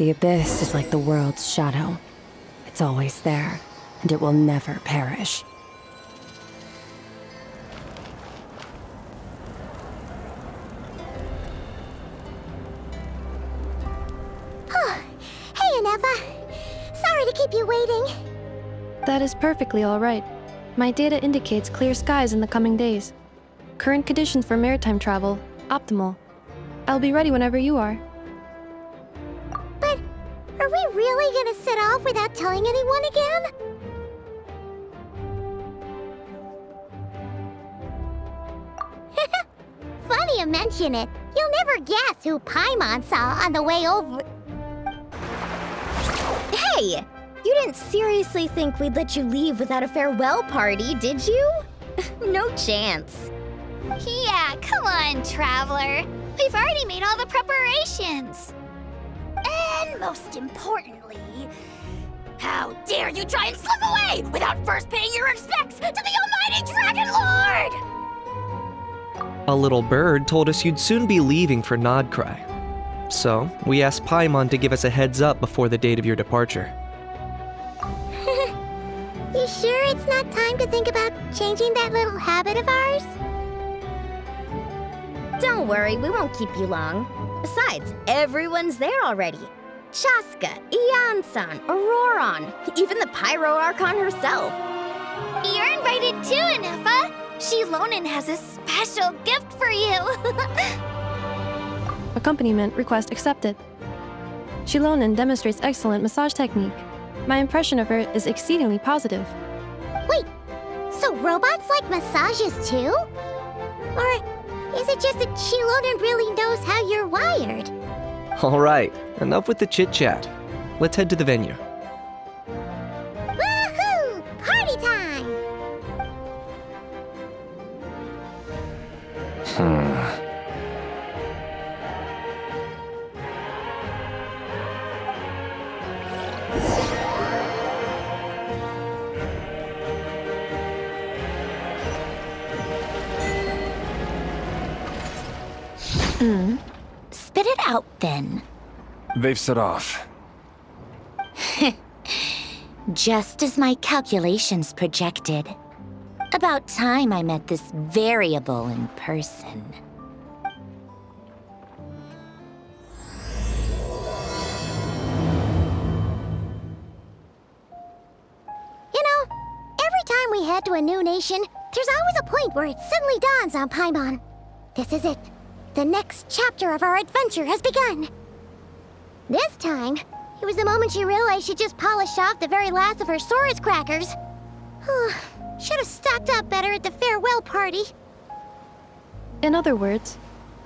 The abyss is like the world's shadow. It's always there, and it will never perish. Hey, Aneva. Sorry to keep you waiting. That is perfectly all right. My data indicates clear skies in the coming days. Current conditions for maritime travel, optimal. I'll be ready whenever you are. But are we really gonna set off without telling anyone again? Funny you mention it. You'll never guess who Paimon saw on the way over. Hey! You didn't seriously think we'd let you leave without a farewell party, did you? No chance. Yeah, come on, Traveler. We've already made all the preparations. And most importantly, how dare you try and slip away without first paying your respects to the almighty Dragon Lord! A little bird told us you'd soon be leaving for Nod-Krai. So, we asked Paimon to give us a heads up before the date of your departure. You sure it's not time to think about changing that little habit of ours? Don't worry, we won't keep you long. Besides, everyone's there already. Chaska, Ian-san, Auroron, even the 6.0 Archon herself. You're invited too, Anefa. Shilonen has a special gift for you. Accompaniment request accepted. Shilonen demonstrates excellent massage technique. My impression of her is exceedingly positive. Wait, so robots like massages too? Or is it just that Shilonen really knows how you're wired? Alright, enough with the chit-chat. Let's head to the venue. Woohoo! Party time! Spit it out, then. They've set off. Just as my calculations projected. About time I met this variable in person. You know, every time we head to a new nation, there's always a point where it suddenly dawns on Paimon. This is it. The next chapter of our adventure has begun. This time, it was the moment she realized she just polished off the very last of her Saurus crackers. Should have stocked up better at the farewell party. In other words,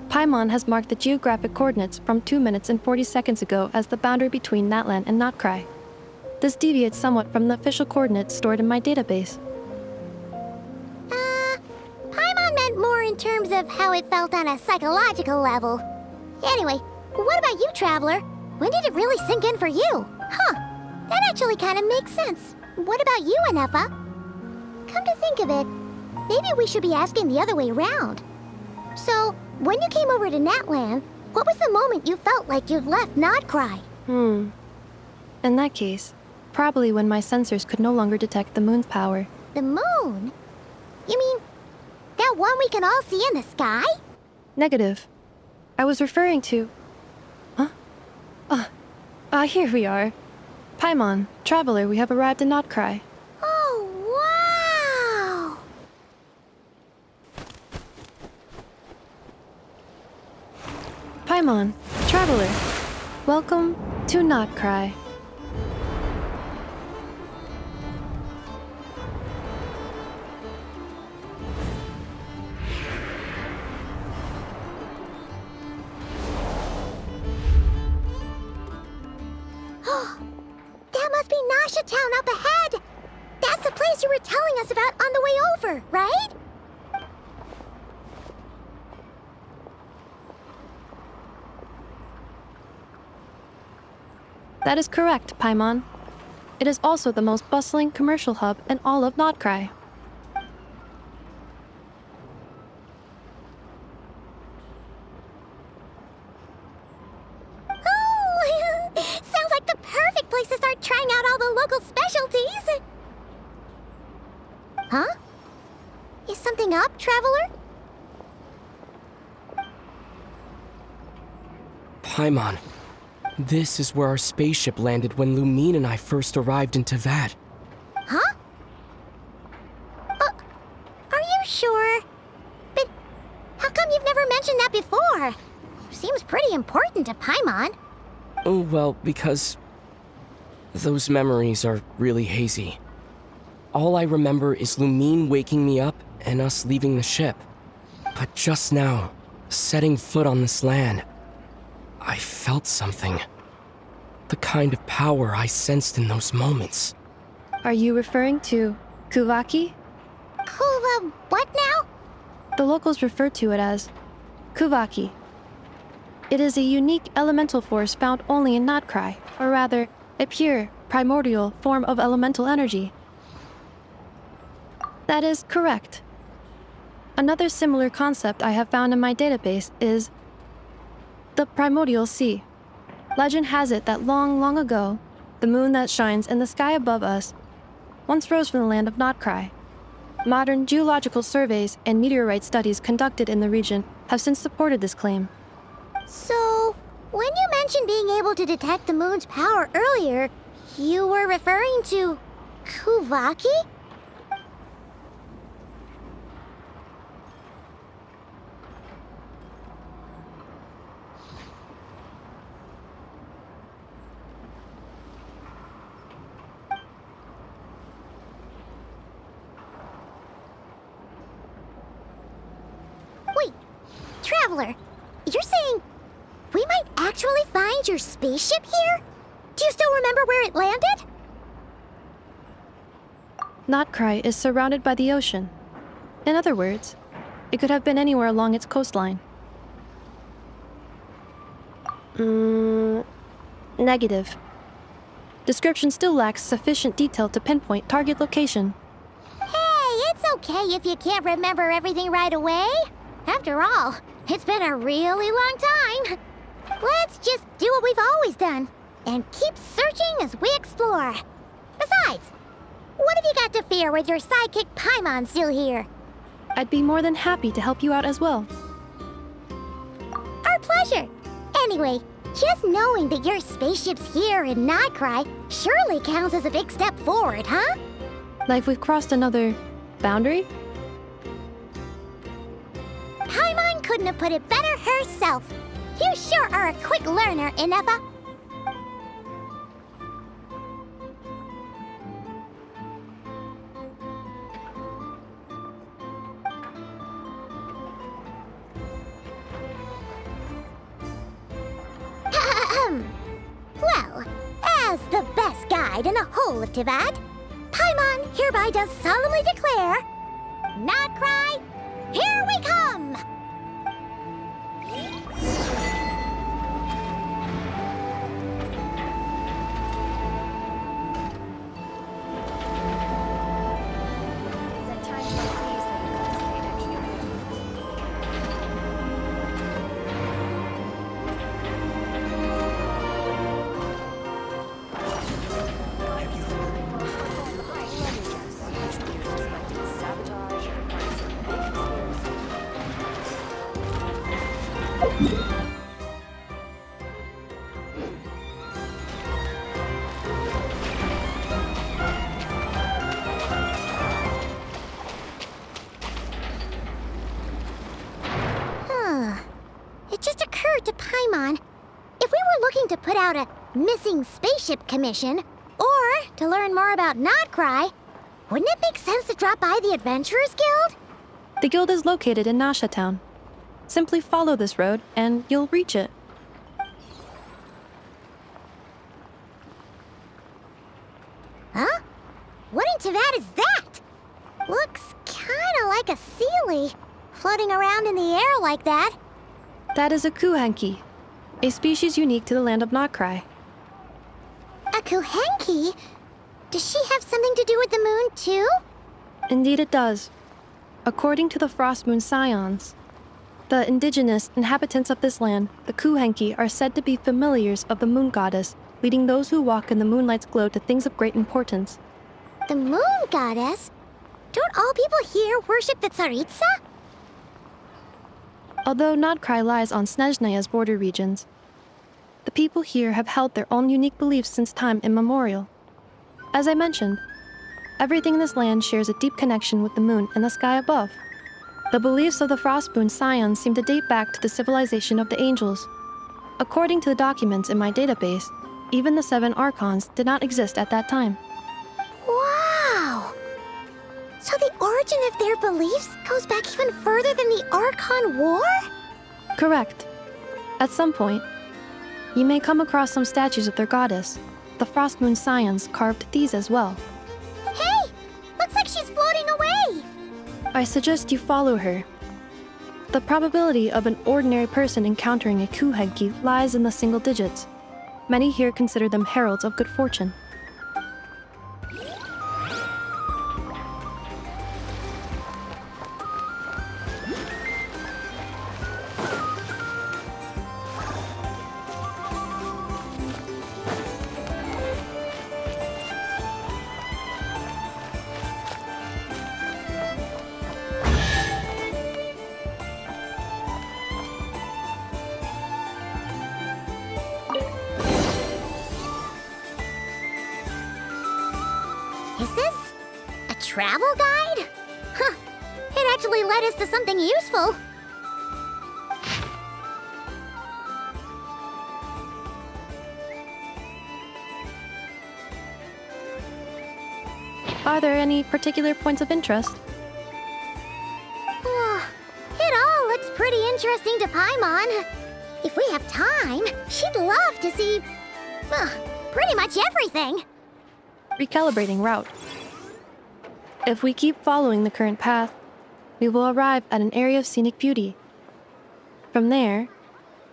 Paimon has marked the geographic coordinates from 2 minutes and 40 seconds ago as the boundary between Natlan and Nod-Krai. This deviates somewhat from the official coordinates stored in my database. Paimon meant more in terms of how it felt on a psychological level. Anyway, what about you, Traveler? When did it really sink in for you? Huh, that actually kind of makes sense. What about you, Anefa? Come to think of it, maybe we should be asking the other way around. So, when you came over to Natlan, what was the moment you felt like you'd left Nod-Krai? In that case, probably when my sensors could no longer detect the moon's power. The moon? You mean, that one we can all see in the sky? Negative. I was referring to... Here we are. Paimon, Traveler, we have arrived in Nod-Krai. Oh, wow! Paimon, Traveler, welcome to Nod-Krai. That must be Nasha Town up ahead! That's the place you were telling us about on the way over, right? That is correct, Paimon. It is also the most bustling commercial hub in all of Nod-Krai. Oh, Traveler? Paimon, this is where our spaceship landed when Lumine and I first arrived in Teyvat. Huh? Are you sure? But how come you've never mentioned that before? Seems pretty important to Paimon. Oh, well, because those memories are really hazy. All I remember is Lumine waking me up and us leaving the ship. But just now, setting foot on this land, I felt something. The kind of power I sensed in those moments. Are you referring to Kuvaki? Kuva, what now? The locals refer to it as Kuvaki. It is a unique elemental force found only in Nod-Krai, or rather, a pure, primordial form of elemental energy. That is correct. Another similar concept I have found in my database is the primordial sea. Legend has it that long, long ago, the moon that shines in the sky above us once rose from the land of Nod-Krai. Modern geological surveys and meteorite studies conducted in the region have since supported this claim. So, when you mentioned being able to detect the moon's power earlier, you were referring to Kuvaki? Wait, Traveler, you're saying we might actually find your spaceship here? Do you still remember where it landed? Nod-Krai is surrounded by the ocean. In other words, it could have been anywhere along its coastline. Negative. Description still lacks sufficient detail to pinpoint target location. Hey, it's okay if you can't remember everything right away. After all, it's been a really long time. Let's just do what we've always done and keep searching as we explore. Besides, what have you got to fear with your sidekick Paimon still here? I'd be more than happy to help you out as well. Our pleasure. Anyway, just knowing that your spaceship's here in Nod-Krai surely counts as a big step forward, huh? Like we've crossed another boundary? Paimon couldn't have put it better herself. You sure are a quick learner, Inefa. Well, as the best guide in the whole of Teyvat, Paimon hereby does solemnly declare, Nod-Krai, here we come! It just occurred to Paimon, if we were looking to put out a missing spaceship commission, or to learn more about Nod-Krai, wouldn't it make sense to drop by the Adventurers Guild? The guild is located in Nasha Town. Simply follow this road and you'll reach it. Huh? What in Teyvat is that? Looks kinda like a Sealy, floating around in the air like that. That is a Kuhenki, a species unique to the land of Nod-Krai. A Kuhenki? Does she have something to do with the moon, too? Indeed it does. According to the Frost Moon Scions, the indigenous inhabitants of this land, the Kuhenki, are said to be familiars of the moon goddess, leading those who walk in the moonlight's glow to things of great importance. The moon goddess? Don't all people here worship the Tsaritsa? Although Nod-Krai lies on Snezhnaya's border regions, the people here have held their own unique beliefs since time immemorial. As I mentioned, everything in this land shares a deep connection with the moon and the sky above. The beliefs of the Frostmoon Scions seem to date back to the civilization of the angels. According to the documents in my database, even the 7 Archons did not exist at that time. Wow! So the origin of their beliefs goes back even further than the Archon War? Correct. At some point, you may come across some statues of their goddess. The Frostmoon Scions carved these as well. Hey! Looks like she's floating away! I suggest you follow her. The probability of an ordinary person encountering a Kuhegki lies in the single digits. Many here consider them heralds of good fortune. Is this a travel guide? Huh, it actually led us to something useful. Are there any particular points of interest? It all looks pretty interesting to Paimon. If we have time, she'd love to see, pretty much everything. Recalibrating route. If we keep following the current path, we will arrive at an area of scenic beauty. From there,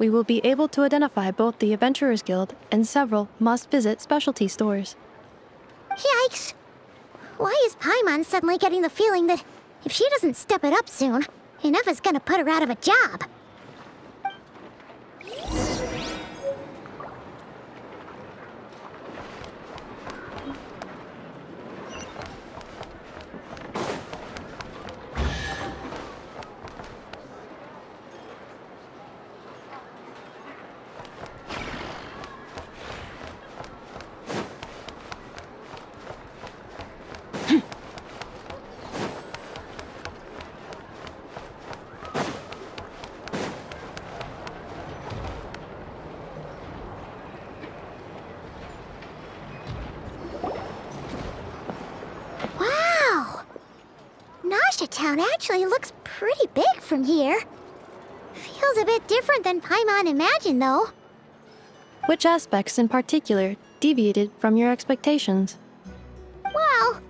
we will be able to identify both the Adventurers Guild and several must-visit specialty stores. Yikes! Why is Paimon suddenly getting the feeling that if she doesn't step it up soon, Ineva's gonna put her out of a job? Town actually looks pretty big from here. Feels a bit different than Paimon imagined, though. Which aspects in particular deviated from your expectations? Well,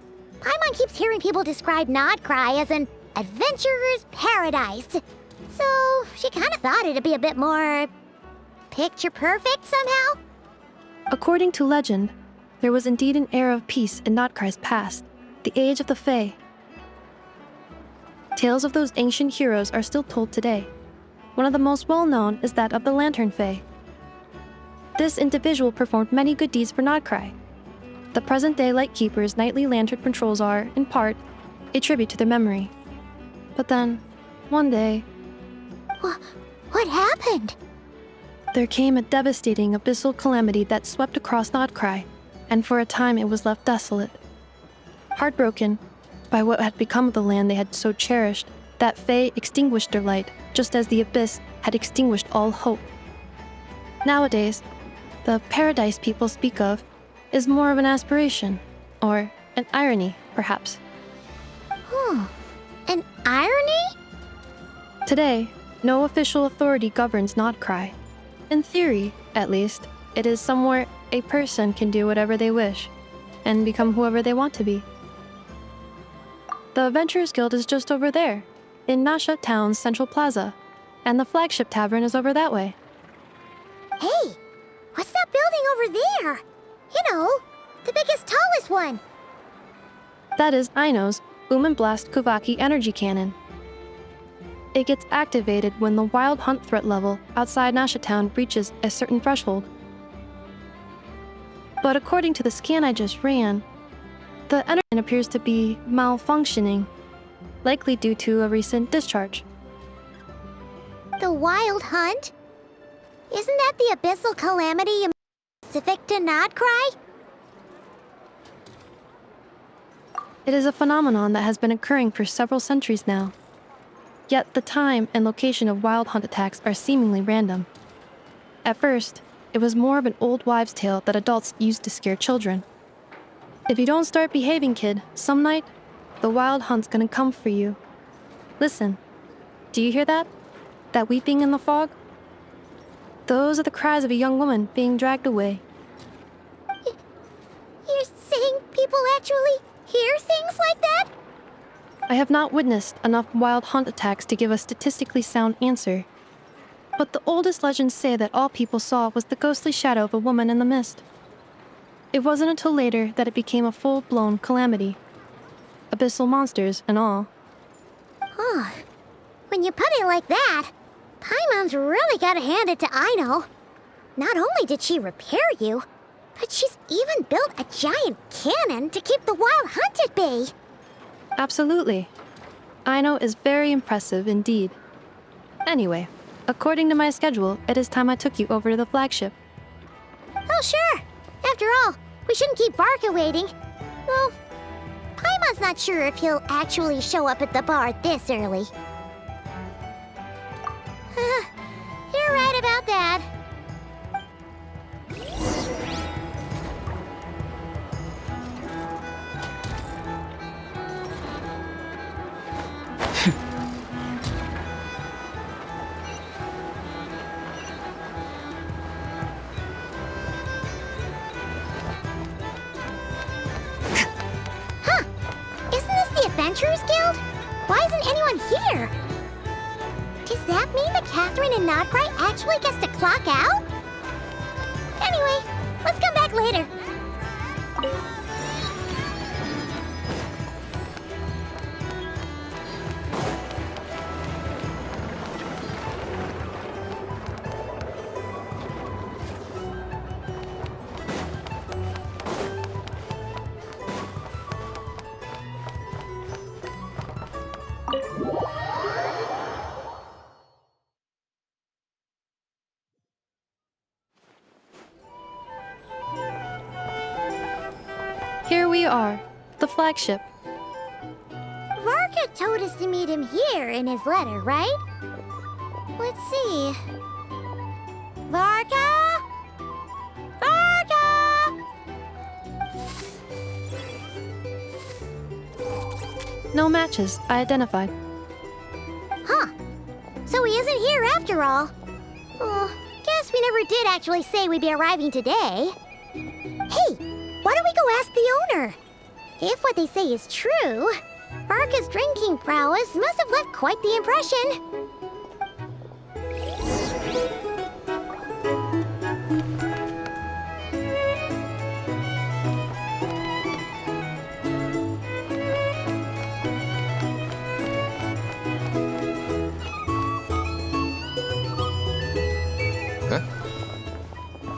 Paimon keeps hearing people describe Nod-Krai as an adventurer's paradise. So she kind of thought it'd be a bit more picture perfect somehow. According to legend, there was indeed an era of peace in Nod-Krai's past, the age of the Fae. Tales of those ancient heroes are still told today. One of the most well-known is that of the Lantern Fae. This individual performed many good deeds for Nod-Krai. The present-day Lightkeeper's nightly lantern patrols are, in part, a tribute to their memory. But then, one day... What happened? There came a devastating abyssal calamity that swept across Nod-Krai, and for a time it was left desolate. Heartbroken by what had become of the land they had so cherished, that Fae extinguished their light, just as the abyss had extinguished all hope. Nowadays, the paradise people speak of is more of an aspiration, or an irony, perhaps. An irony? Today, no official authority governs Nod-Krai. In theory, at least, it is somewhere a person can do whatever they wish, and become whoever they want to be. The Adventurers Guild is just over there, in Nasha Town's Central Plaza, and the flagship tavern is over that way. Hey, what's that building over there? You know, the biggest, tallest one. That is Aino's Boom and Blast Kuvaki energy cannon. It gets activated when the wild hunt threat level outside Nasha Town reaches a certain threshold. But according to the scan I just ran, the energy appears to be malfunctioning, likely due to a recent discharge. The wild hunt? Isn't that the abyssal calamity specific to Nod-Krai? It is a phenomenon that has been occurring for several centuries now. Yet the time and location of wild hunt attacks are seemingly random. At first, it was more of an old wives' tale that adults used to scare children. If you don't start behaving, kid, some night, the wild hunt's gonna come for you. Listen, do you hear that? That weeping in the fog? Those are the cries of a young woman being dragged away. You're saying people actually hear things like that? I have not witnessed enough wild hunt attacks to give a statistically sound answer. But the oldest legends say that all people saw was the ghostly shadow of a woman in the mist. It wasn't until later that it became a full-blown calamity. Abyssal monsters and all. Oh, when you put it like that, Paimon's really gotta hand it to Aino. Not only did she repair you, but she's even built a giant cannon to keep the wild hunt at bay. Absolutely. Aino is very impressive indeed. Anyway, according to my schedule, it is time I took you over to the flagship. Oh, sure. After all, we shouldn't keep Varka waiting. Well, Paimon's not sure if he'll actually show up at the bar this early. You're right about that. Huh! Isn't this the Adventurers Guild? Why isn't anyone here? Does that mean that Catherine and Nod-Krai actually gets to clock out? Anyway, let's come back later. Here we are, the flagship. Varka told us to meet him here in his letter, right? Let's see. Varka? Varka! No matches, I identified. Huh. So he isn't here after all. Oh, guess we never did actually say we'd be arriving today. Hey, why don't we go ask the owner? If what they say is true, Varka's drinking prowess must have left quite the impression.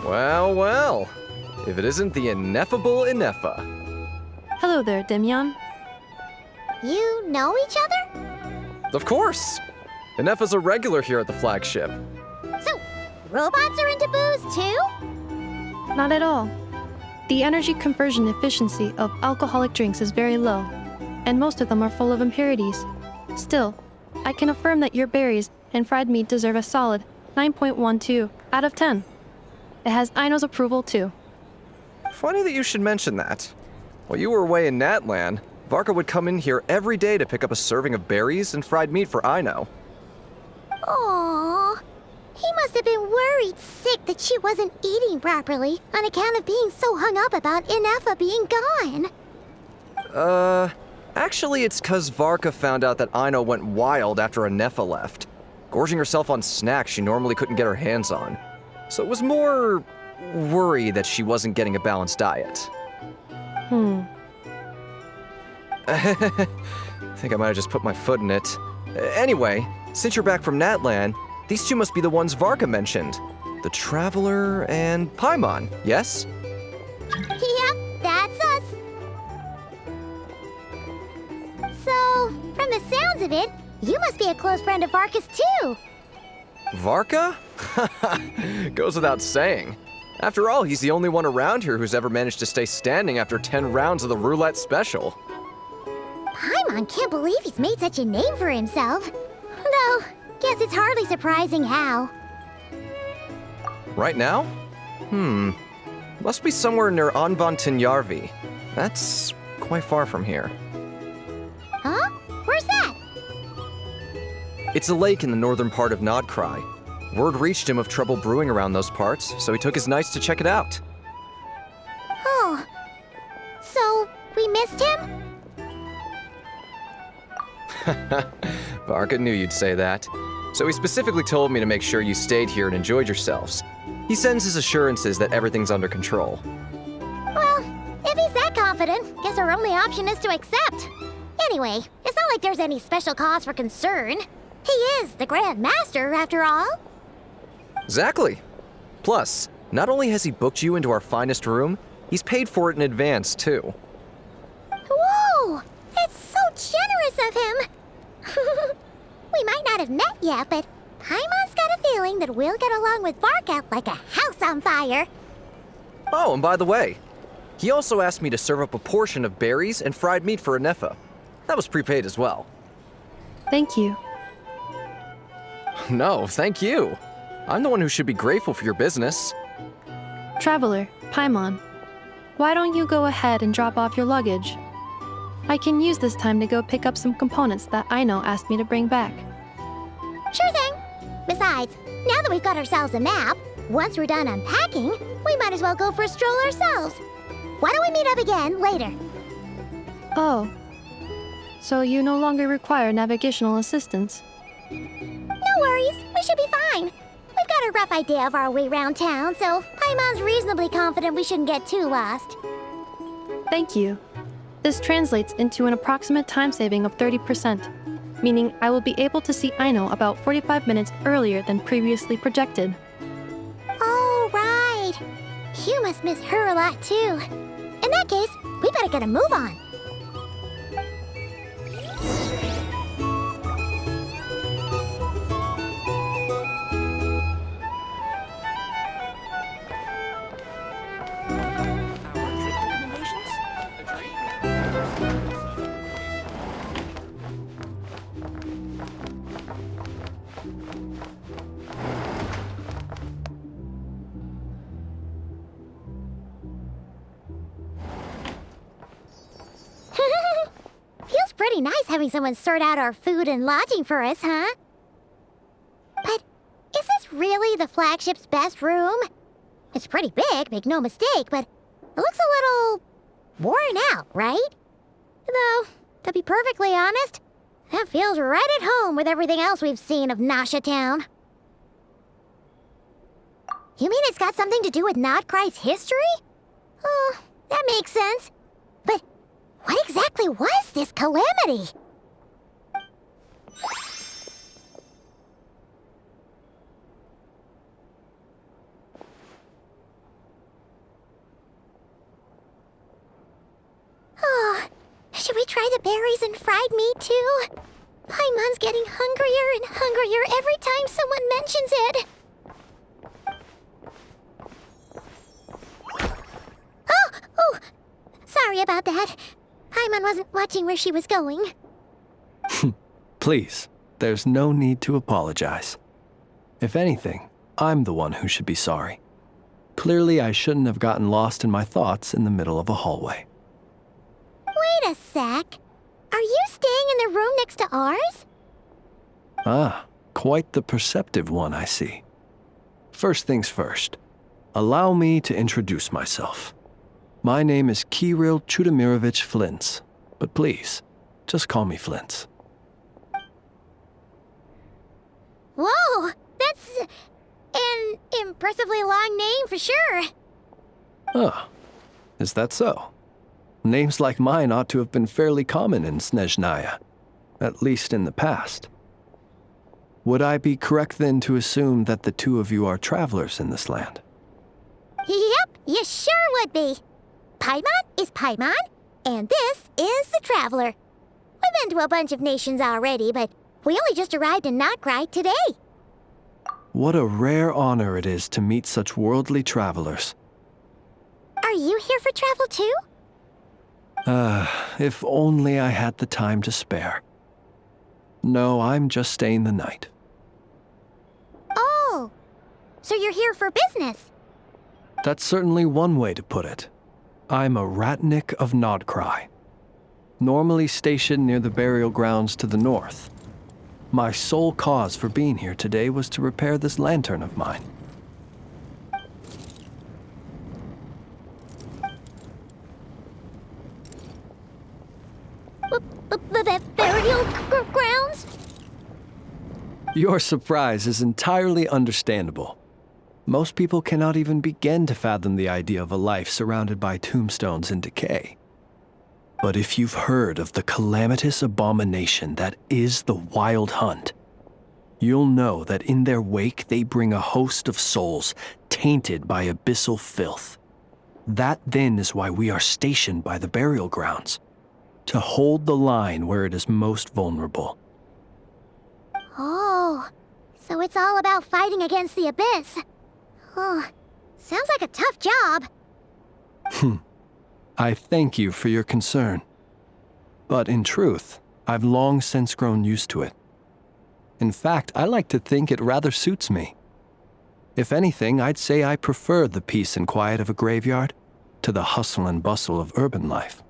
Well, well. If it isn't the ineffable Inefa. Hello there, Demyan. You know each other? Of course! Inefa's a regular here at the flagship. So, robots are into booze too? Not at all. The energy conversion efficiency of alcoholic drinks is very low, and most of them are full of impurities. Still, I can affirm that your berries and fried meat deserve a solid 9.12 out of 10. It has Aino's approval too. Funny that you should mention that. While you were away in Natlan, Varka would come in here every day to pick up a serving of berries and fried meat for Aino. Aww. He must have been worried sick that she wasn't eating properly on account of being so hung up about Inefa being gone. Actually it's 'cause Varka found out that Aino went wild after Inefa left, gorging herself on snacks she normally couldn't get her hands on. So it was more worry that she wasn't getting a balanced diet. I think I might have just put my foot in it. Anyway, since you're back from Natlan, these two must be the ones Varka mentioned. The Traveler and Paimon, yes? Yep, that's us. So, from the sounds of it, you must be a close friend of Varka's too. Varka? Goes without saying. After all, he's the only one around here who's ever managed to stay standing after 10 rounds of the roulette special. Paimon can't believe he's made such a name for himself. Though, guess it's hardly surprising how. Right now? Must be somewhere near Anvantinjarvi. That's quite far from here. Huh? Where's that? It's a lake in the northern part of Nod-Krai. Word reached him of trouble brewing around those parts, so he took his knights to check it out. Oh. So, we missed him? Varka knew you'd say that. So he specifically told me to make sure you stayed here and enjoyed yourselves. He sends his assurances that everything's under control. Well, if he's that confident, guess our only option is to accept. Anyway, it's not like there's any special cause for concern. He is the Grand Master, after all. Exactly. Plus, not only has he booked you into our finest room, he's paid for it in advance, too. Whoa! That's so generous of him! We might not have met yet, but Paimon's got a feeling that we'll get along with Varka like a house on fire. Oh, and by the way, he also asked me to serve up a portion of berries and fried meat for Anefa. That was prepaid as well. Thank you. No, thank you. I'm the one who should be grateful for your business. Traveler, Paimon, why don't you go ahead and drop off your luggage? I can use this time to go pick up some components that Aino asked me to bring back. Sure thing. Besides, now that we've got ourselves a map, once we're done unpacking, we might as well go for a stroll ourselves. Why don't we meet up again later? Oh. So you no longer require navigational assistance? No worries, we should be fine. We've got a rough idea of our way around town, so Paimon's reasonably confident we shouldn't get too lost. Thank you. This translates into an approximate time saving of 30%, meaning I will be able to see Aino about 45 minutes earlier than previously projected. Oh, right. You must miss her a lot, too. In that case, we better get a move on. Feels pretty nice having someone sort out our food and lodging for us, huh? But is this really the flagship's best room? It's pretty big, make no mistake, but it looks a little worn out, right? Though, to be perfectly honest, that feels right at home with everything else we've seen of Nasha Town. You mean it's got something to do with Nod-Krai's history? Oh, that makes sense. But what exactly was this calamity? Oh, should we try the berries and fried meat too? Paimon's getting hungrier and hungrier every time someone mentions it. Oh, sorry about that. Paimon wasn't watching where she was going. Please, there's no need to apologize. If anything, I'm the one who should be sorry. Clearly, I shouldn't have gotten lost in my thoughts in the middle of a hallway. Wait a sec. Are you staying in the room next to ours? Ah, quite the perceptive one, I see. First things first, allow me to introduce myself. My name is Kirill Chudamirovich Flintz, but please, just call me Flintz. Whoa, that's an impressively long name for sure. Oh, is that so? Names like mine ought to have been fairly common in Snezhnaya, at least in the past. Would I be correct then to assume that the two of you are travelers in this land? Yep, you sure would be. Paimon is Paimon, and this is the Traveler. We've been to a bunch of nations already, but we only just arrived in Nod-Krai today. What a rare honor it is to meet such worldly travelers. Are you here for travel too? If only I had the time to spare. No, I'm just staying the night. Oh, so you're here for business? That's certainly one way to put it. I'm a ratnik of Nod-Krai, normally stationed near the burial grounds to the north. My sole cause for being here today was to repair this lantern of mine. Burial grounds? Your surprise is entirely understandable. Most people cannot even begin to fathom the idea of a life surrounded by tombstones and decay. But if you've heard of the calamitous abomination that is the Wild Hunt, you'll know that in their wake they bring a host of souls tainted by abyssal filth. That then is why we are stationed by the burial grounds, to hold the line where it is most vulnerable. Oh, so it's all about fighting against the abyss. Oh, sounds like a tough job. I thank you for your concern. But in truth, I've long since grown used to it. In fact, I like to think it rather suits me. If anything, I'd say I prefer the peace and quiet of a graveyard to the hustle and bustle of urban life.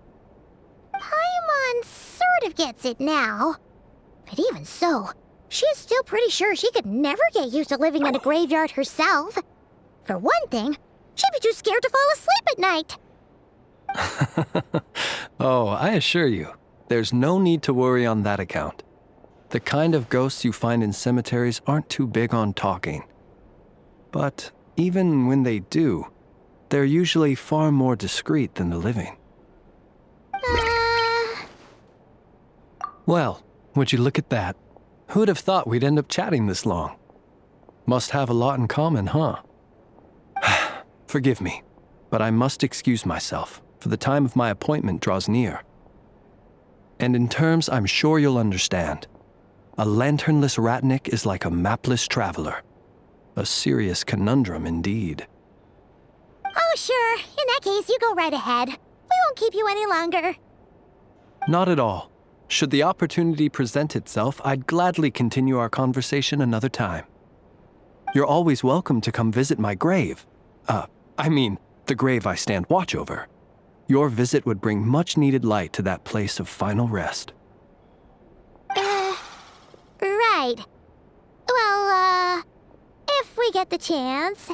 Paimon sort of gets it now. But even so, she's still pretty sure she could never get used to living in a graveyard herself. For one thing, she'd be too scared to fall asleep at night. Oh, I assure you, there's no need to worry on that account. The kind of ghosts you find in cemeteries aren't too big on talking. But even when they do, they're usually far more discreet than the living. Well, would you look at that? Who'd have thought we'd end up chatting this long? Must have a lot in common, huh? Forgive me, but I must excuse myself, for the time of my appointment draws near. And in terms I'm sure you'll understand, a lanternless ratnik is like a mapless traveler. A serious conundrum indeed. Oh, sure. In that case, you go right ahead. We won't keep you any longer. Not at all. Should the opportunity present itself, I'd gladly continue our conversation another time. You're always welcome to come visit my grave. The grave I stand watch over. Your visit would bring much-needed light to that place of final rest. Right. Well, if we get the chance.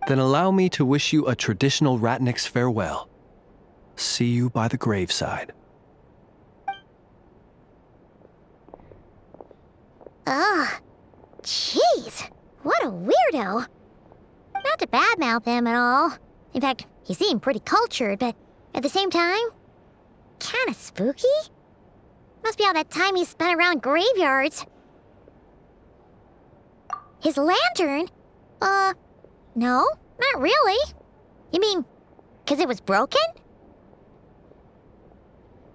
Then allow me to wish you a traditional ratnik's farewell. See you by the graveside. Ugh. Jeez. What a weirdo. Not to badmouth him at all. In fact, he seemed pretty cultured, but at the same time, kinda spooky? Must be all that time he spent around graveyards. His lantern? No, not really. You mean, 'cause it was broken?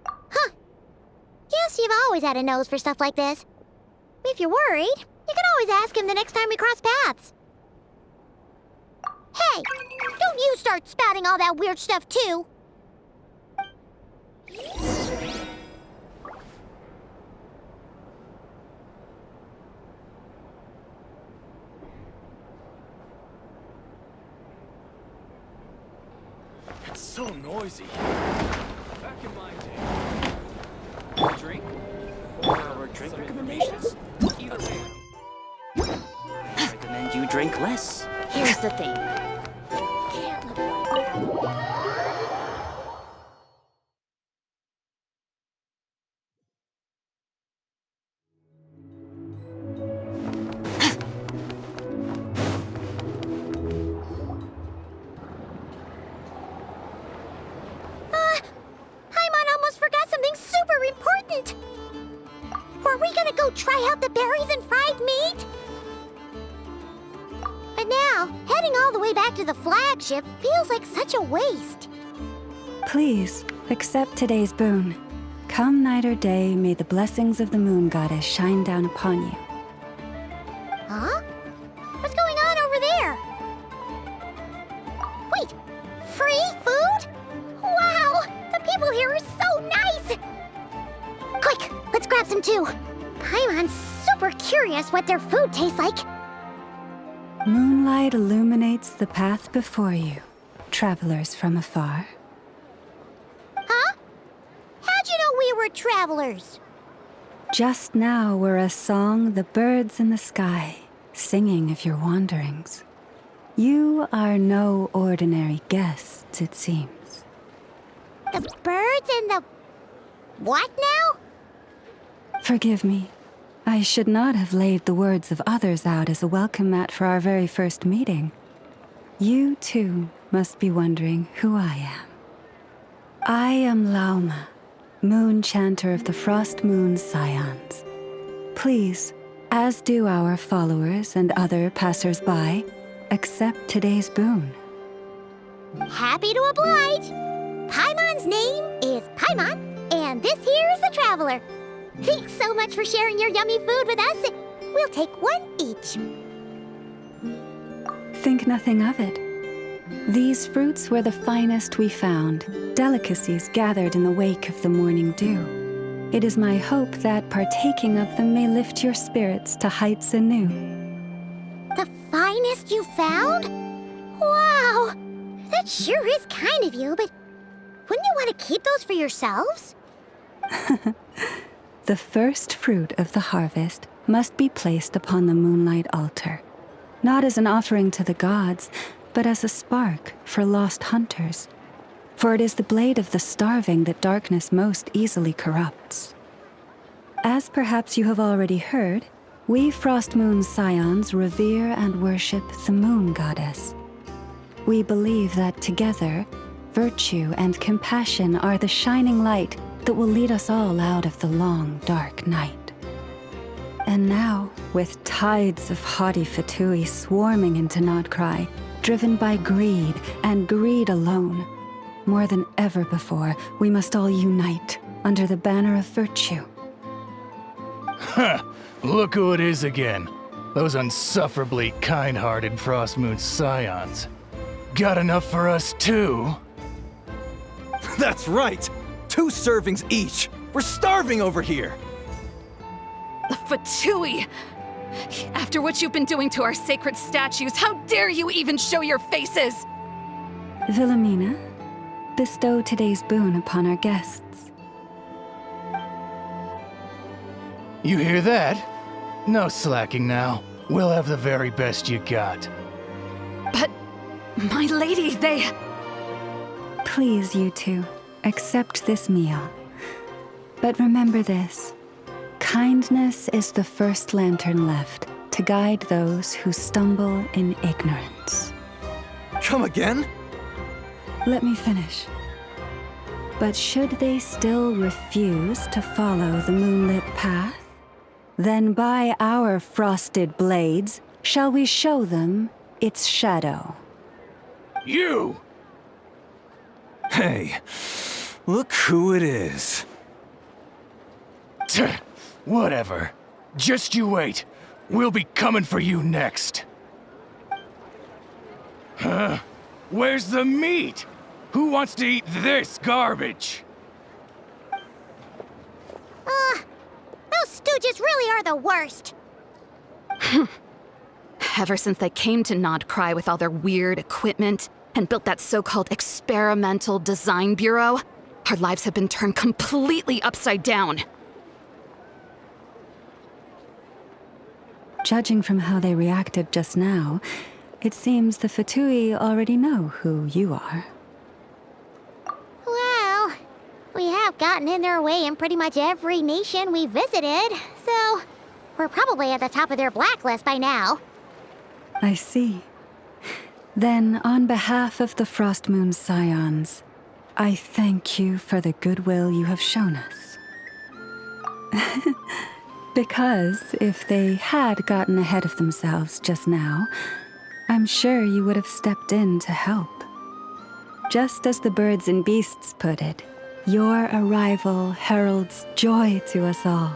Huh. Guess you've always had a nose for stuff like this. If you're worried, you can always ask him the next time we cross paths. Hey, don't you start spouting all that weird stuff too. It's so noisy. Back in my day. A drink? Or drink recommendations? Either way. I recommend you drink less. Here's the thing. Paimon almost forgot something super important. Were we gonna go try out the berries and fried meat? But now, heading all the way back to the flagship feels like such a waste. Please, accept today's boon. Come night or day, may the blessings of the moon goddess shine down upon you. Huh? them to. Paimon's super curious what their food tastes like. Moonlight illuminates the path before you, travelers from afar. Huh? How'd you know we were travelers? Just now were a song the birds in the sky, singing of your wanderings. You are no ordinary guests, it seems. The birds and the... what now? Forgive me. I should not have laid the words of others out as a welcome mat for our very first meeting. You, too, must be wondering who I am. I am Lauma, Moon Chanter of the Frost Moon Scions. Please, as do our followers and other passers-by, accept today's boon. Happy to oblige. Paimon's name is Paimon, and this here is the Traveler. Thanks so much for sharing your yummy food with us. We'll take one each. Think nothing of it. These fruits were the finest we found, delicacies gathered in the wake of the morning dew. It is my hope that partaking of them may lift your spirits to heights anew. The finest you found? Wow! That sure is kind of you, but wouldn't you want to keep those for yourselves? The first fruit of the harvest must be placed upon the Moonlight altar, not as an offering to the gods, but as a spark for lost hunters. For it is the blade of the starving that darkness most easily corrupts. As perhaps you have already heard, we Frost Moon Scions revere and worship the Moon Goddess. We believe that together, virtue and compassion are the shining light that will lead us all out of the long, dark night. And now, with tides of haughty Fatui swarming into Nod-Krai, driven by greed and greed alone, more than ever before, we must all unite under the banner of virtue. Ha! Look who it is again. Those unsufferably kind-hearted Frost Moon Scions. Got enough for us too? That's right! 2 servings each! We're starving over here! The Fatui! After what you've been doing to our sacred statues, how dare you even show your faces? Wilhelmina, bestow today's boon upon our guests. You hear that? No slacking now. We'll have the very best you got. But, my lady, they... Please, you two, accept this meal. But remember this. Kindness is the first lantern left to guide those who stumble in ignorance. Come again? Let me finish. But should they still refuse to follow the moonlit path, then by our frosted blades shall we show them its shadow. You! Hey, look who it is. Whatever. Just you wait. We'll be coming for you next. Huh? Where's the meat? Who wants to eat this garbage? Those stooges really are the worst. Ever since they came to Nod-Krai with all their weird equipment and built that so-called experimental design bureau, our lives have been turned completely upside down. Judging from how they reacted just now, it seems the Fatui already know who you are. Well, we have gotten in their way in pretty much every nation we visited, so we're probably at the top of their blacklist by now. I see. Then, on behalf of the Frost Moon Scions, I thank you for the goodwill you have shown us. Because if they had gotten ahead of themselves just now, I'm sure you would have stepped in to help. Just as the birds and beasts put it, your arrival heralds joy to us all.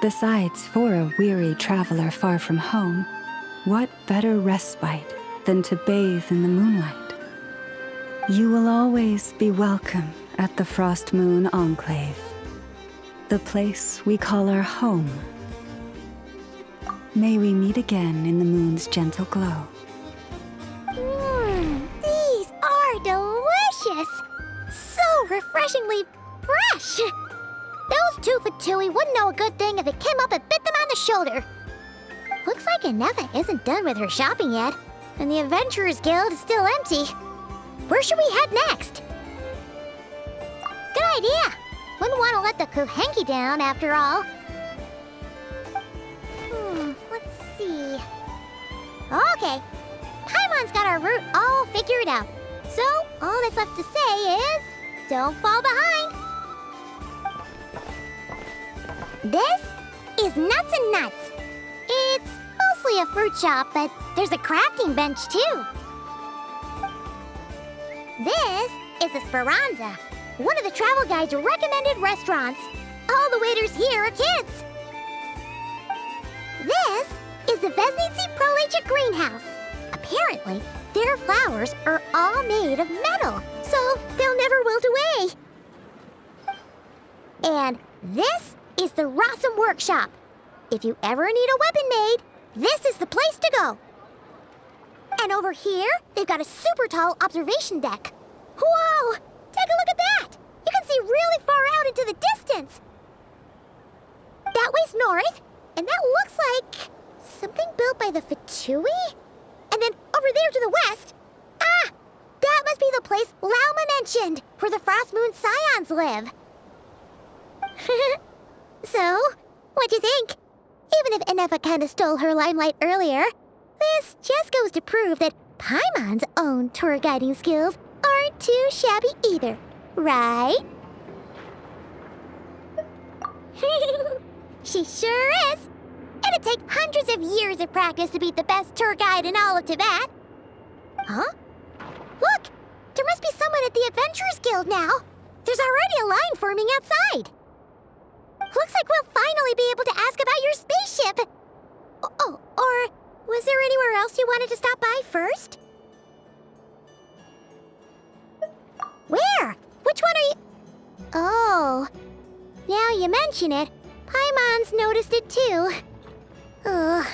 Besides, for a weary traveler far from home, what better respite than to bathe in the moonlight? You will always be welcome at the Frost Moon Enclave. the place we call our home. May we meet again in the moon's gentle glow. These are delicious! So refreshingly fresh! Those two Fatui wouldn't know a good thing if it came up and bit them on the shoulder. Looks like Inefa isn't done with her shopping yet, and the Adventurers Guild is still empty. Where should we head next? Good idea! Wouldn't want to let the Kuhenki down, after all. Let's see... Okay, Paimon's got our route all figured out. So, all that's left to say is... don't fall behind! This is Nuts and Nuts. It's mostly a fruit shop, but there's a crafting bench, too. This is Esperanza, one of the travel guide's recommended restaurants. All the waiters here are kids. This is the Vesnici Prolecha greenhouse. Apparently, their flowers are all made of metal, so they'll never wilt away. And this is the Rossum Workshop. If you ever need a weapon made, this is the place to go. And over here, they've got a super tall observation deck. Whoa! Take a look at that! You can see really far out into the distance. That way's north, and that looks like something built by the Fatui? And then over there to the west, that must be the place Lauma mentioned, where the Frost Moon Scions live. So, what'd you think? Even if Inefa kinda stole her limelight earlier, this just goes to prove that Paimon's own tour guiding skills aren't too shabby either, right? She sure is! It'd take hundreds of years of practice to beat the best tour guide in all of Tibet. Huh? Look! There must be someone at the Adventurers Guild now. There's already a line forming outside. Looks like we'll finally be able to ask about your spaceship. Oh, or was there anywhere else you wanted to stop by first? Where? Which one are you... Oh, now you mention it, Paimon's noticed it too. Ugh,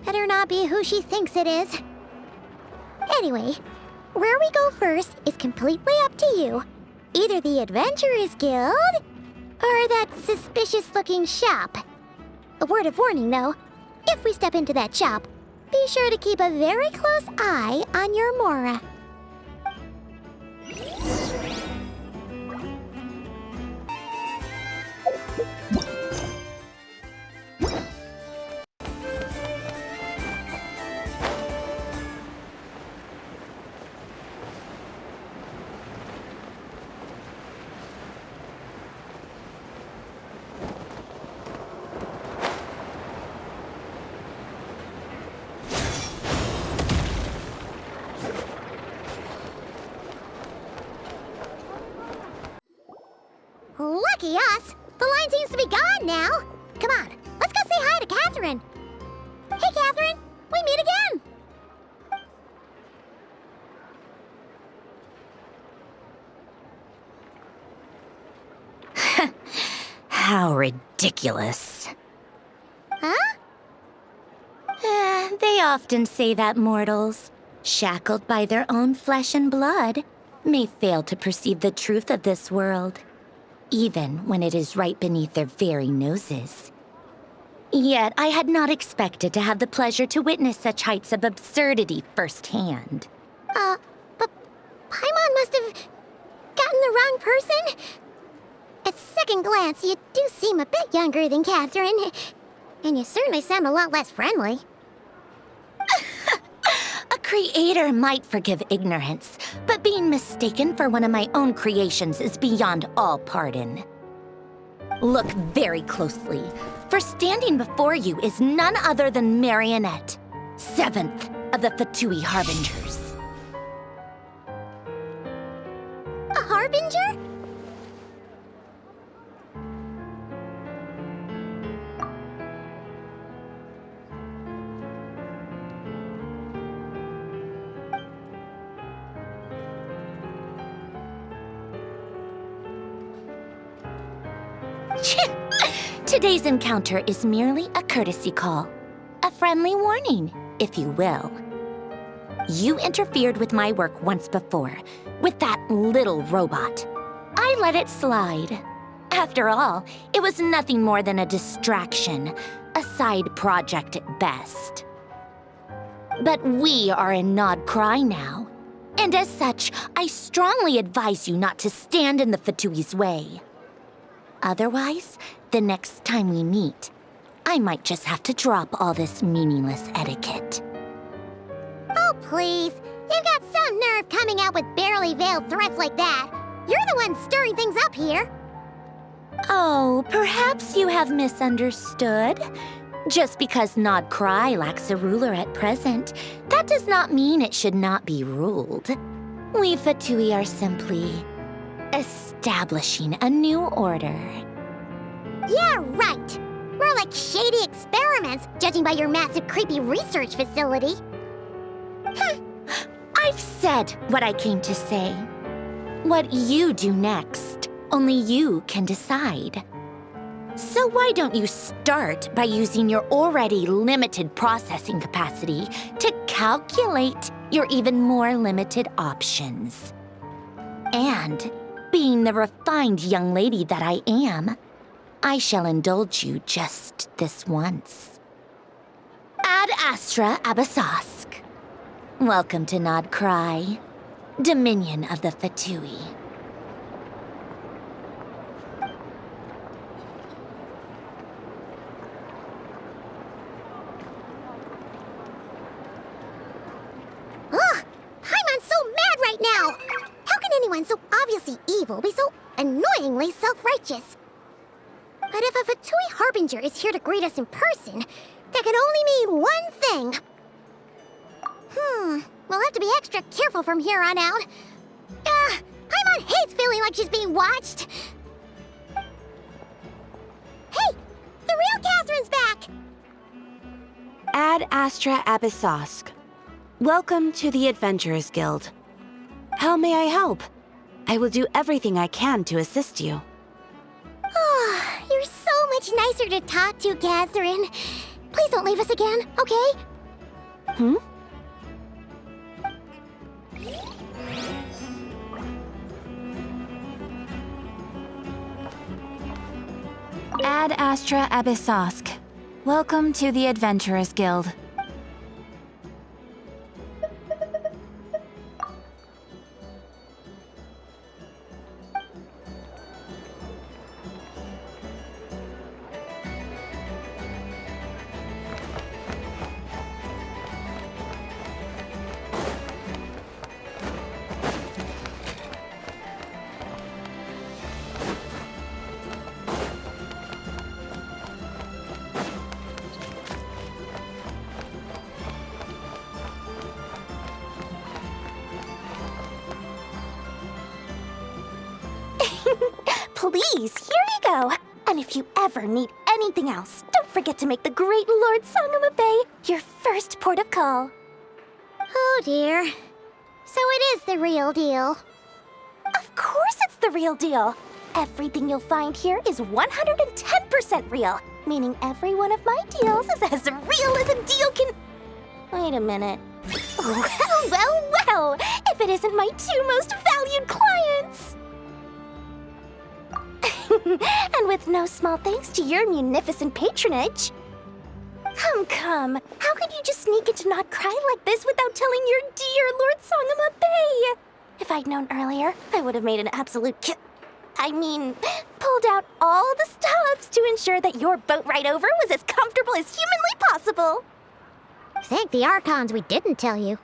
better not be who she thinks it is. Anyway, where we go first is completely up to you. Either the Adventurers Guild, or that suspicious-looking shop. A word of warning, though. If we step into that shop, be sure to keep a very close eye on your Mora. Lucky us! The line seems to be gone now. Come on, let's go say hi to Catherine. Hey, Catherine, we meet again. How ridiculous. Huh? They often say that mortals, shackled by their own flesh and blood, may fail to perceive the truth of this world, even when it is right beneath their very noses. Yet I had not expected to have the pleasure to witness such heights of absurdity firsthand. But Paimon must have gotten the wrong person. At second glance, you do seem a bit younger than Catherine, and you certainly sound a lot less friendly. A creator might forgive ignorance, but being mistaken for one of my own creations is beyond all pardon. Look very closely, for standing before you is none other than Marionette, 7th of the Fatui Harbingers. A Harbinger? Today's encounter is merely a courtesy call. A friendly warning, if you will. You interfered with my work once before, with that little robot. I let it slide. After all, it was nothing more than a distraction, a side project at best. But we are in Nod-Krai now, and as such, I strongly advise you not to stand in the Fatui's way. Otherwise, the next time we meet, I might just have to drop all this meaningless etiquette. Oh, please. You've got some nerve coming out with barely veiled threats like that. You're the one stirring things up here. Oh, perhaps you have misunderstood. Just because Nod-Krai lacks a ruler at present, that does not mean it should not be ruled. We Fatui are simply establishing a new order. Yeah, right. More like shady experiments, judging by your massive creepy research facility. I've said what I came to say. What you do next, only you can decide. So why don't you start by using your already limited processing capacity to calculate your even more limited options? And, being the refined young lady that I am, I shall indulge you just this once. Ad Astra Abyssosque. Welcome to Nod-Krai, Dominion of the Fatui. Ugh! Paimon's so mad right now! How can anyone so obviously evil be so annoyingly self-righteous? But if a Fatui Harbinger is here to greet us in person, that can only mean one thing. We'll have to be extra careful from here on out. Paimon hates feeling like she's being watched. Hey! The real Catherine's back! Ad Astra Abyssosque. Welcome to the Adventurers Guild. How may I help? I will do everything I can to assist you. Oh, you're so much nicer to talk to, Catherine. Please don't leave us again, okay? Hmm? Ad Astra Abyssosque. Welcome to the Adventurers Guild. Please, here you go. And if you ever need anything else, don't forget to make the great Lord Sangama Bay your first port of call. Oh dear. So it is the real deal. Of course it's the real deal. Everything you'll find here is 110% real, meaning every one of my deals is as real as a deal can... Wait a minute. Well, if it isn't my two most valued clients! And with no small thanks to your munificent patronage. Come. How could you just sneak into Nod-Krai like this without telling your dear Lord Sangama Bay? If I'd known earlier, I would have made an absolute pulled out all the stops to ensure that your boat ride over was as comfortable as humanly possible. Thank the Archons we didn't tell you.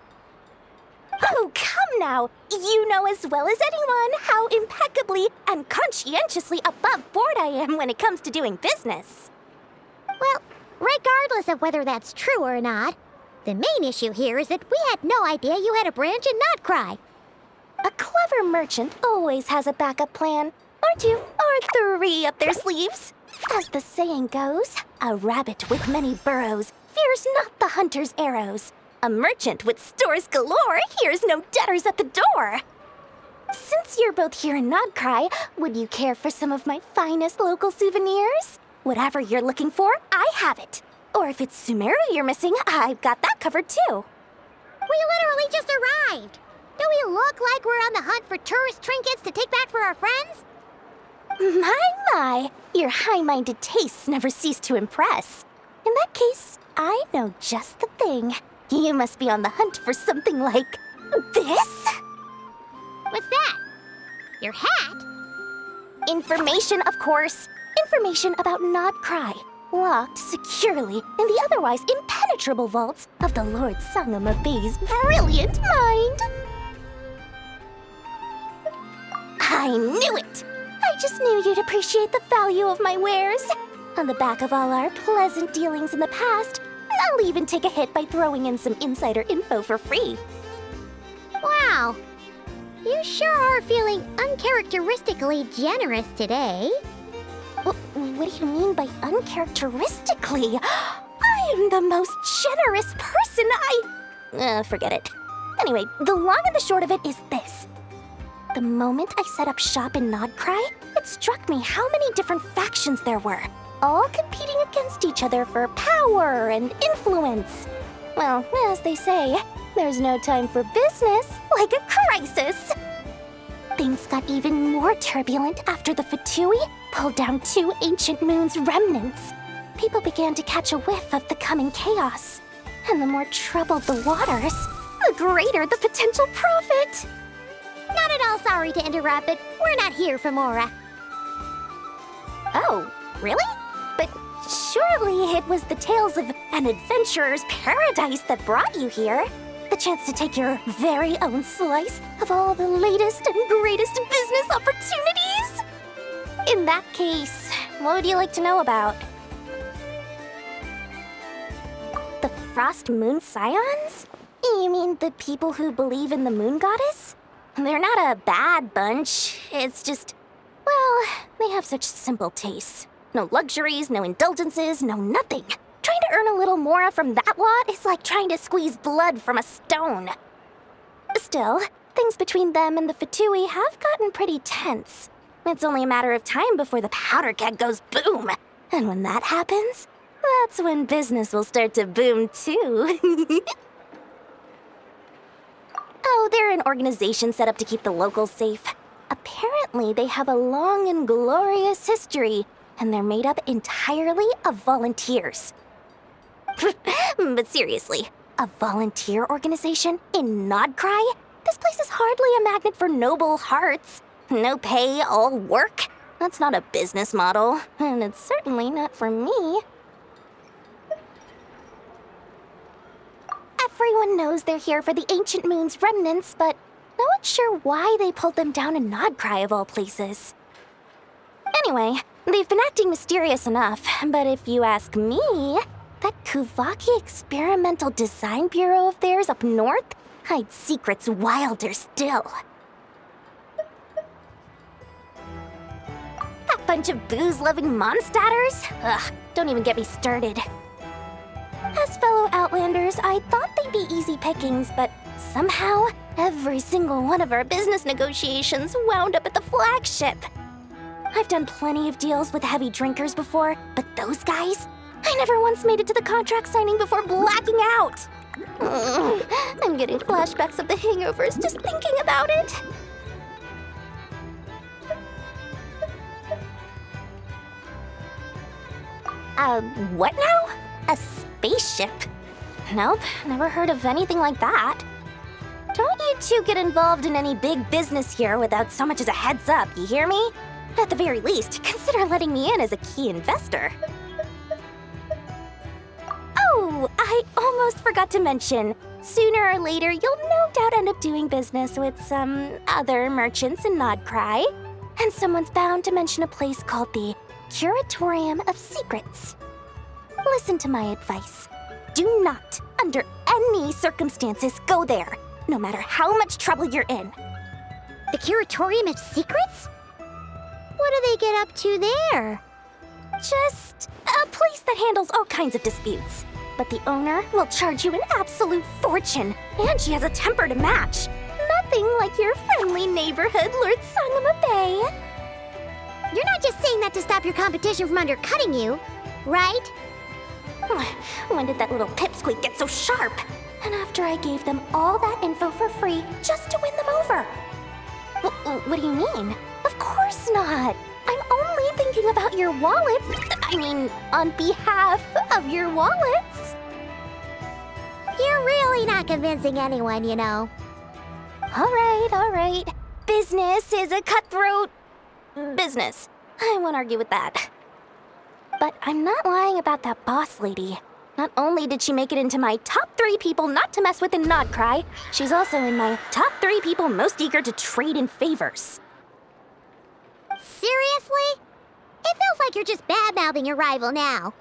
Oh, come now! You know as well as anyone how impeccably and conscientiously above board I am when it comes to doing business. Well, regardless of whether that's true or not, the main issue here is that we had no idea you had a branch in Nod-Krai. A clever merchant always has a backup plan, or two, or three up their sleeves. As the saying goes, a rabbit with many burrows fears not the hunter's arrows. A merchant with stores galore hears no debtors at the door. Since you're both here in Nod-Krai, would you care for some of my finest local souvenirs? Whatever you're looking for, I have it. Or if it's Sumeru you're missing, I've got that covered too. We literally just arrived. Do we look like we're on the hunt for tourist trinkets to take back for our friends? My, your high-minded tastes never cease to impress. In that case, I know just the thing. You must be on the hunt for something like this? What's that? Your hat? Information, of course. Information about Nod-Krai, locked securely in the otherwise impenetrable vaults of the Lord Sangama Bey's brilliant mind. I knew it! I just knew you'd appreciate the value of my wares. On the back of all our pleasant dealings in the past, I'll even take a hit by throwing in some insider info for free. Wow. You sure are feeling uncharacteristically generous today. What do you mean by uncharacteristically? I am the most generous person forget it. Anyway, the long and the short of it is this. The moment I set up shop in Nod-Krai, it struck me how many different factions there were, all competing against each other for power and influence. Well, as they say, there's no time for business like a crisis. Things got even more turbulent after the Fatui pulled down 2 ancient moon's remnants. People began to catch a whiff of the coming chaos. And the more troubled the waters, the greater the potential profit. Not at all sorry to interrupt, but we're not here for Mora. Oh, really? But surely it was the tales of an adventurer's paradise that brought you here. The chance to take your very own slice of all the latest and greatest business opportunities. In that case, what would you like to know about? The Frost Moon Scions? You mean the people who believe in the moon goddess? They're not a bad bunch. It's just, well, they have such simple tastes. No luxuries, no indulgences, no nothing. Trying to earn a little more from that lot is like trying to squeeze blood from a stone. Still, things between them and the Fatui have gotten pretty tense. It's only a matter of time before the powder keg goes boom. And when that happens, that's when business will start to boom too. Oh, they're an organization set up to keep the locals safe. Apparently, they have a long and glorious history, and they're made up entirely of volunteers. But seriously, a volunteer organization in Nod-Krai? This place is hardly a magnet for noble hearts. No pay, all work? That's not a business model, and it's certainly not for me. Everyone knows they're here for the Ancient Moon's remnants, but no one's sure why they pulled them down in Nod-Krai of all places. Anyway, they've been acting mysterious enough, but if you ask me, that Kuvaki Experimental Design Bureau of theirs up north hides secrets wilder still. That bunch of booze-loving monsters? Ugh, don't even get me started. As fellow Outlanders, I thought they'd be easy pickings, but somehow, every single one of our business negotiations wound up at the flagship. I've done plenty of deals with heavy drinkers before, but those guys? I never once made it to the contract signing before blacking out. I'm getting flashbacks of the hangovers just thinking about it. What now? A spaceship? Nope, never heard of anything like that. Don't you two get involved in any big business here without so much as a heads up, you hear me? At the very least, consider letting me in as a key investor. Oh, I almost forgot to mention. Sooner or later, you'll no doubt end up doing business with some other merchants in Nod-Krai. And someone's bound to mention a place called the Curatorium of Secrets. Listen to my advice. Do not, under any circumstances, go there, no matter how much trouble you're in. The Curatorium of Secrets? What do they get up to there? Just a place that handles all kinds of disputes. But the owner will charge you an absolute fortune, and she has a temper to match. Nothing like your friendly neighborhood, Lord Sangama Bey. You're not just saying that to stop your competition from undercutting you, right? When did that little pipsqueak get so sharp? And after I gave them all that info for free just to win them over. What do you mean? Of course not. I'm only thinking about your wallets. I mean, on behalf of your wallets. You're really not convincing anyone, you know. All right. Business is a cutthroat business. I won't argue with that. But I'm not lying about that boss lady. Not only did she make it into my top 3 people not to mess with in Nod-Krai, she's also in my top 3 people most eager to trade in favors. Seriously? It feels like you're just bad-mouthing your rival now.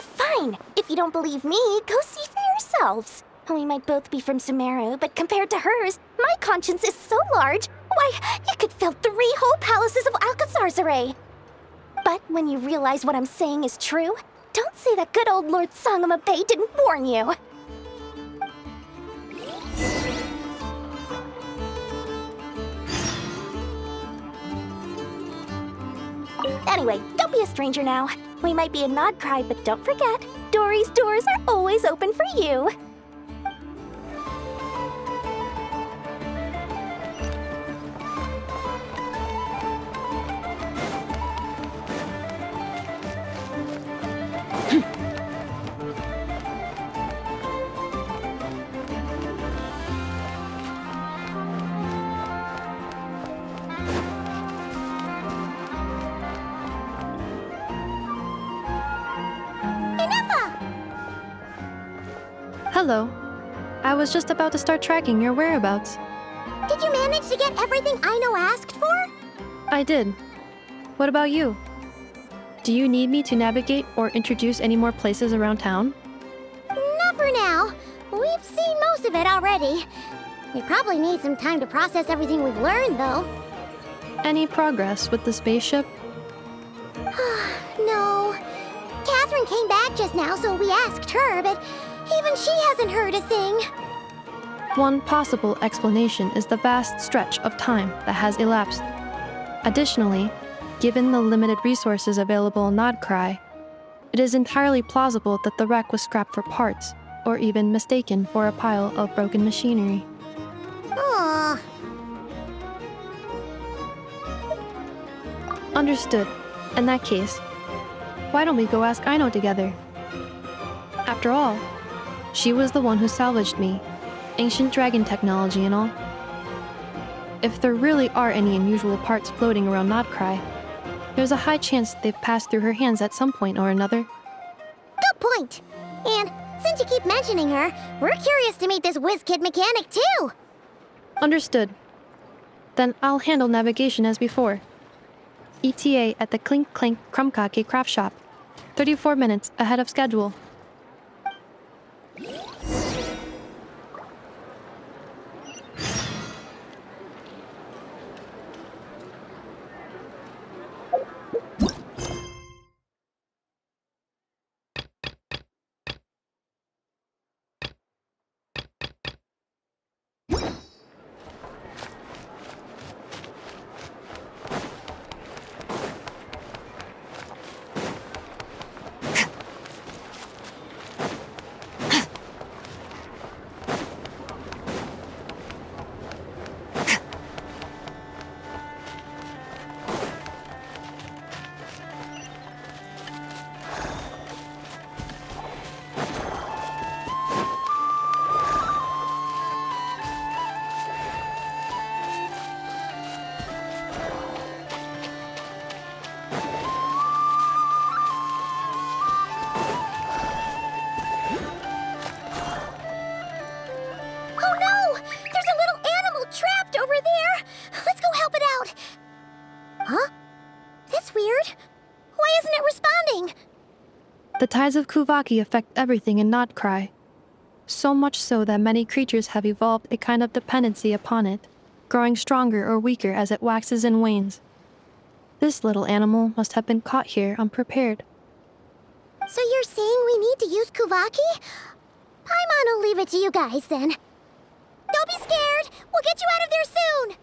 Fine. If you don't believe me, go see for yourselves. We might both be from Sumeru, but compared to hers, my conscience is so large, why, it could fill 3 whole palaces of Alcazar's array. But when you realize what I'm saying is true, don't say that good old Lord Sangama Bay didn't warn you. Anyway, don't be a stranger now. We might be in Nod-Krai, but don't forget, Dory's doors are always open for you. Hello. I was just about to start tracking your whereabouts. Did you manage to get everything Aino asked for? I did. What about you? Do you need me to navigate or introduce any more places around town? Not for now. We've seen most of it already. We probably need some time to process everything we've learned, though. Any progress with the spaceship? No. Catherine came back just now, so we asked her, but even she hasn't heard a thing. One possible explanation is the vast stretch of time that has elapsed. Additionally, given the limited resources available in Nod-Krai, it is entirely plausible that the wreck was scrapped for parts, or even mistaken for a pile of broken machinery. Aww. Understood. In that case, why don't we go ask Aino together? After all, she was the one who salvaged me, ancient dragon technology and all. If there really are any unusual parts floating around Nod-Krai, there's a high chance they've passed through her hands at some point or another. Good point. And since you keep mentioning her, we're curious to meet this whiz-kid mechanic too. Understood. Then I'll handle navigation as before. ETA at the Clink Clank Krumkake craft shop. 34 minutes ahead of schedule. The tides of Kuvaki affect everything in Nod-Krai, so much so that many creatures have evolved a kind of dependency upon it, growing stronger or weaker as it waxes and wanes. This little animal must have been caught here unprepared. So you're saying we need to use Kuvaki? Paimon will leave it to you guys then. Don't be scared! We'll get you out of there soon!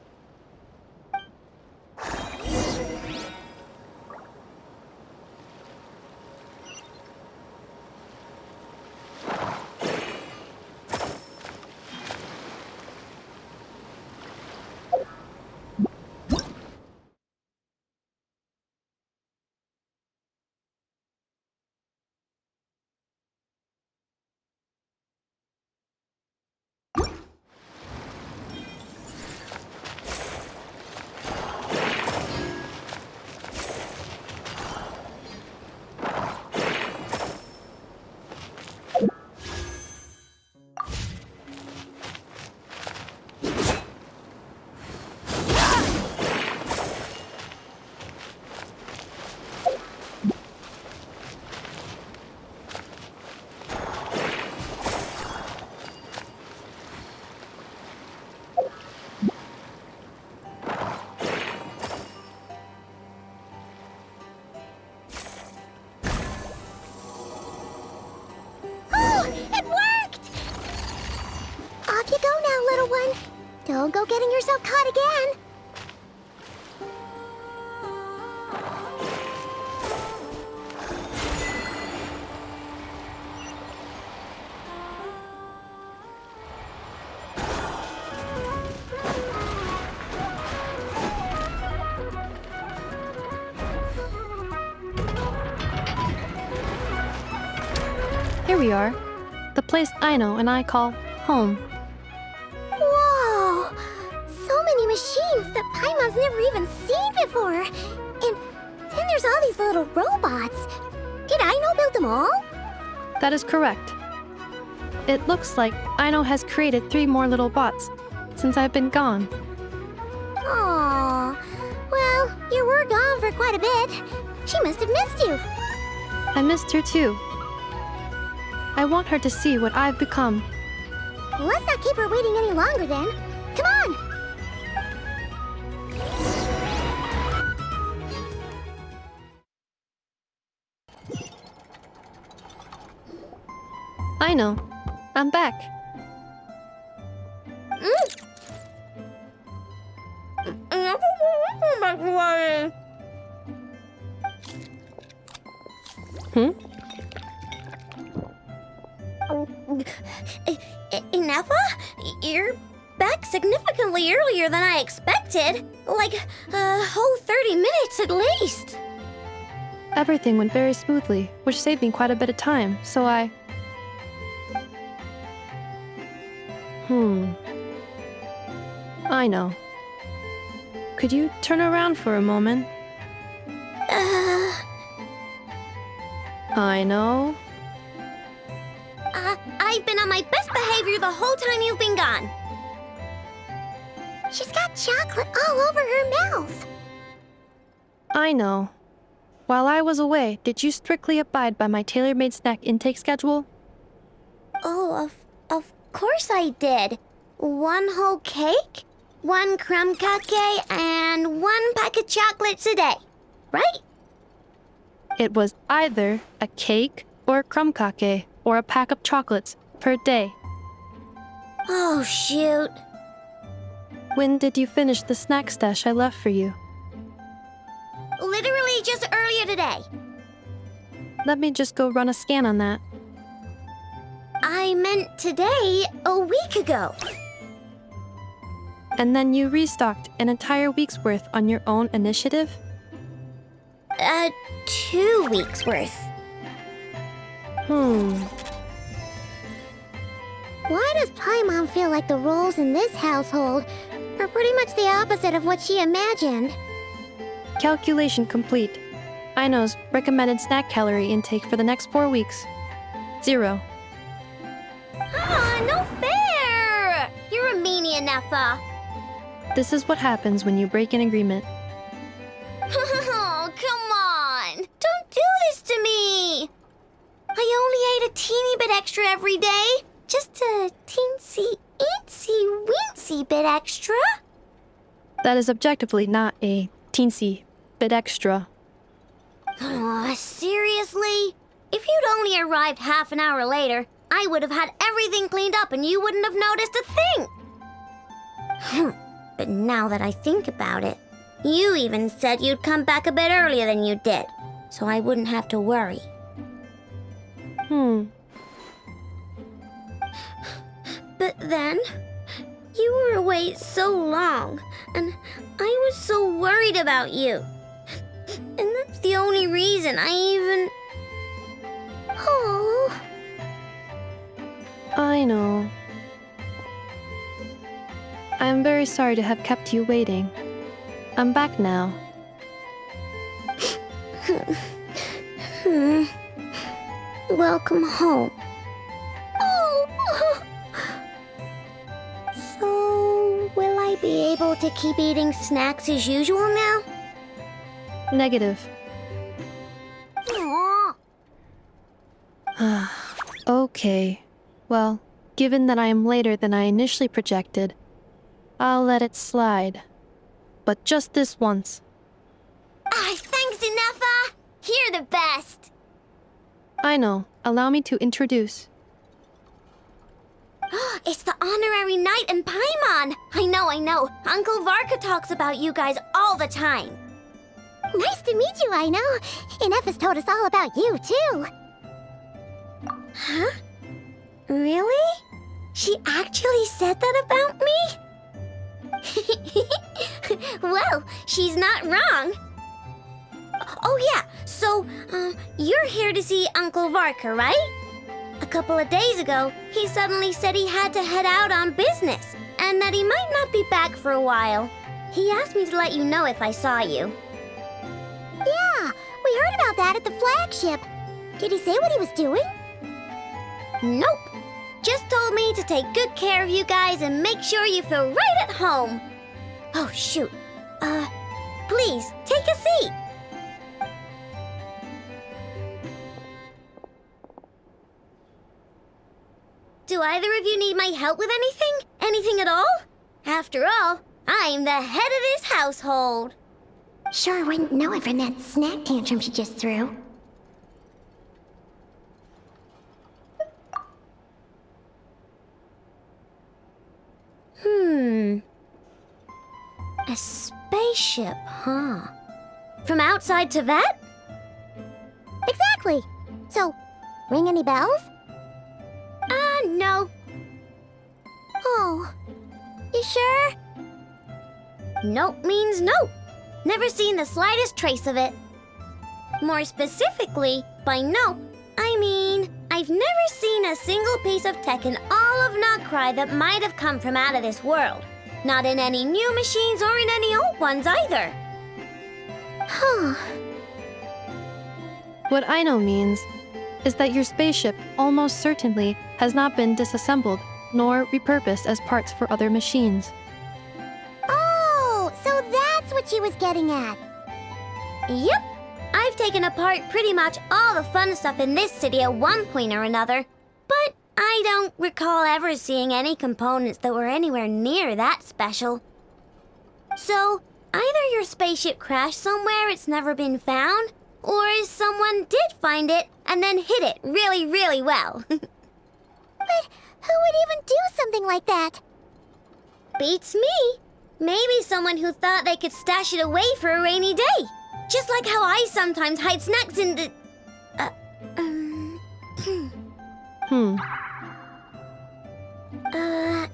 little one. Don't go getting yourself caught again. Here we are. The place Aino and I call home. Whoa! So many machines that Paimon's never even seen before. And then there's all these little robots. Did Aino build them all? That is correct. It looks like Aino has created 3 more little bots since I've been gone. Aww. Well, you were gone for quite a bit. She must have missed you. I missed her too. I want her to see what I've become. Let's not keep her waiting any longer then. Come on! Aino, I'm back. Hmm? Ineffa? You're back significantly earlier than I expected. Like a whole 30 minutes at least. Everything went very smoothly, which saved me quite a bit of time, so I... I know. Could you turn around for a moment? I know. I've been on my best behavior the whole time you've been gone. She's got chocolate all over her mouth. I know. While I was away, did you strictly abide by my tailor-made snack intake schedule? Oh, of course I did. 1 whole cake, 1 crumb cake, and 1 pack of chocolates a day, right? It was either a cake or a crumb cake or a pack of chocolates per day. Oh, shoot. When did you finish the snack stash I left for you? Literally just earlier today. Let me just go run a scan on that. I meant today, a week ago. And then you restocked an entire week's worth on your own initiative? 2 weeks worth. Why does Paimon feel like the roles in this household are pretty much the opposite of what she imagined? Calculation complete. Aino's recommended snack calorie intake for the next 4 weeks. 0. No fair! You're a meanie, Ineffa. This is what happens when you break an agreement. Oh, come on! Don't do this to me! I only ate a teeny bit extra every day. Just a teensy bit extra. That is objectively not a teensy bit extra. Oh, seriously? If you'd only arrived half an hour later, I would have had everything cleaned up and you wouldn't have noticed a thing. But now that I think about it, you even said you'd come back a bit earlier than you did, so I wouldn't have to worry. But then, you were away so long, and I was so worried about you. And that's the only reason I even... Oh. I know. I'm very sorry to have kept you waiting. I'm back now. Welcome home. Oh. So, will I be able to keep eating snacks as usual now? Negative. Okay. Well, given that I am later than I initially projected, I'll let it slide. But just this once. Thanks, Ineffa! You're the best! I know. Allow me to introduce. it's the honorary knight and Paimon. I know. Uncle Varka talks about you guys all the time. Nice to meet you, I know. Inef has told us all about you, too. Huh? Really? She actually said that about me? Well, she's not wrong. Oh yeah, so, you're here to see Uncle Varka, right? A couple of days ago, he suddenly said he had to head out on business, and that he might not be back for a while. He asked me to let you know if I saw you. Yeah, we heard about that at the flagship. Did he say what he was doing? Nope. Just told me to take good care of you guys and make sure you feel right at home. Oh, shoot. Please, take a seat. Do either of you need my help with anything? Anything at all? After all, I'm the head of this household. Sure wouldn't know it from that snack tantrum she just threw. A spaceship, huh? From outside to that? Exactly. So, ring any bells? No. Oh, you sure? Nope means nope. Never seen the slightest trace of it. More specifically, by nope, I mean, I've never seen a single piece of tech in all of Nod-Krai that might have come from out of this world. Not in any new machines or in any old ones either. Huh. What Aino means is that your spaceship almost certainly has not been disassembled nor repurposed as parts for other machines. Oh, so that's what she was getting at. Yep. I've taken apart pretty much all the fun stuff in this city at one point or another, but I don't recall ever seeing any components that were anywhere near that special. So, either your spaceship crashed somewhere it's never been found, or someone did find it and then hid it really, really well. But who would even do something like that? Beats me. Maybe someone who thought they could stash it away for a rainy day. Just like how I sometimes hide snacks in the...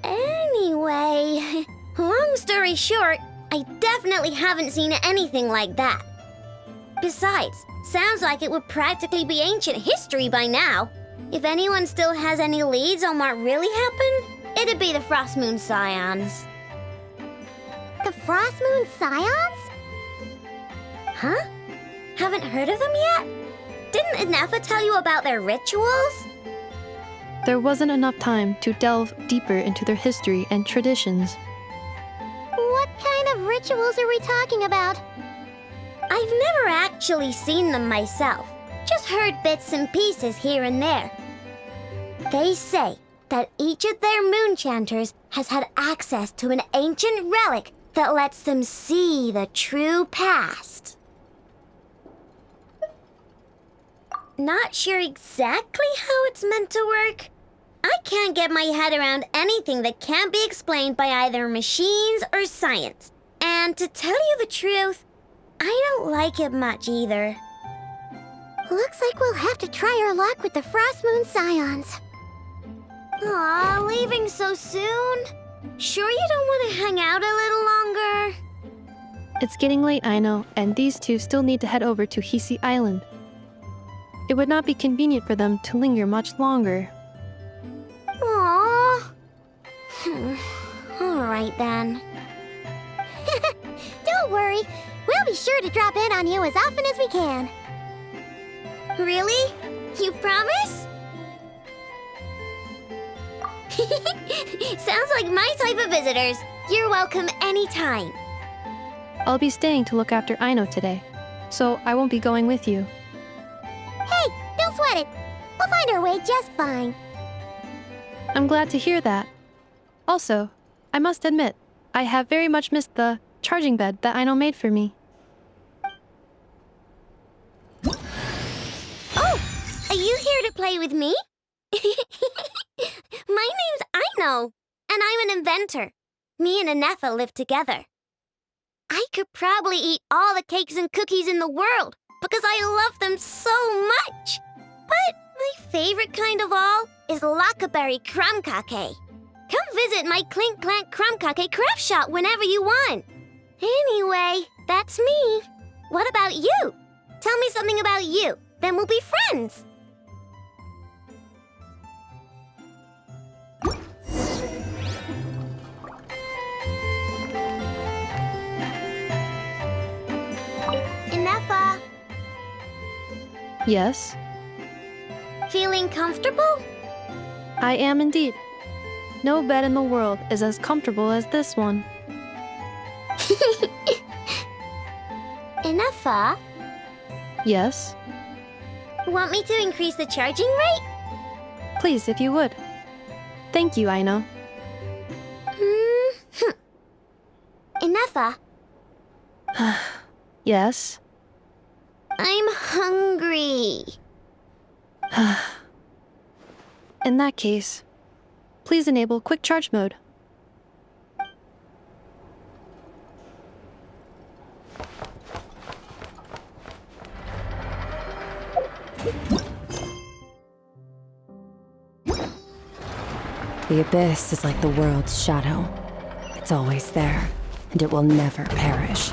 Anyway, long story short, I definitely haven't seen anything like that. Besides, sounds like it would practically be ancient history by now. If anyone still has any leads on what really happened, it'd be the Frost Moon Scions. The Frost Moon Scions? Huh? Haven't heard of them yet? Didn't Inefa tell you about their rituals? There wasn't enough time to delve deeper into their history and traditions. What kind of rituals are we talking about? I've never actually seen them myself, just heard bits and pieces here and there. They say that each of their moonchanters has had access to an ancient relic that lets them see the true past. Not sure exactly how it's meant to work. I can't get my head around anything that can't be explained by either machines or science. And to tell you the truth, I don't like it much either. Looks like we'll have to try our luck with the Frost Moon Scions. Aw, leaving so soon? Sure you don't want to hang out a little longer? It's getting late, Aino, and these two still need to head over to Hisi Island. It would not be convenient for them to linger much longer. Aww. Alright then. Don't worry. We'll be sure to drop in on you as often as we can. Really? You promise? Sounds like my type of visitors. You're welcome anytime. I'll be staying to look after Aino today, so I won't be going with you. Hey, don't sweat it. We'll find our way just fine. I'm glad to hear that. Also, I must admit, I have very much missed the charging bed that Aino made for me. Oh, are you here to play with me? My name's know. And I'm an inventor. Me and Anefa live together. I could probably eat all the cakes and cookies in the world because I love them so much. But my favorite kind of all is Lackaberry Crumb Cake. Come visit my Clink Clank Crumb Cake craft shop whenever you want. Anyway, that's me. What about you? Tell me something about you, then we'll be friends. Inefa, Yes, feeling comfortable? I am indeed. No bed in the world is as comfortable as this one. Inefa, Yes, want me to increase the charging rate? please, if you would. Thank you, Aino. Inefa, Yes. I'm hungry. In that case, please enable quick charge mode. The abyss is like the world's shadow. It's always there, and it will never perish.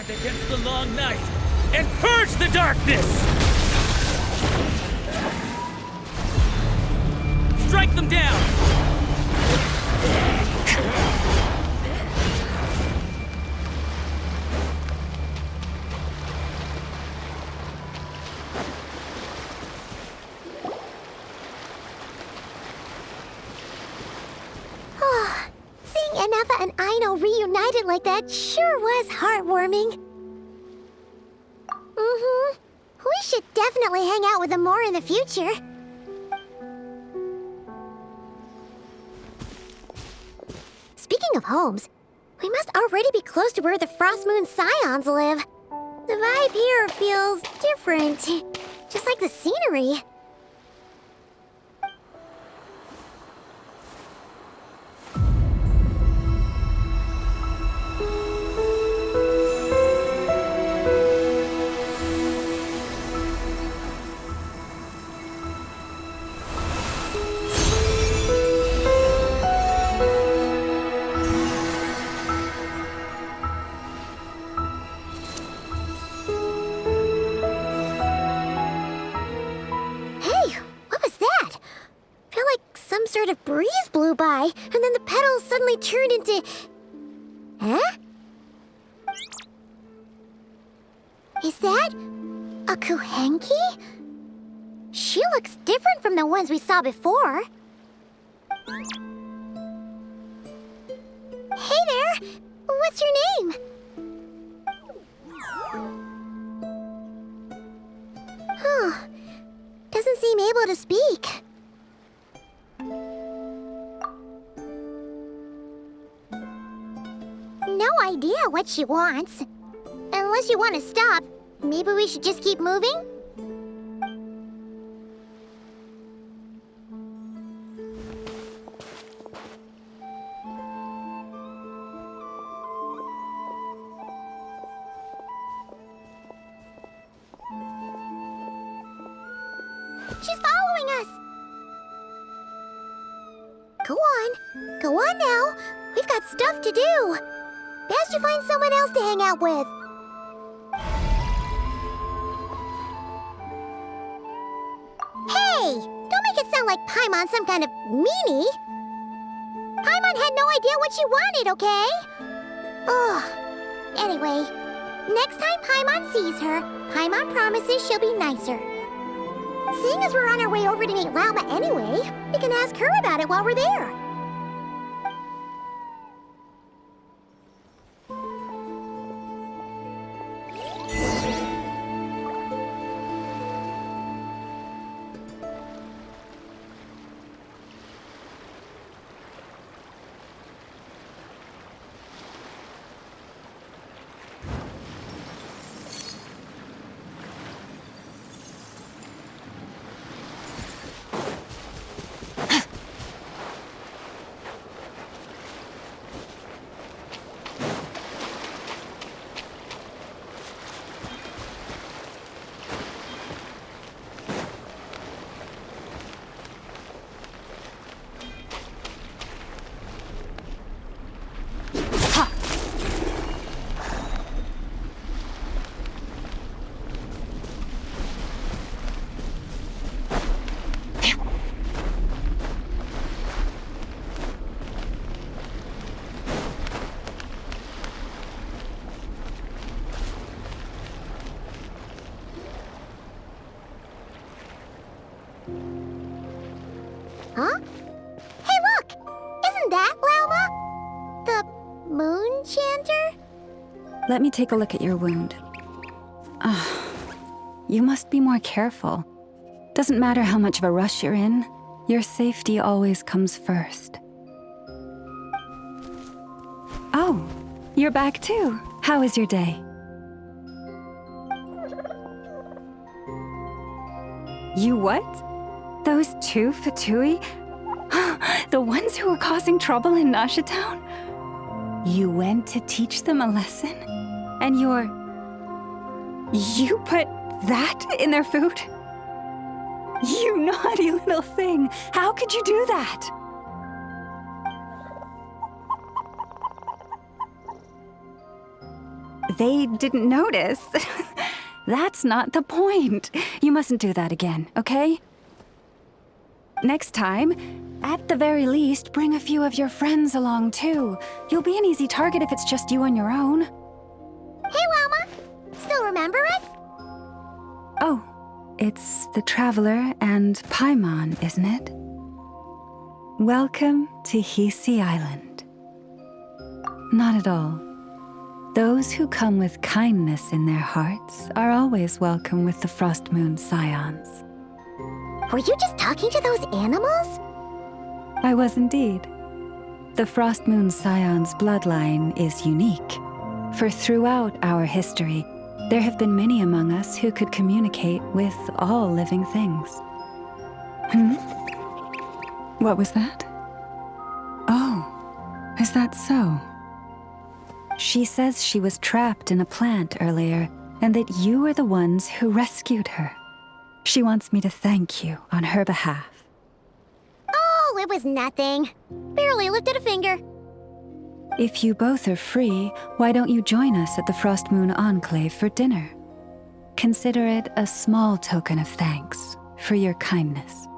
Against the long night and purge the darkness! Strike them down! Seeing Inefa and Aino reunited like that sure was heartwarming. We should definitely hang out with them more in the future. Speaking of homes, we must already be close to where the Frost Moon Scions live. The vibe here feels different, just like the scenery. Sort of breeze blew by, and then the petals suddenly turned into... Huh? Is that a Kuhenki? She looks different from the ones we saw before. Hey there! What's your name? Huh. Doesn't seem able to speak. No idea what she wants. Unless you want to stop, maybe we should just keep moving? She's following us! Go on. Go on now. We've got stuff to do. Best you find someone else to hang out with. Hey! Don't make it sound like Paimon's some kind of meanie. Paimon had no idea what she wanted, okay? Ugh. Anyway, next time Paimon sees her, Paimon promises she'll be nicer. Seeing as we're on our way over to meet Lauma anyway, we can ask her about it while we're there. Huh? Hey, look! Isn't that Lauma? The moon chanter? Let me take a look at your wound. You must be more careful. Doesn't matter how much of a rush you're in, your safety always comes first. Oh, you're back too. How was your day? You what? Those two Fatui? The ones who were causing trouble in Nasha Town? You went to teach them a lesson? And you put that in their food? You naughty little thing! How could you do that? They didn't notice. That's not the point. You mustn't do that again, okay? Next time, at the very least, bring a few of your friends along too. You'll be an easy target if it's just you on your own. Hey, Lauma! Still remember us? Oh, it's the Traveler and Paimon, isn't it? Welcome to Hisi Island. Not at all. Those who come with kindness in their hearts are always welcome with the Frost Moon Scions. Were you just talking to those animals? I was indeed. The Frost Moon Scion's bloodline is unique, for throughout our history, there have been many among us who could communicate with all living things. What was that? Oh, is that so? She says she was trapped in a plant earlier, and that you were the ones who rescued her. She wants me to thank you on her behalf. Oh, it was nothing. Barely lifted a finger. If you both are free, why don't you join us at the Frost Moon Enclave for dinner? Consider it a small token of thanks for your kindness.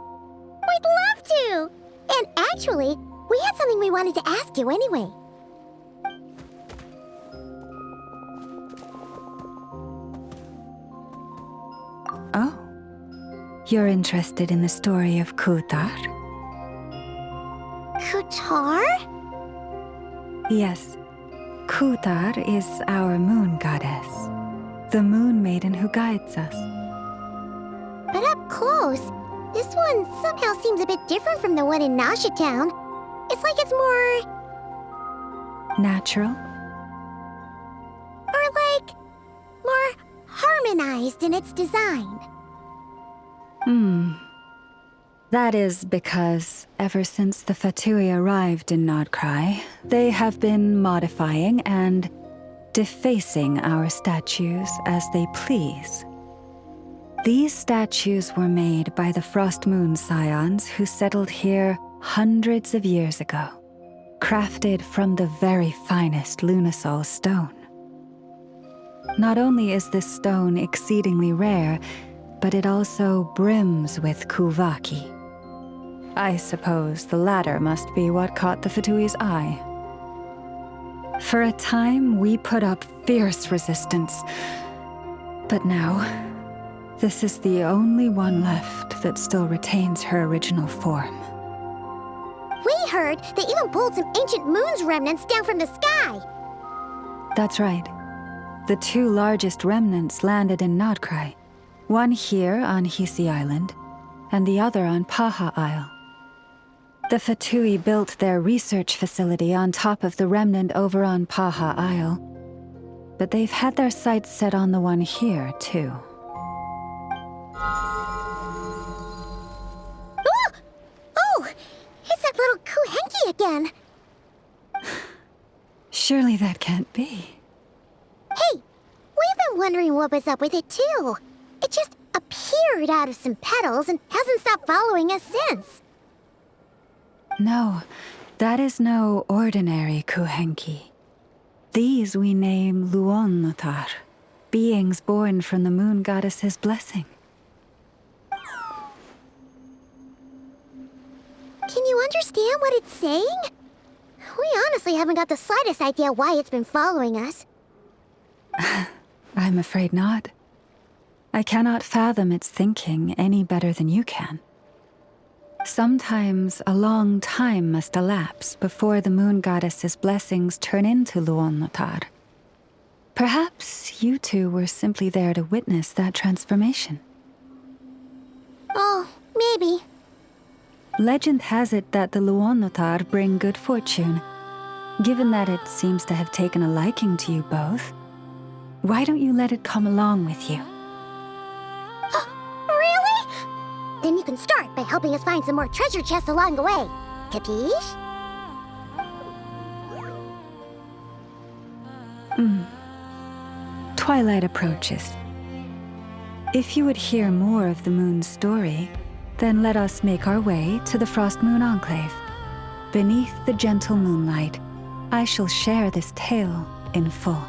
We'd love to! And actually, we had something we wanted to ask you anyway. Oh, you're interested in the story of Kutar? Kutar? Yes, Kutar is our moon goddess, the moon maiden who guides us. But up close, this one somehow seems a bit different from the one in Nasha Town. It's like it's more... natural? Or like... more harmonized in its design. That is because ever since the Fatui arrived in Nod-Krai, they have been modifying and defacing our statues as they please. These statues were made by the Frost Moon Scions who settled here hundreds of years ago, crafted from the very finest Lunasol stone. Not only is this stone exceedingly rare, but it also brims with Kuvaki. I suppose the latter must be what caught the Fatui's eye. For a time, we put up fierce resistance, but now, This is the only one left that still retains her original form. We heard they even pulled some ancient moon's remnants down from the sky. That's right. The two largest remnants landed in Nod-Krai. One here on Hisi Island, and the other on Paha Isle. The Fatui built their research facility on top of the remnant over on Paha Isle, but they've had their sights set on the one here, too. Oh! It's that little Kuhenki again! Surely that can't be. Hey! We've been wondering what was up with it, too. It just appeared out of some petals and hasn't stopped following us since. No, that is no ordinary Kuhenki. These we name Luon-Notar, beings born from the moon goddess's blessing. Can you understand what it's saying? We honestly haven't got the slightest idea why it's been following us. I'm afraid not. I cannot fathom its thinking any better than you can. Sometimes a long time must elapse before the moon goddess's blessings turn into Luon-Notar. Perhaps you two were simply there to witness that transformation. Oh, maybe. Legend has it that the Luon-Notar bring good fortune. Given that it seems to have taken a liking to you both, why don't you let it come along with you? Really? Then you can start by helping us find some more treasure chests along the way. Capiche? Twilight approaches. If you would hear more of the moon's story, then let us make our way to the Frost Moon Enclave. Beneath the gentle moonlight, I shall share this tale in full.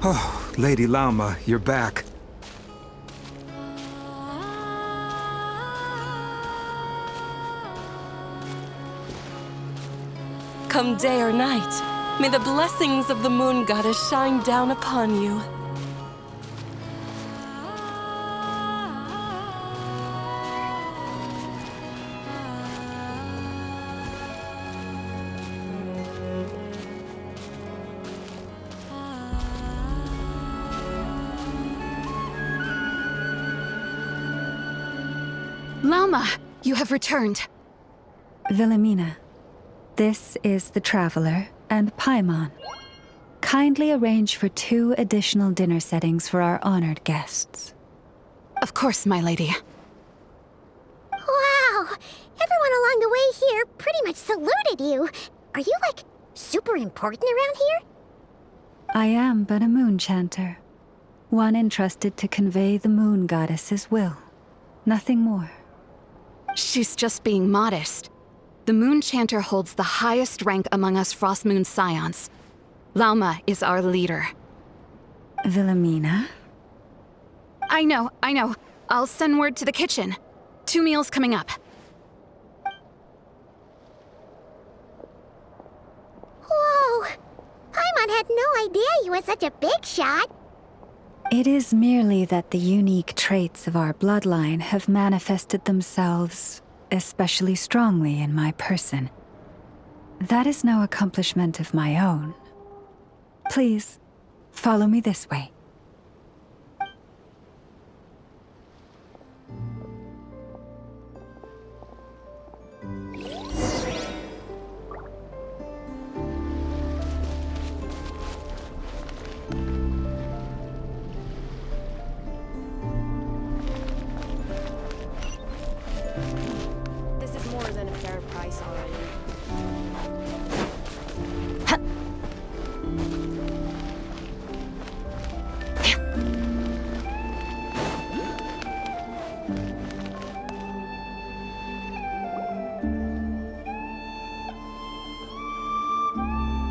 Oh, Lady Lauma, you're back. Come day or night, may the blessings of the moon goddess shine down upon you. Lauma, you have returned. Wilhelmina, this is the Traveler and Paimon. Kindly arrange for 2 additional dinner settings for our honored guests. Of course, my lady. Wow! Everyone along the way here pretty much saluted you. Are you, like, super important around here? I am but a moon chanter, one entrusted to convey the moon goddess's will. Nothing more. She's just being modest. The Moon Chanter holds the highest rank among us Frost Moon Scions. Lauma is our leader. Wilhelmina? I know. I'll send word to the kitchen. 2 meals coming up. Whoa! Paimon had no idea you were such a big shot. It is merely that the unique traits of our bloodline have manifested themselves especially strongly in my person. That is no accomplishment of my own. Please, follow me this way. This is more than a fair price already.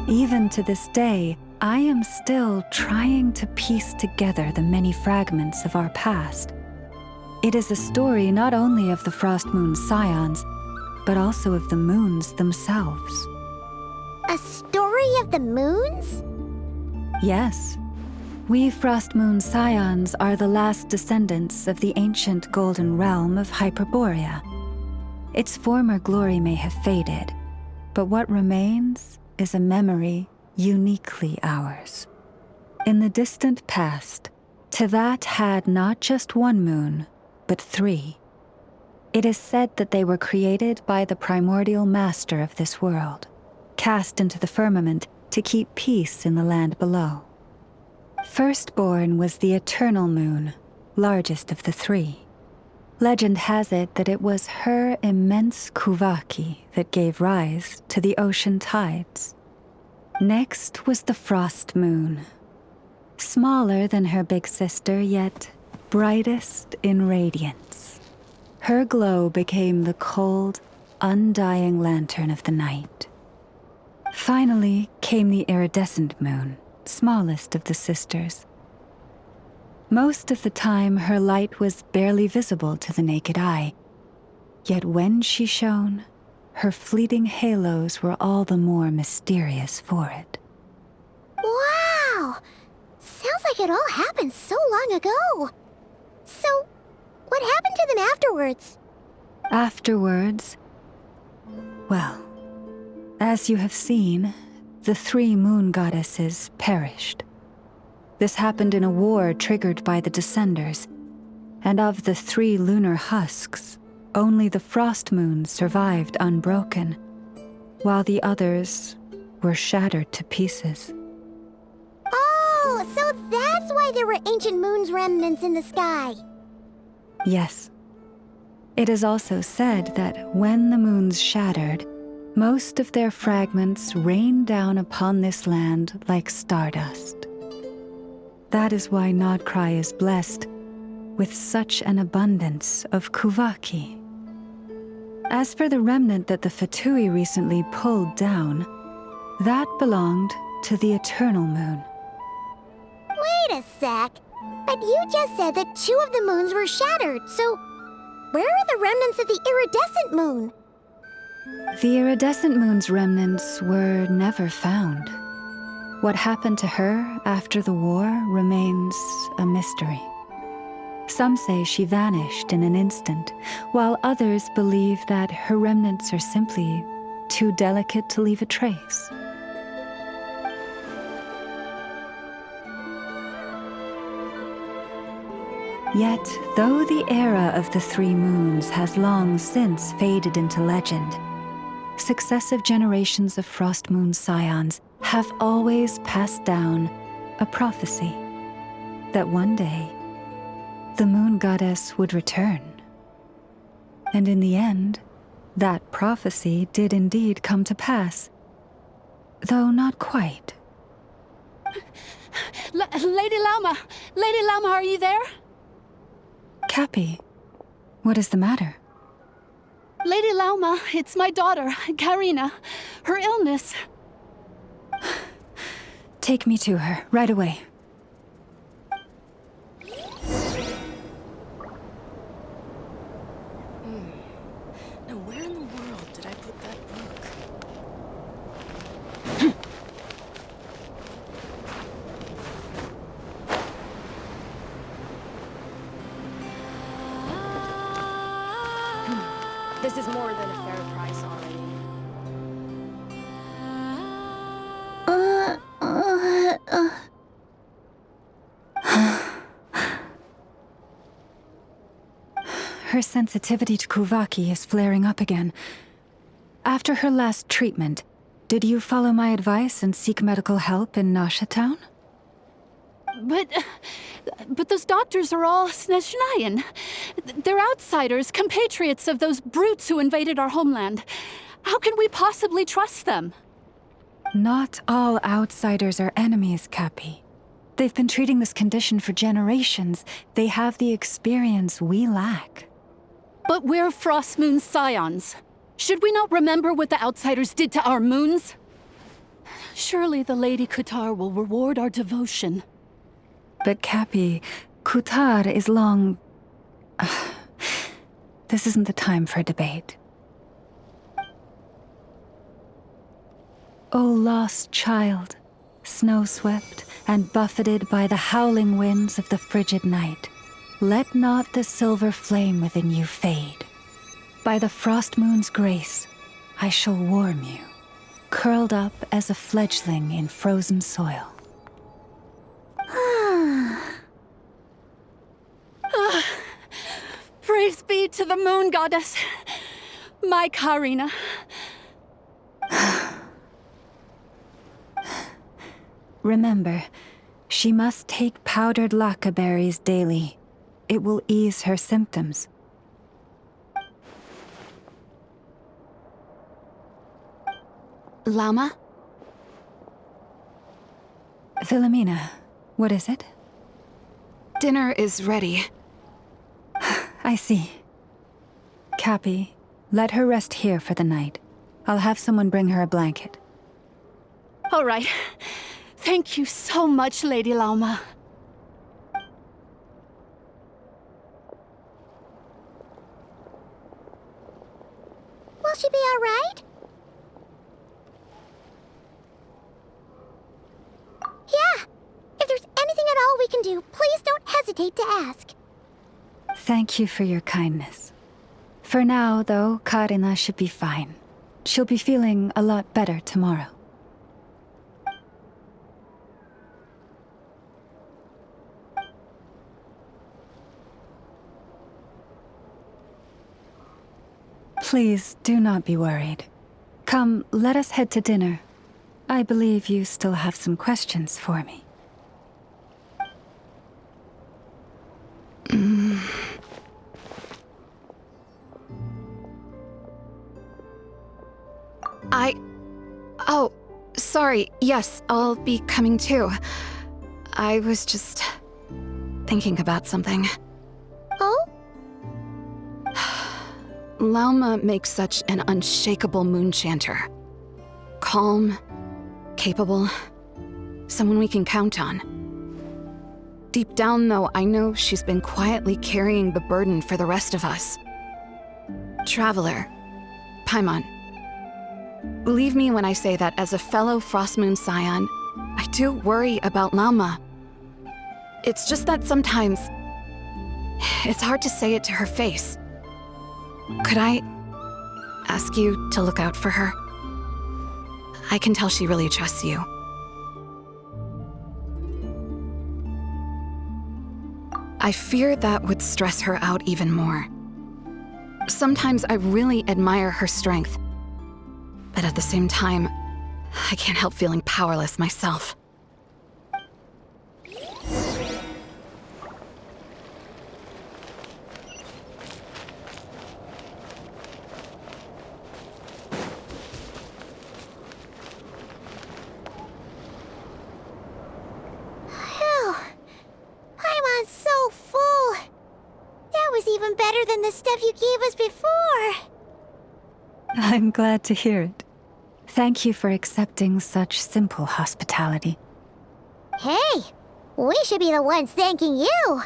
Even to this day, I am still trying to piece together the many fragments of our past. It is a story not only of the Frost Moon Scions, but also of the moons themselves. A story of the moons? Yes. We Frost Moon Scions are the last descendants of the ancient golden realm of Hyperborea. Its former glory may have faded, but what remains is a memory uniquely ours. In the distant past, Teyvat had not just one moon, but 3. It is said that they were created by the primordial master of this world, cast into the firmament to keep peace in the land below. Firstborn was the eternal moon, largest of the 3. Legend has it that it was her immense Kuvaki that gave rise to the ocean tides. Next was the Frost Moon. Smaller than her big sister, yet brightest in radiance. Her glow became the cold, undying lantern of the night. Finally came the iridescent moon, smallest of the sisters. Most of the time, her light was barely visible to the naked eye. Yet when she shone, her fleeting halos were all the more mysterious for it. Wow! Sounds like it all happened so long ago. So, what happened to them afterwards? Afterwards, well, as you have seen, the 3 moon goddesses perished. This happened in a war triggered by the Descenders, and of the 3 lunar husks, only the Frost Moon survived unbroken, while the others were shattered to pieces. Oh, so that's why there were ancient moon's remnants in the sky. Yes. It is also said that when the moons shattered, most of their fragments rained down upon this land like stardust. That is why Nod-Krai is blessed with such an abundance of Kuvaki. As for the remnant that the Fatui recently pulled down, that belonged to the Eternal Moon. Wait a sec. But you just said that 2 of the moons were shattered, so where are the remnants of the iridescent moon? The iridescent moon's remnants were never found. What happened to her after the war remains a mystery. Some say she vanished in an instant, while others believe that her remnants are simply too delicate to leave a trace. Yet, though the era of the 3 moons has long since faded into legend, successive generations of Frost Moon Scions have always passed down a prophecy that one day the moon goddess would return. And in the end, that prophecy did indeed come to pass, though not quite. Lady Lauma! Lady Lauma, are you there? Cappy, what is the matter? Lady Lauma, it's my daughter, Karina. Her illness. Take me to her, right away. Now where in the world did I put that book? This is more than a fair price already. Her sensitivity to Kuvaki is flaring up again. After her last treatment, did you follow my advice and seek medical help in Nasha Town? But those doctors are all Snezhnayan. They're outsiders, compatriots of those brutes who invaded our homeland. How can we possibly trust them? Not all outsiders are enemies, Cappy. They've been treating this condition for generations. They have the experience we lack. But we're Frost Moon Scions. Should we not remember what the outsiders did to our moons? Surely the Lady Kutar will reward our devotion. But Cappy, Kutar is long... This isn't the time for debate. O lost child, snow-swept and buffeted by the howling winds of the frigid night, let not the silver flame within you fade. By the frost moon's grace, I shall warm you, curled up as a fledgling in frozen soil. Praise be to the moon goddess, my Karina. Remember, she must take powdered laka berries daily. It will ease her symptoms. Llama? Philomena, what is it? Dinner is ready. I see. Cappy, let her rest here for the night. I'll have someone bring her a blanket. All right. Thank you so much, Lady Llama. Will she be all right? Yeah. If there's anything at all we can do, please don't hesitate to ask. Thank you for your kindness. For now, though, Karina should be fine. She'll be feeling a lot better tomorrow. Please, do not be worried. Come, let us head to dinner. I believe you still have some questions for me. Oh, sorry. Yes, I'll be coming too. I was just thinking about something. Oh? Llama makes such an unshakable moonchanter. Calm, capable, someone we can count on. Deep down, though, I know she's been quietly carrying the burden for the rest of us. Traveler, Paimon, believe me when I say that as a fellow Frostmoon Scion, I do worry about Llama. It's just that sometimes it's hard to say it to her face. Could I ask you to look out for her? I can tell she really trusts you. I fear that would stress her out even more. Sometimes I really admire her strength, but at the same time, I can't help feeling powerless myself. Even better than the stuff you gave us before. I'm glad to hear it. Thank you for accepting such simple hospitality. Hey, we should be the ones thanking you.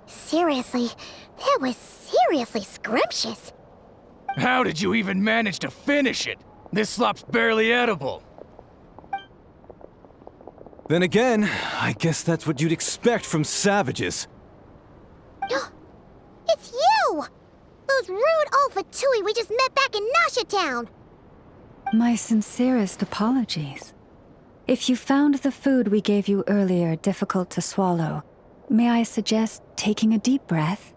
Seriously, that was seriously scrumptious. How did you even manage to finish it? This slop's barely edible. Then again, I guess that's what you'd expect from savages. It's you! those rude old Fatui we just met back in Nasha Town. My sincerest apologies. If you found the food we gave you earlier difficult to swallow, may I suggest taking a deep breath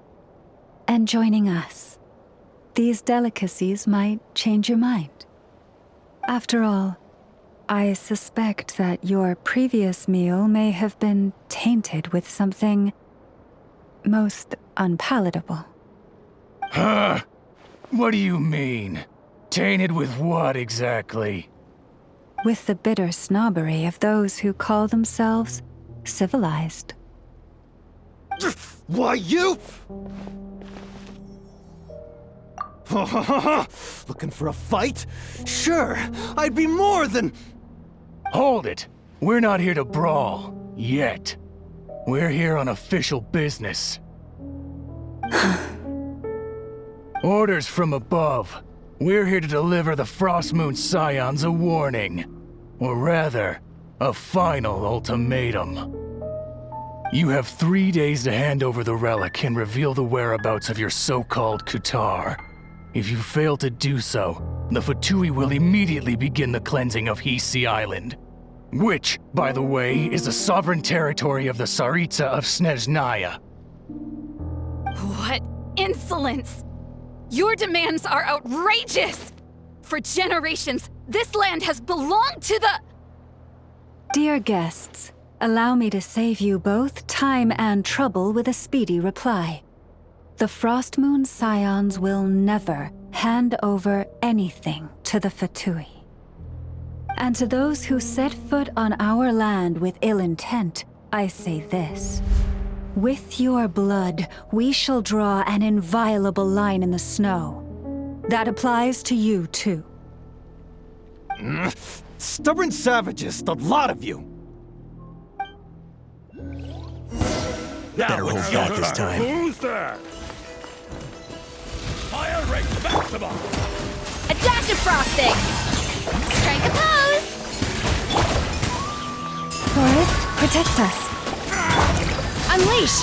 and joining us? These delicacies might change your mind. After all, I suspect that your previous meal may have been tainted with something most unpalatable. Huh? What do you mean? Tainted with what exactly? With the bitter snobbery of those who call themselves civilized. Why, you? Looking for a fight? Sure, I'd be more than... Hold it! We're not here to brawl. Yet. We're here on official business. Orders from above. We're here to deliver the Frostmoon Scions a warning. Or rather, a final ultimatum. You have 3 days to hand over the relic and reveal the whereabouts of your so-called Kutar. If you fail to do so, the Fatui will immediately begin the cleansing of Hisi Island. Which, by the way, is the sovereign territory of the Tsaritsa of Snezhnaya. What insolence! Your demands are outrageous! For generations, this land has belonged to the... Dear guests, allow me to save you both time and trouble with a speedy reply. The Frostmoon Scions will never hand over anything to the Fatui. And to those who set foot on our land with ill intent, I say this. With your blood, we shall draw an inviolable line in the snow. That applies to you, too. Stubborn savages, the lot of you! Better hold back this time. Who's there? Fire rate maximum! A dash of frosting! Strike a pose! Forest, protect us. Unleash!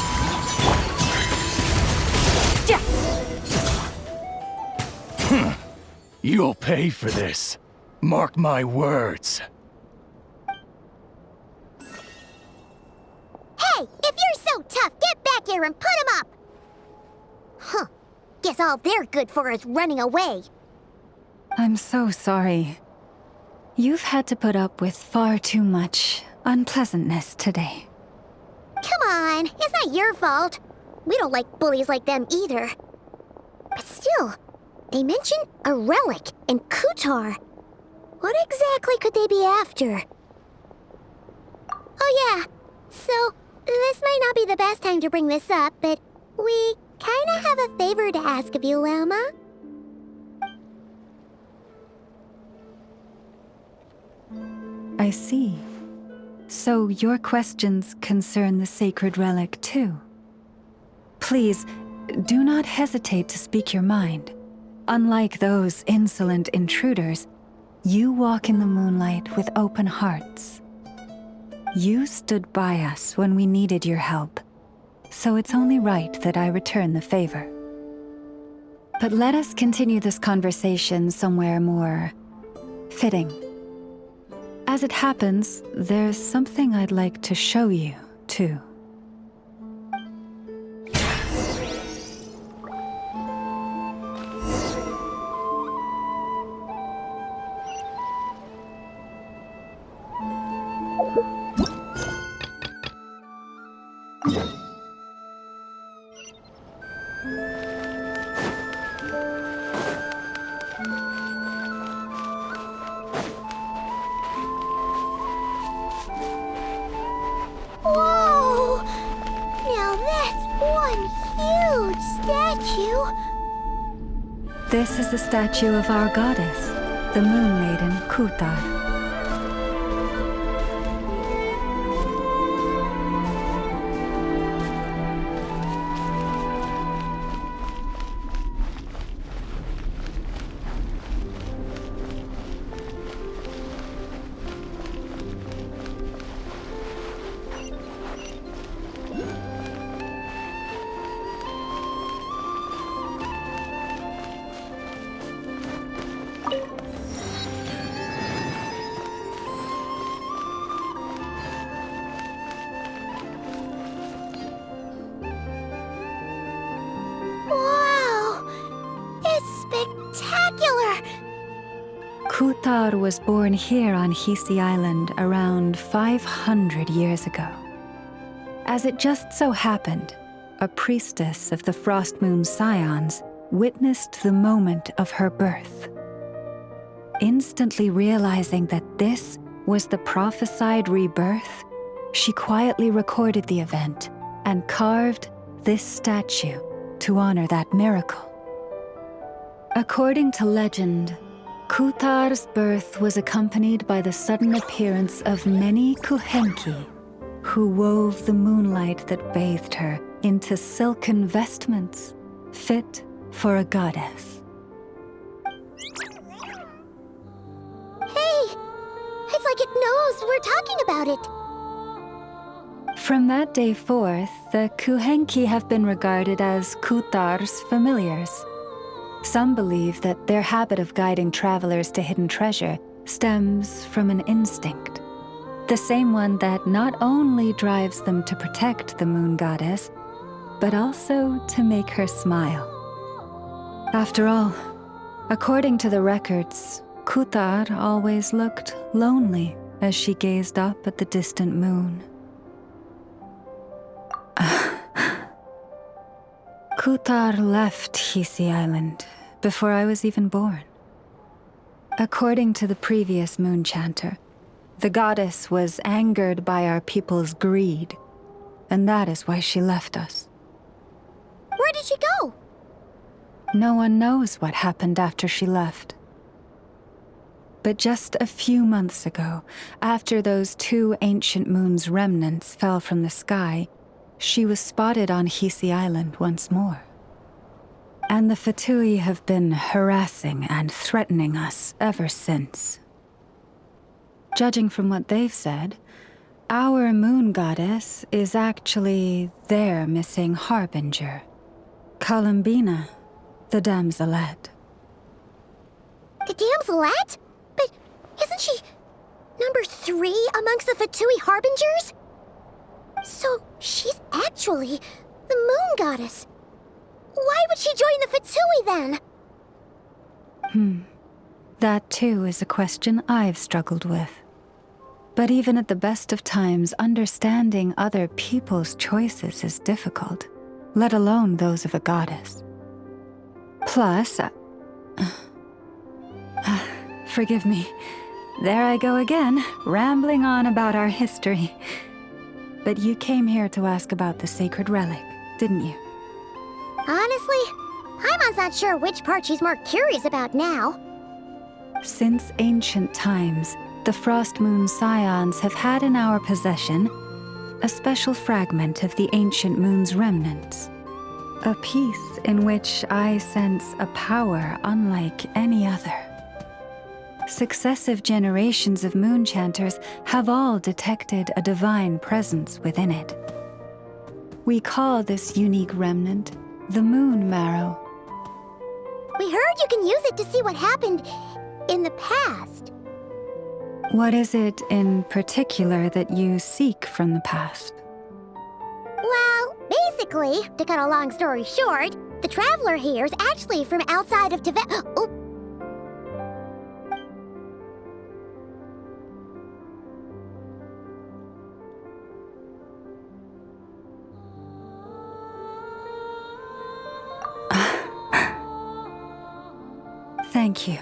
You'll pay for this. Mark my words. Hey, if you're so tough, get back here and put him up! Huh. Guess all they're good for is running away. I'm so sorry. You've had to put up with far too much unpleasantness today. Come on, it's not your fault. We don't like bullies like them either. But still, they mentioned a relic and Kutar. What exactly could they be after? Oh yeah, so this might not be the best time to bring this up, but we kinda have a favor to ask of you, Lama. I see. So your questions concern the sacred relic too. Please, do not hesitate to speak your mind. Unlike those insolent intruders, you walk in the moonlight with open hearts. You stood by us when we needed your help, so it's only right that I return the favor. But let us continue this conversation somewhere more fitting. As it happens, there's something I'd like to show you, too. Whoa! Now that's one huge statue. This is the statue of our goddess, the Moon Maiden Kutar. Kutar was born here on Hisi Island around 500 years ago. As it just so happened, a priestess of the Frost Moon Scions witnessed the moment of her birth. Instantly realizing that this was the prophesied rebirth, she quietly recorded the event and carved this statue to honor that miracle. According to legend, Kutar's birth was accompanied by the sudden appearance of many Kuhenki, who wove the moonlight that bathed her into silken vestments fit for a goddess. Hey! It's like it knows we're talking about it. From that day forth, the Kuhenki have been regarded as Kutar's familiars. Some believe that their habit of guiding travelers to hidden treasure stems from an instinct, the same one that not only drives them to protect the moon goddess, but also to make her smile. After all, according to the records, Kutar always looked lonely as she gazed up at the distant moon. Kutar left Hisi Island before I was even born. According to the previous moon chanter, the goddess was angered by our people's greed, and that is why she left us. Where did she go? No one knows what happened after she left. But just a few months ago, after those 2 ancient moon's remnants fell from the sky, she was spotted on Hisi Island once more. And the Fatui have been harassing and threatening us ever since. Judging from what they've said, our moon goddess is actually their missing harbinger, Columbina, the damselette. The damselette? But isn't she number 3 amongst the Fatui harbingers? So she's actually the moon goddess. Why would she join the Fatui then? That too is a question I've struggled with. But even at the best of times, understanding other people's choices is difficult, let alone those of a goddess. Plus, forgive me, there I go again, rambling on about our history. But you came here to ask about the sacred relic, didn't you? Honestly, Paimon's not sure which part she's more curious about now. Since ancient times, the Frost Moon Scions have had in our possession a special fragment of the ancient moon's remnants. A piece in which I sense a power unlike any other. Successive generations of moon chanters have all detected a divine presence within it. We call this unique remnant the Moon Marrow. We heard you can use it to see what happened in the past. What is it in particular that you seek from the past? Well, basically, to cut a long story short, the traveler here is actually from outside of Tibet. Oh. Thank you.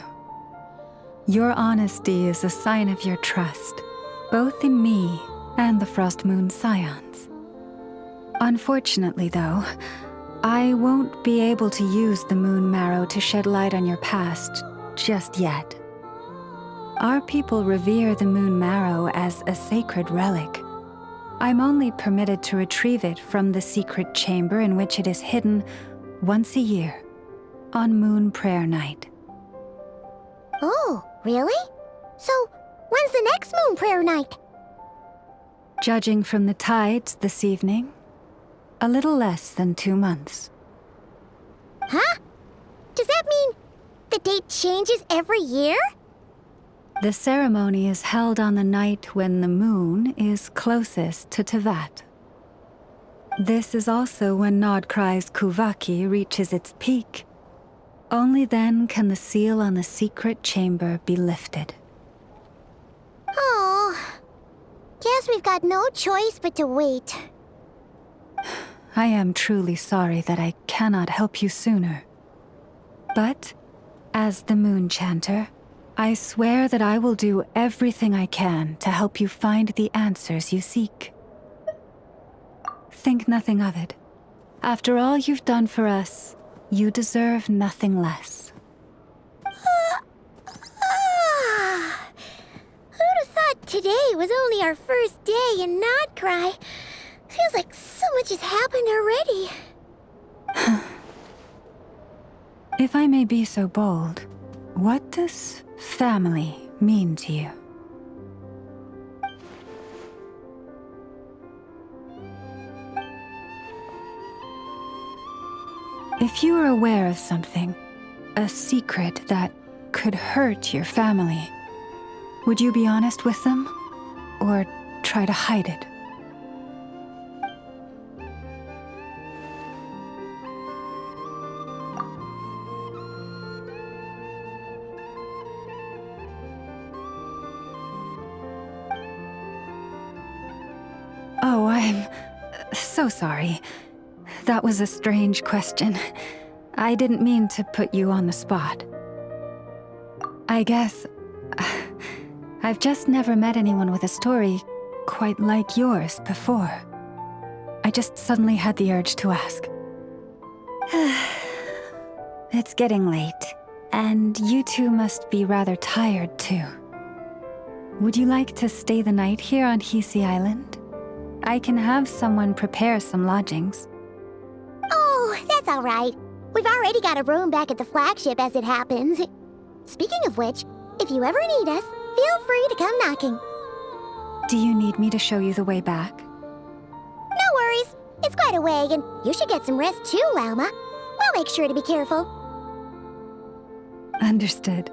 Your honesty is a sign of your trust, both in me and the Frost Moon Scions. Unfortunately, though, I won't be able to use the Moon Marrow to shed light on your past just yet. Our people revere the Moon Marrow as a sacred relic. I'm only permitted to retrieve it from the secret chamber in which it is hidden once a year, on Moon Prayer Night. Oh, really? So, when's the next Moon Prayer Night? Judging from the tides this evening, a little less than 2 months. Huh? Does that mean the date changes every year? The ceremony is held on the night when the moon is closest to Tevat. This is also when Nod-Krai's Kuvaki reaches its peak, Only then can the seal on the secret chamber be lifted. Oh, guess we've got no choice but to wait. I am truly sorry that I cannot help you sooner. But, as the Moon Chanter, I swear that I will do everything I can to help you find the answers you seek. Think nothing of it. After all you've done for us, you deserve nothing less. Who'd have thought today was only our first day in Nod-Krai? Feels like so much has happened already. If I may be so bold, what does family mean to you? If you were aware of something, a secret that could hurt your family, would you be honest with them, or try to hide it? Oh, I'm so sorry. That was a strange question. I didn't mean to put you on the spot. I guess I've just never met anyone with a story quite like yours before. I just suddenly had the urge to ask. It's getting late, and you two must be rather tired too. Would you like to stay the night here on Hisi Island? I can have someone prepare some lodgings. Oh, that's all right. We've already got a room back at the flagship as it happens. Speaking of which, if you ever need us, feel free to come knocking. Do you need me to show you the way back? No worries. It's quite a way, and you should get some rest too, Lauma. We'll make sure to be careful. Understood.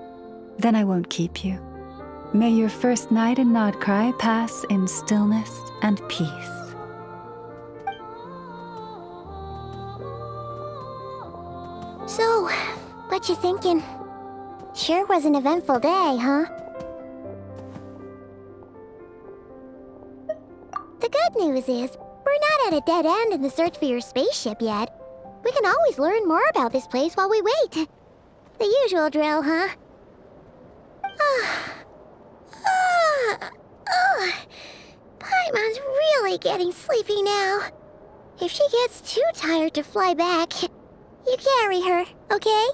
Then I won't keep you. May your first night in Nod-Krai pass in stillness and peace. So, what you thinking? Sure was an eventful day, huh? The good news is, we're not at a dead end in the search for your spaceship yet. We can always learn more about this place while we wait. The usual drill, huh? Paimon's really getting sleepy now. If she gets too tired to fly back, you carry her, okay?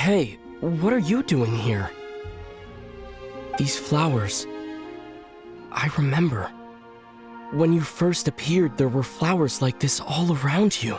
Hey, what are you doing here? These flowers... I remember. When you first appeared, there were flowers like this all around you.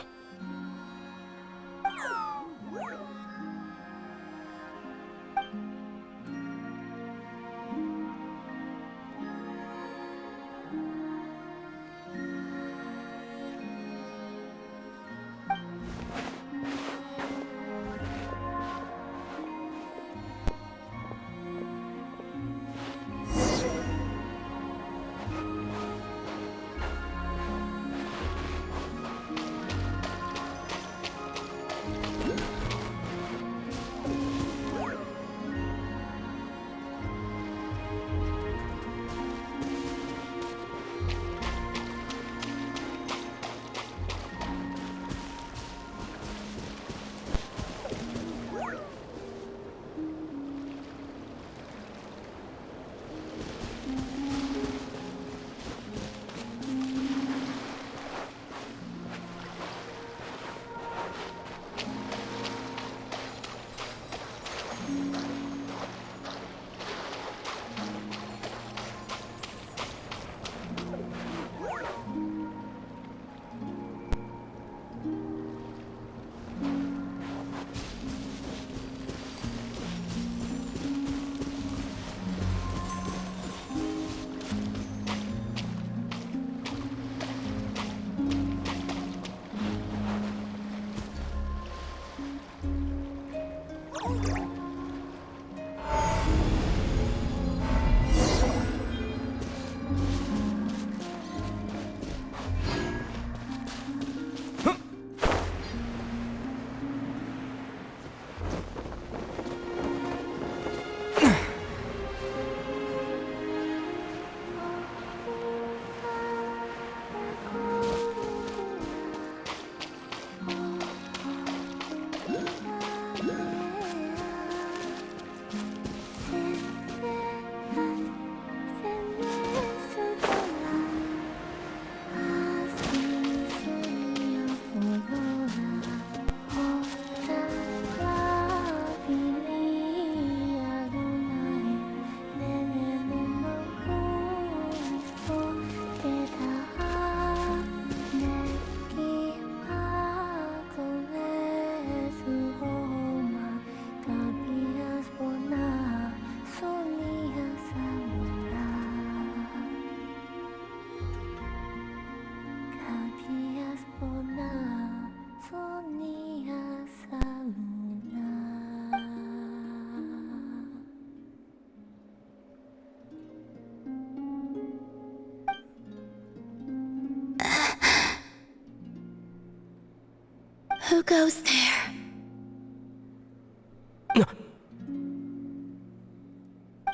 Who goes there?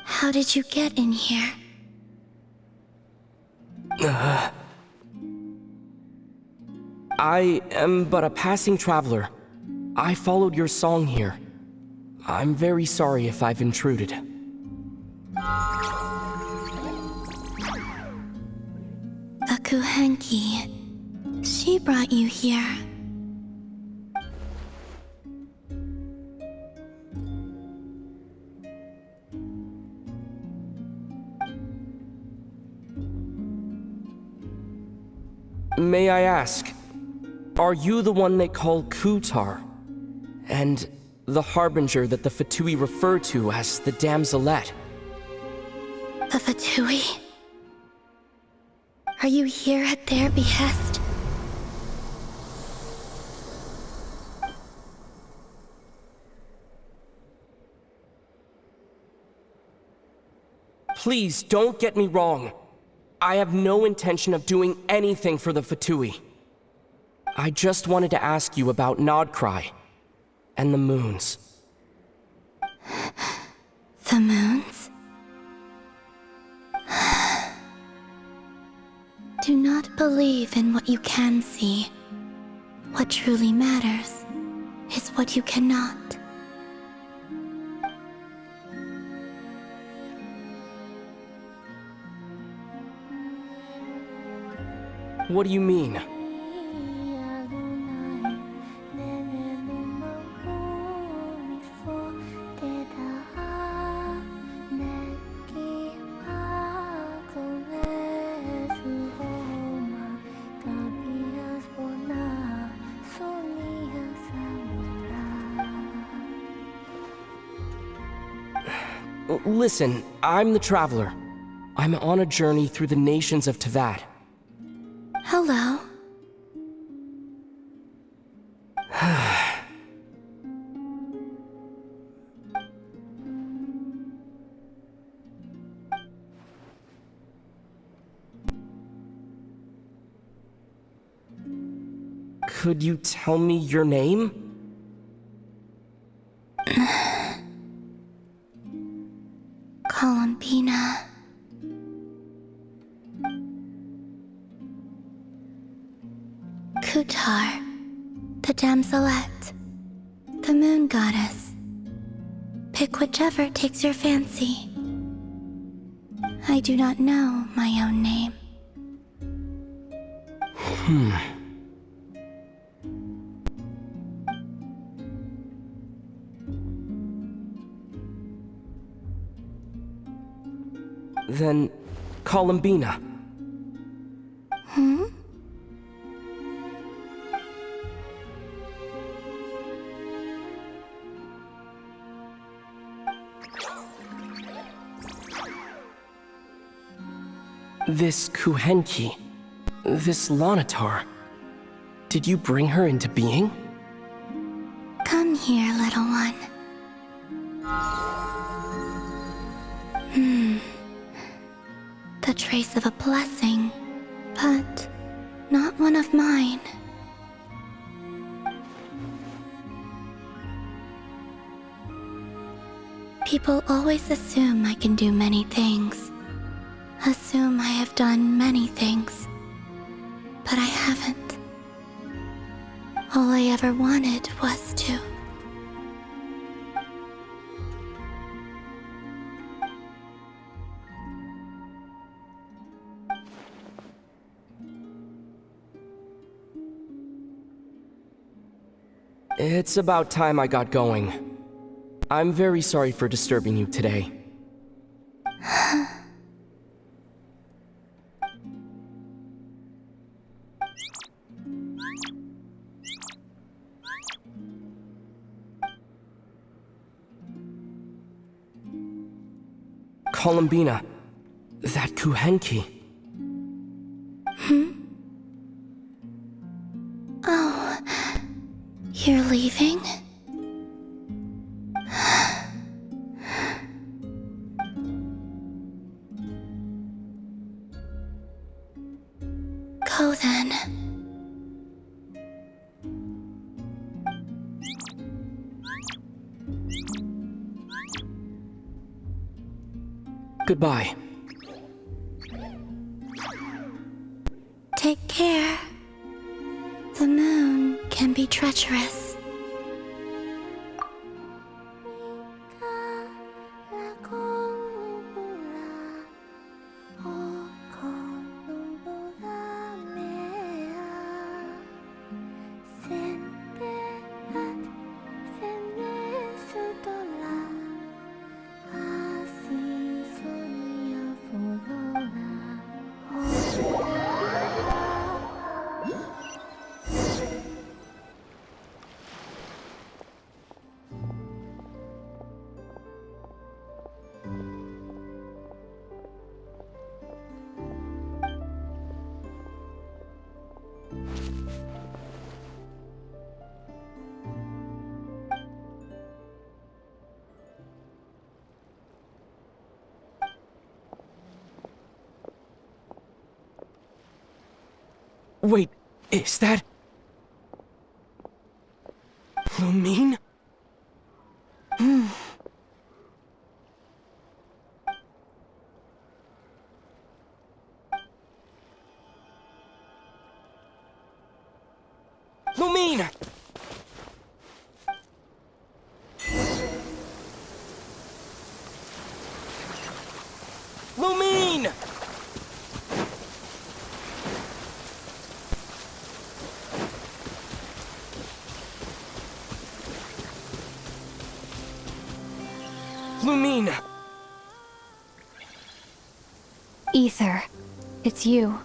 How did you get in here? I am but a passing traveler. I followed your song here. I'm very sorry if I've intruded. The Kuhenki. She brought you here. May I ask, are you the one they call Kutar? And the harbinger that the Fatui refer to as the Damselette? The Fatui? Are you here at their behest? Please, don't get me wrong. I have no intention of doing anything for the Fatui. I just wanted to ask you about Nod-Krai and the moons. The moons? Do not believe in what you can see. What truly matters is what you cannot. What do you mean? Listen, I'm the Traveler. I'm on a journey through the nations of Teyvat. Hello. Could you tell me your name? Columbina. Kutar, the damselette, the moon goddess. Pick whichever takes your fancy. I do not know my own name. Then, Columbina. This Kuhenki, this Lanatar, did you bring her into being? Come here, little one. The trace of a blessing, but not one of mine. People always assume I can do many things. Assume I have done many things. But I haven't. All I ever wanted was to. It's about time I got going. I'm very sorry for disturbing you today. Columbina, that Kuhenki. Oh, you're leaving? Go then. Goodbye. Take care. The moon can be treacherous. Wait, is that... Lumine? Lumine! Lumine! Lumine! Ether, it's you.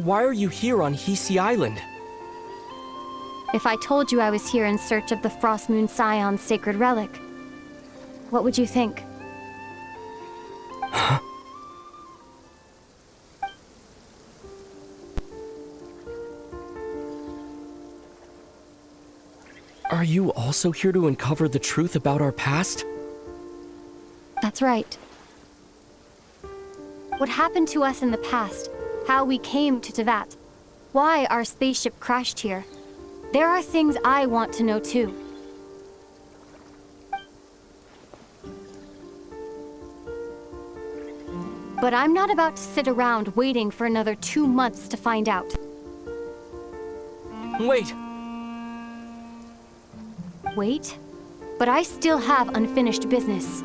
Why are you here on Hisi Island? If I told you I was here in search of the Frost Moon Scion's sacred relic, what would you think? Huh? Are you also here to uncover the truth about our past? That's right. What happened to us in the past, how we came to Teyvat, why our spaceship crashed here. There are things I want to know too. But I'm not about to sit around waiting for another 2 months to find out. Wait! Wait? But I still have unfinished business.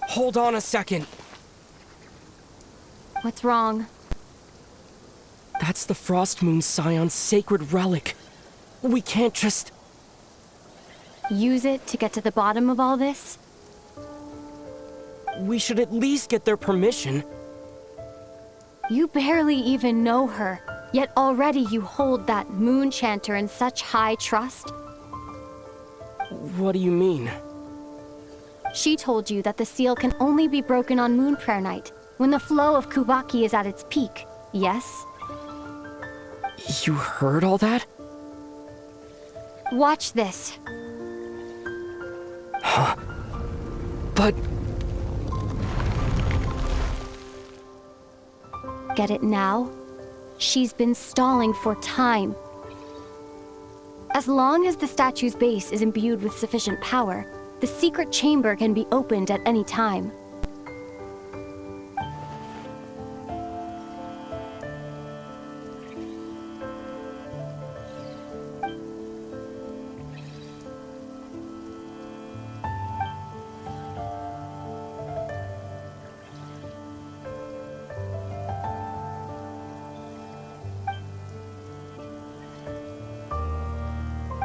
Hold on a second. What's wrong? That's the Frost Moon Scion's sacred relic. We can't just... Use it to get to the bottom of all this? We should at least get their permission. You barely even know her, yet already you hold that moon chanter in such high trust. What do you mean? She told you that the seal can only be broken on Moon Prayer Night, when the flow of Kuvaki is at its peak, yes? You heard all that? Watch this. Huh? But... Get it now? She's been stalling for time. As long as the statue's base is imbued with sufficient power, the secret chamber can be opened at any time.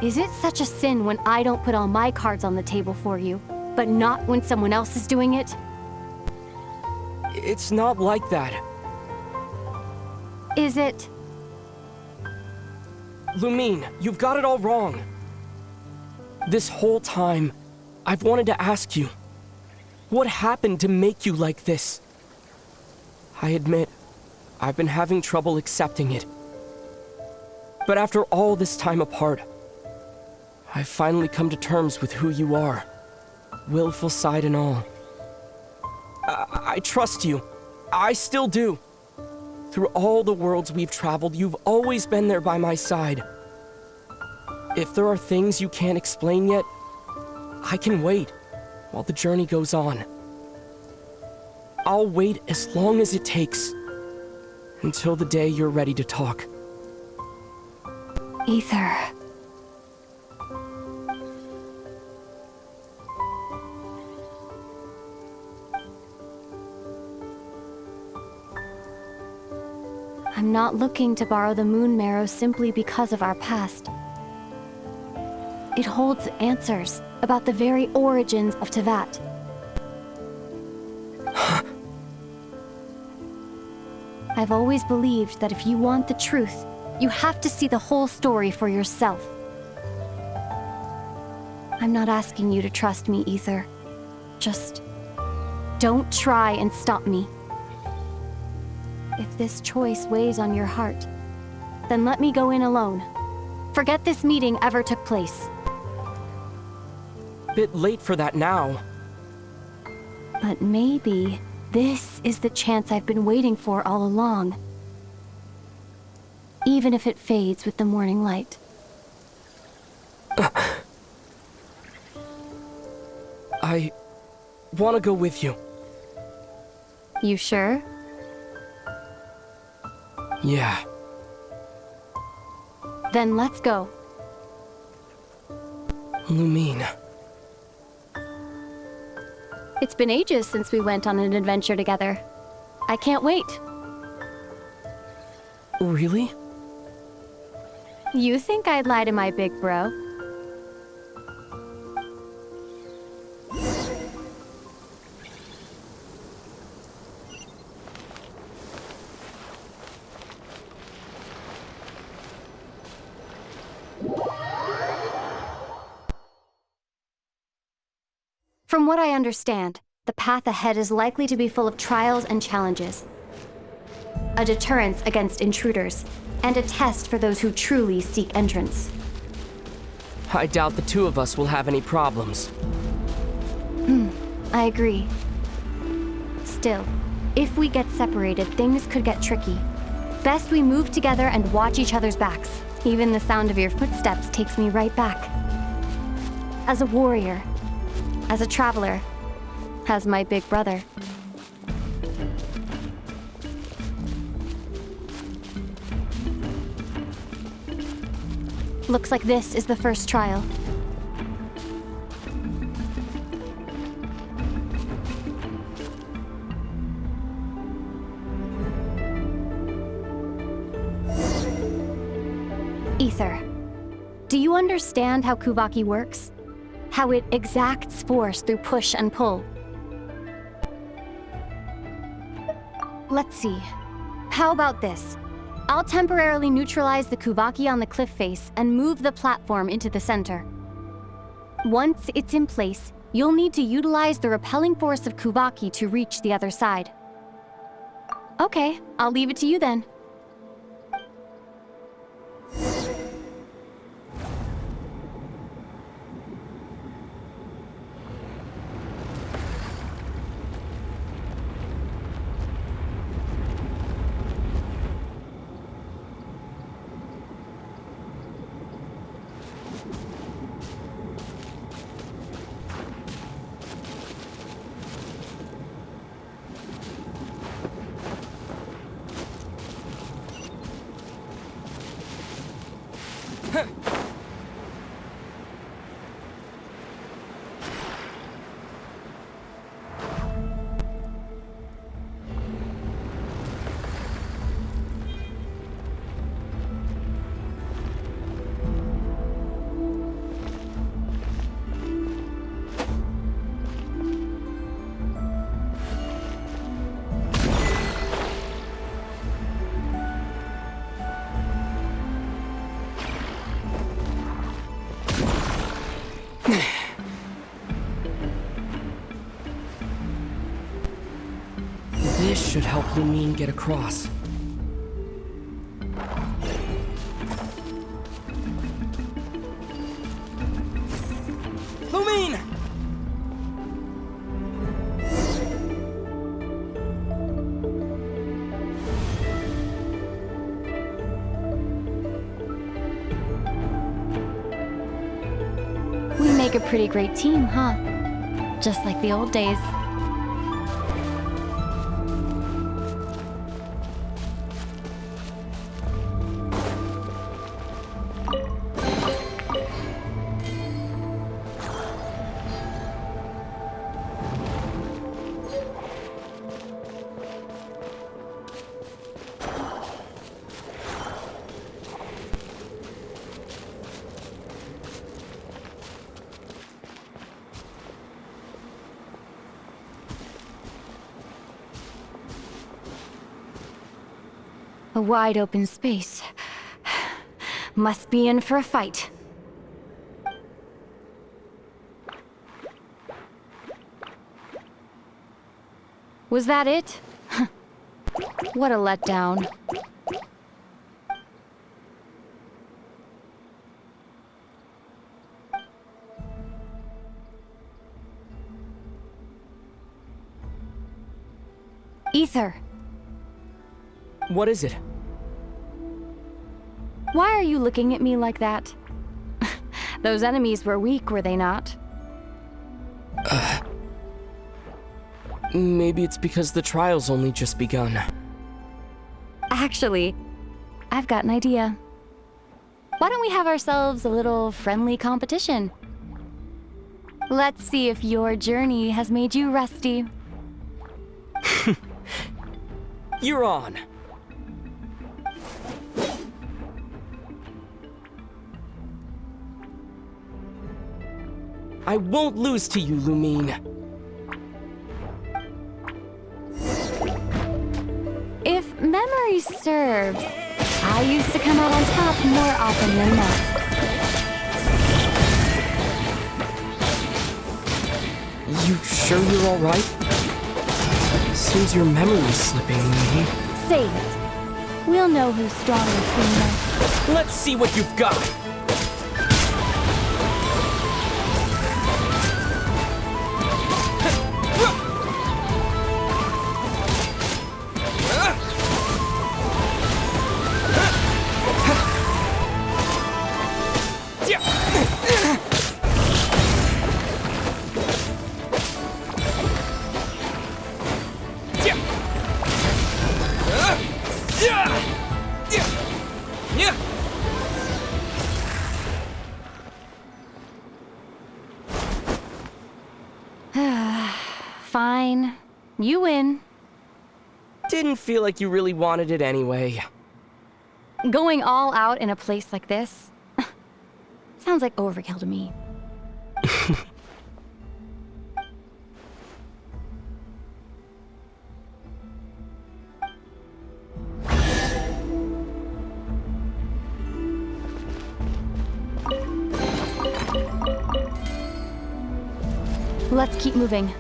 Is it such a sin when I don't put all my cards on the table for you, but not when someone else is doing it? It's not like that. Is it? Lumine, you've got it all wrong. This whole time, I've wanted to ask you, what happened to make you like this? I admit, I've been having trouble accepting it. But after all this time apart, I've finally come to terms with who you are, willful side and all. I trust you. I still do. Through all the worlds we've traveled, you've always been there by my side. If there are things you can't explain yet, I can wait while the journey goes on. I'll wait as long as it takes, until the day you're ready to talk. Ether. I'm not looking to borrow the Moon Marrow simply because of our past. It holds answers about the very origins of Teyvat. I've always believed that if you want the truth, you have to see the whole story for yourself. I'm not asking you to trust me, Ether. Just don't try and stop me. If this choice weighs on your heart, then let me go in alone. Forget this meeting ever took place. Bit late for that now. But maybe this is the chance I've been waiting for all along. even if it fades with the morning light. I want to go with you. You sure? Yeah. Then let's go. Lumine. It's been ages since we went on an adventure together. I can't wait. Really? You think I'd lie to my big bro? From what I understand, the path ahead is likely to be full of trials and challenges. A deterrence against intruders, and a test for those who truly seek entrance. I doubt the two of us will have any problems. I agree. Still, if we get separated, things could get tricky. Best we move together and watch each other's backs. Even the sound of your footsteps takes me right back. As a warrior, as a traveler, as my big brother. Looks like this is the first trial. Ether, do you understand how Kuvaki works? How it exacts force through push and pull? Let's see. How about this? I'll temporarily neutralize the Kuvaki on the cliff face and move the platform into the center. Once it's in place, you'll need to utilize the repelling force of Kuvaki to reach the other side. Okay, I'll leave it to you then. This should help Lumine get across. Lumine! We make a pretty great team, huh? Just like the old days. A wide open space. Must be in for a fight. Was that it? What a letdown. Ether. What is it? Why are you looking at me like that? Those enemies were weak, were they not? Maybe it's because the trial's only just begun. Actually, I've got an idea. Why don't we have ourselves a little friendly competition? Let's see if your journey has made you rusty. You're on. I won't lose to you, Lumine. If memory serves, I used to come out on top more often than not. You sure you're alright? Seems your memory's slipping, Lumine. Save it. We'll know who's stronger soon. Let's see what you've got. Fine. You win. Didn't feel like you really wanted it anyway. Going all out in a place like this? Sounds like overkill to me. Let's keep moving.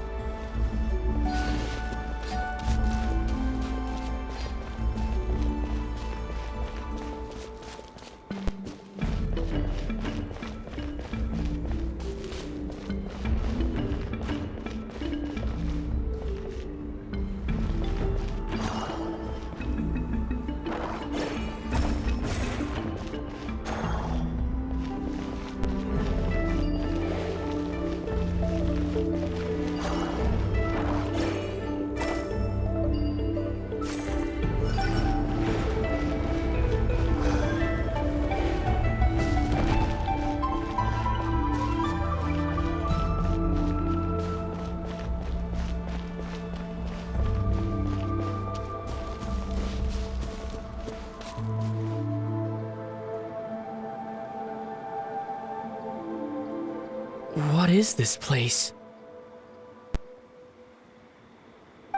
What is this place?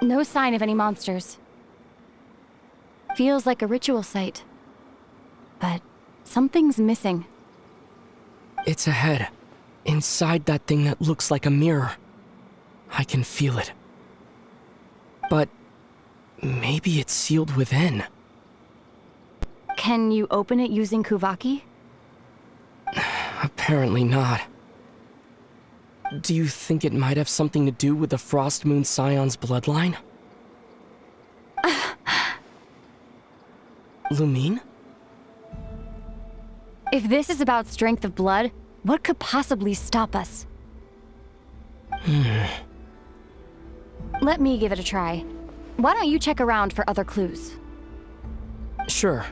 No sign of any monsters. Feels like a ritual site. But something's missing. It's ahead. Inside that thing that looks like a mirror. I can feel it. But maybe it's sealed within. Can you open it using Kuvaki? Apparently not. Do you think it might have something to do with the Frost Moon Scion's bloodline? Lumine? If this is about strength of blood, what could possibly stop us? Let me give it a try. Why don't you check around for other clues? Sure.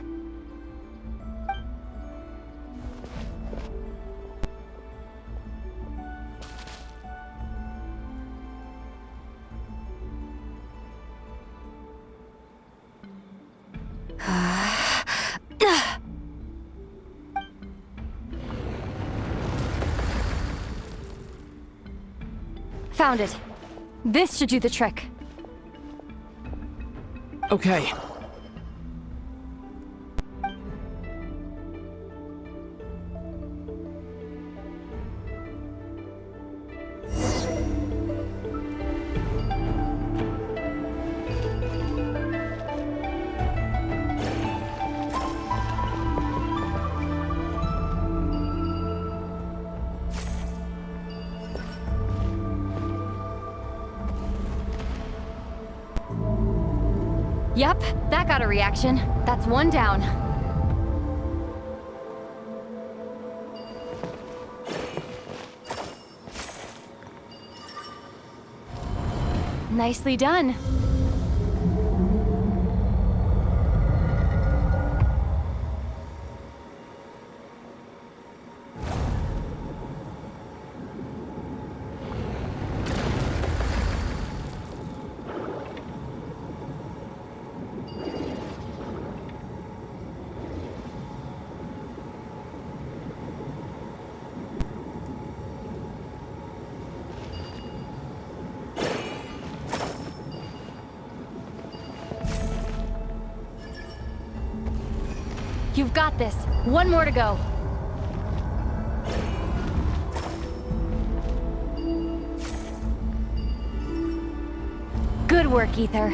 Found it. This should do the trick. Okay. Yep, that got a reaction. That's one down. Nicely done. You've got this. One more to go. Good work, Ether.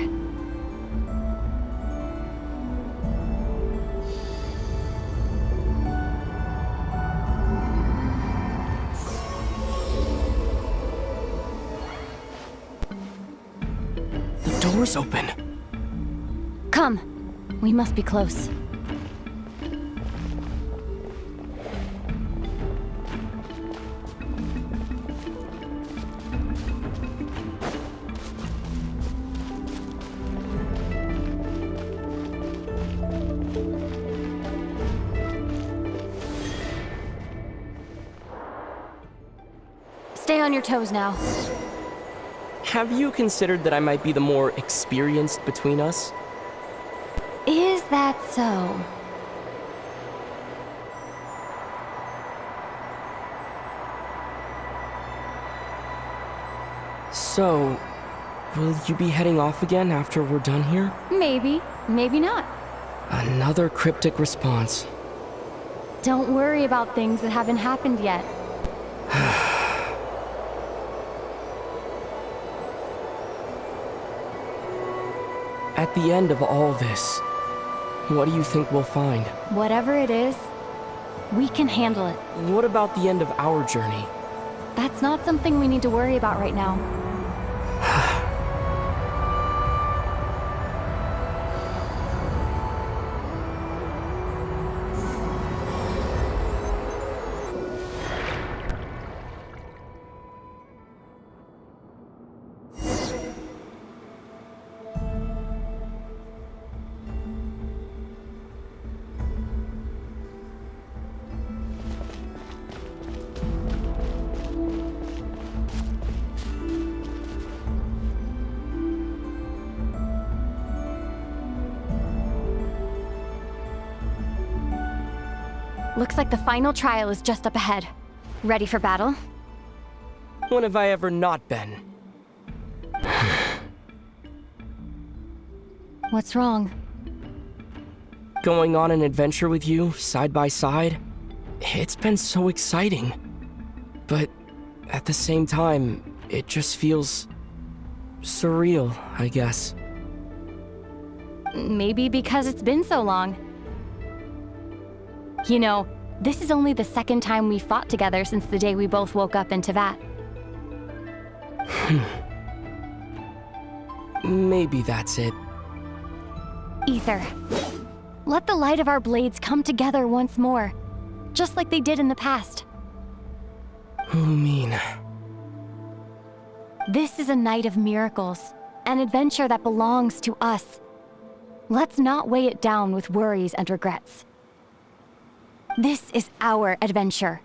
The door's open. Come. We must be close. Stay on your toes now. Have you considered that I might be the more experienced between us? Is that so? So, will you be heading off again after we're done here? Maybe, maybe not. Another cryptic response. Don't worry about things that haven't happened yet. At the end of all this, what do you think we'll find? Whatever it is, we can handle it. What about the end of our journey? That's not something we need to worry about right now. Looks like the final trial is just up ahead. Ready for battle? When have I ever not been? What's wrong? Going on an adventure with you, side by side, it's been so exciting. But at the same time, it just feels surreal, I guess. Maybe because it's been so long. You know, this is only the second time we fought together since the day we both woke up in Teyvat. Maybe that's it. Ether, let the light of our blades come together once more, just like they did in the past. Lumine. This is a night of miracles, an adventure that belongs to us. Let's not weigh it down with worries and regrets. This is our adventure.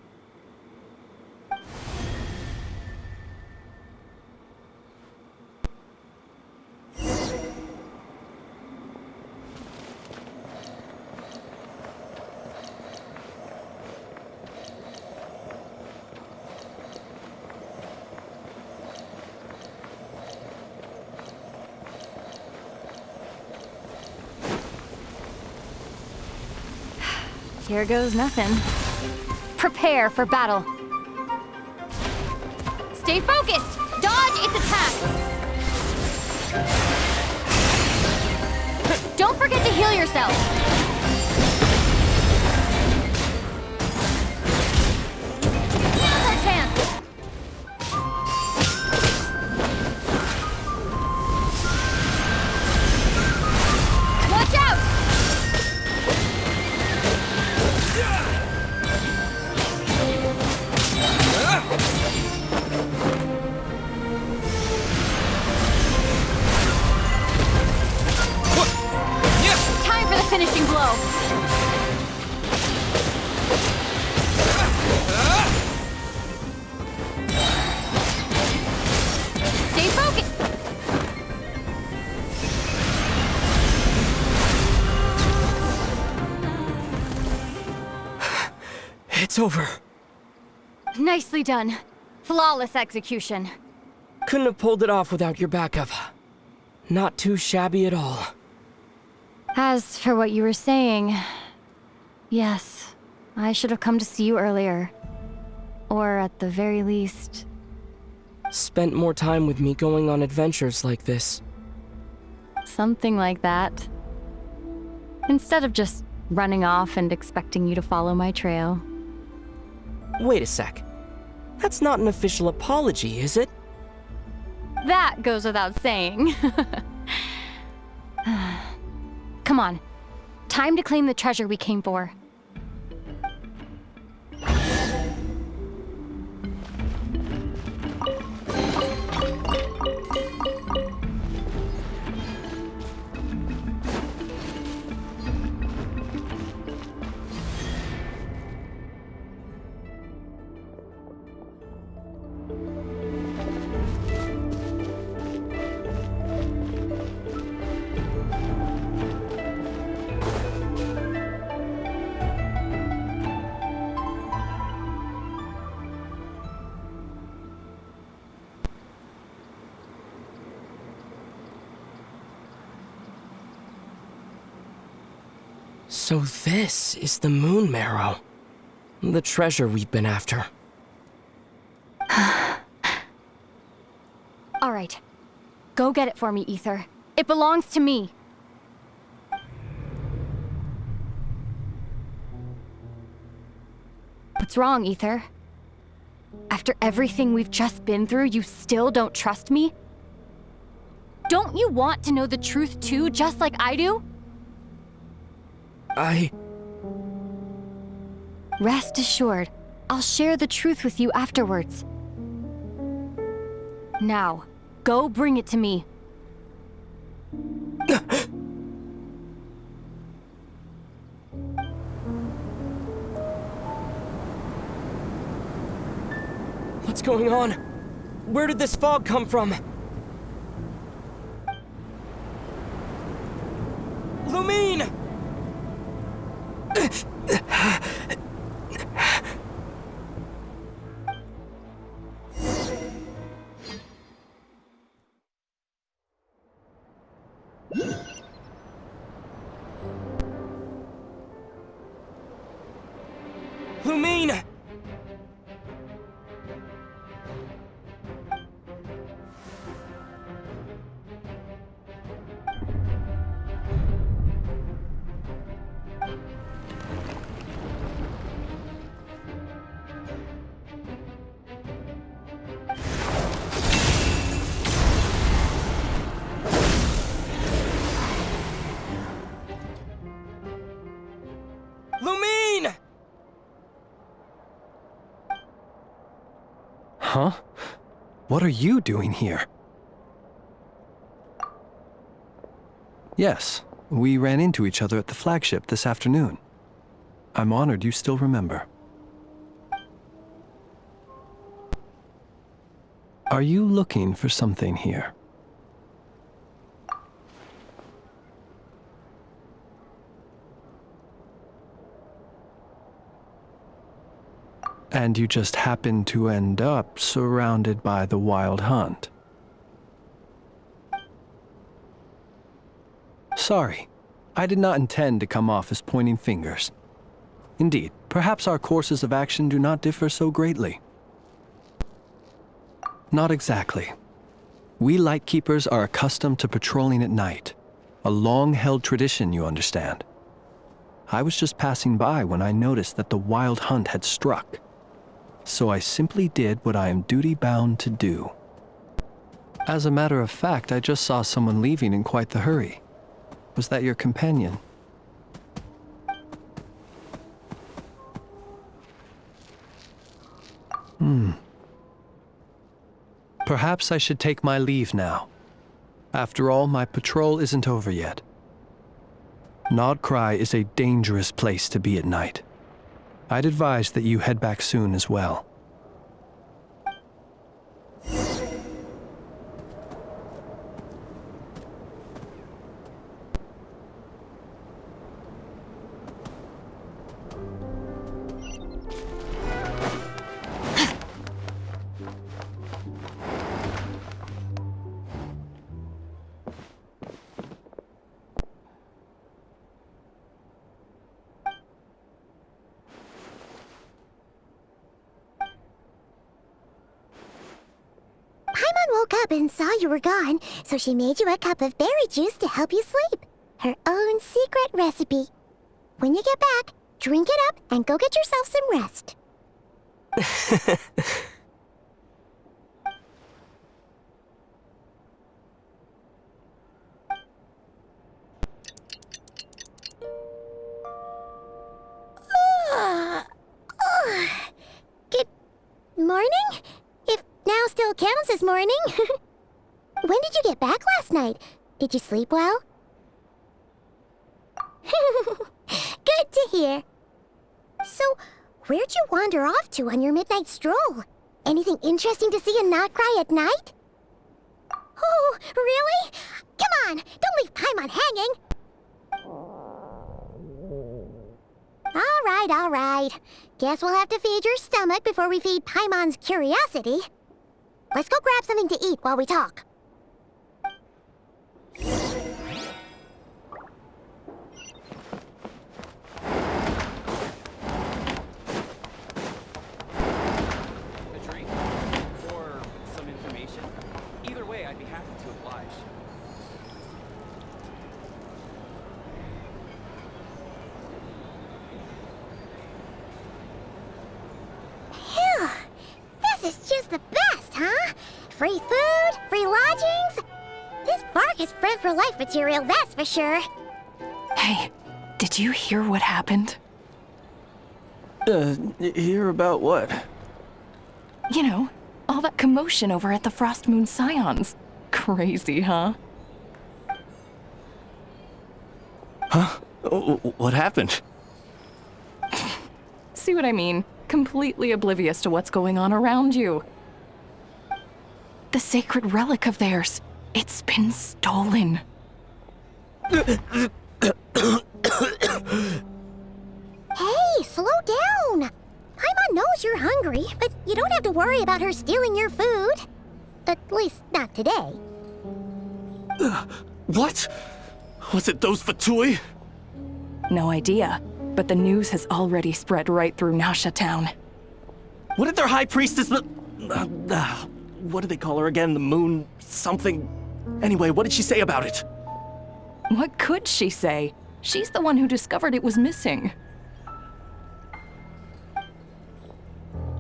Here goes nothing. Prepare for battle. Stay focused! Dodge its attack! Don't forget to heal yourself! Now's our chance! Watch out! It's over. Nicely done. Flawless execution. Couldn't have pulled it off without your backup. Not too shabby at all. As for what you were saying, yes, I should have come to see you earlier. Or at the very least... Spent more time with me going on adventures like this. Something like that. Instead of just running off and expecting you to follow my trail. Wait a sec. That's not an official apology, is it? That goes without saying. Come on. Time to claim the treasure we came for. So this is the Moon Marrow. The treasure we've been after. All right. Go get it for me, Ether. It belongs to me. What's wrong, Ether? After everything we've just been through, you still don't trust me? Don't you want to know the truth too, just like I do? Rest assured, I'll share the truth with you afterwards. Now, go bring it to me. What's going on? Where did this fog come from? Lumine! Lumine! Lumine! Huh? What are you doing here? Yes, we ran into each other at the flagship this afternoon. I'm honored you still remember. Are you looking for something here? And you just happen to end up surrounded by the Wild Hunt. Sorry, I did not intend to come off as pointing fingers. Indeed, perhaps our courses of action do not differ so greatly. Not exactly. We Lightkeepers are accustomed to patrolling at night. A long-held tradition, you understand. I was just passing by when I noticed that the Wild Hunt had struck. So I simply did what I am duty-bound to do. As a matter of fact, I just saw someone leaving in quite the hurry. Was that your companion? Perhaps I should take my leave now. After all, my patrol isn't over yet. Nod-Krai is a dangerous place to be at night. I'd advise that you head back soon as well. woke up and saw you were gone, so she made you a cup of berry juice to help you sleep. Her own secret recipe. When you get back, drink it up and go get yourself some rest. Good morning? If now still counts as morning. When did you get back last night? Did you sleep well? Good to hear. So, where'd you wander off to on your midnight stroll? Anything interesting to see in Nod-Krai at night? Oh, really? Come on, don't leave Paimon hanging. All right. Guess we'll have to feed your stomach before we feed Paimon's curiosity. Let's go grab something to eat while we talk. A drink? Or some information? Either way, I'd be happy to oblige. Phew! This is just the best, huh? Free food, free lodgings. This park is friend for life material, that's for sure. Hey, did you hear what happened? Hear about what? You know, all that commotion over at the Frost Moon Scions. Crazy, huh? Huh? What happened? See what I mean? Completely oblivious to what's going on around you. The sacred relic of theirs. It's been stolen. Hey, slow down. Paimon knows you're hungry, but you don't have to worry about her stealing your food. At least, not today. What? Was it those Fatui? No idea, but the news has already spread right through Nasha Town. What did their high priestess... what do they call her again? The moon... something... Anyway, what did she say about it? What could she say? She's the one who discovered it was missing.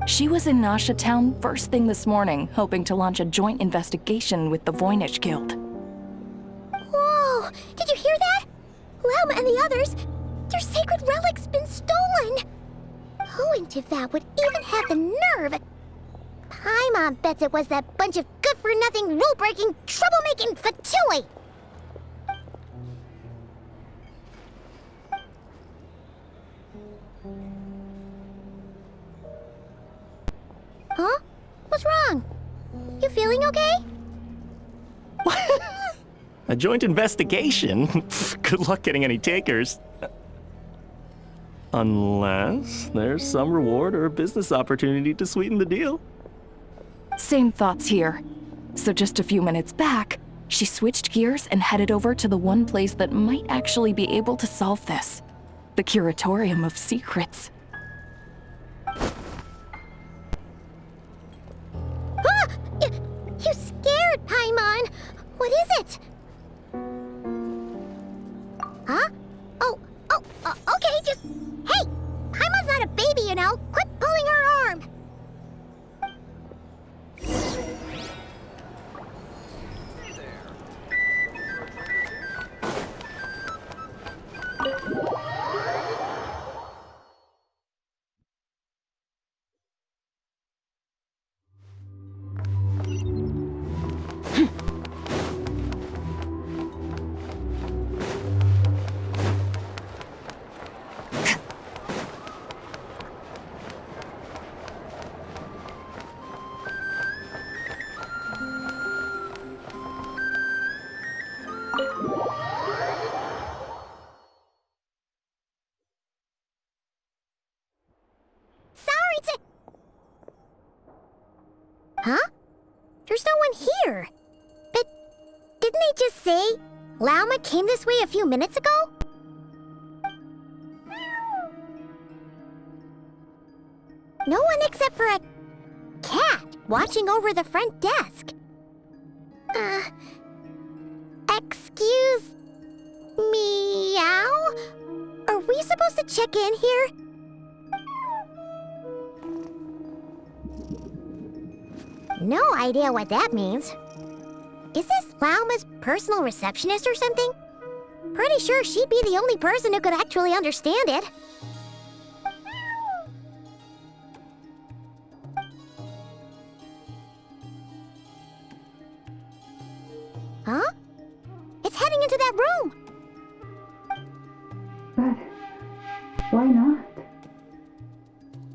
She was in Nasha Town first thing this morning, hoping to launch a joint investigation with the Voynich Guild. Whoa! Did you hear that? Lauma and the others, their sacred relic's been stolen! Who in Tivau would even have the nerve? Paimon bets it was that bunch of good-for-nothing, rule-breaking, troublemaking Fatui! Huh? What's wrong? You feeling okay? A joint investigation? Good luck getting any takers. Unless there's some reward or business opportunity to sweeten the deal. Same thoughts here. So just a few minutes back, she switched gears and headed over to the one place that might actually be able to solve this. The Curatorium of Secrets. Ah! You scared, Paimon! What is it? Huh? Okay, just... Hey! Paimon's not a baby, you know! Quit pulling her arm! Huh? There's no one here. But didn't they just say Lauma came this way a few minutes ago? No one except for a cat watching over the front desk. Excuse meow? Are we supposed to check in here? No idea what that means. Is this Lauma's personal receptionist or something? Pretty sure she'd be the only person who could actually understand it. Huh? It's heading into that room! But why not?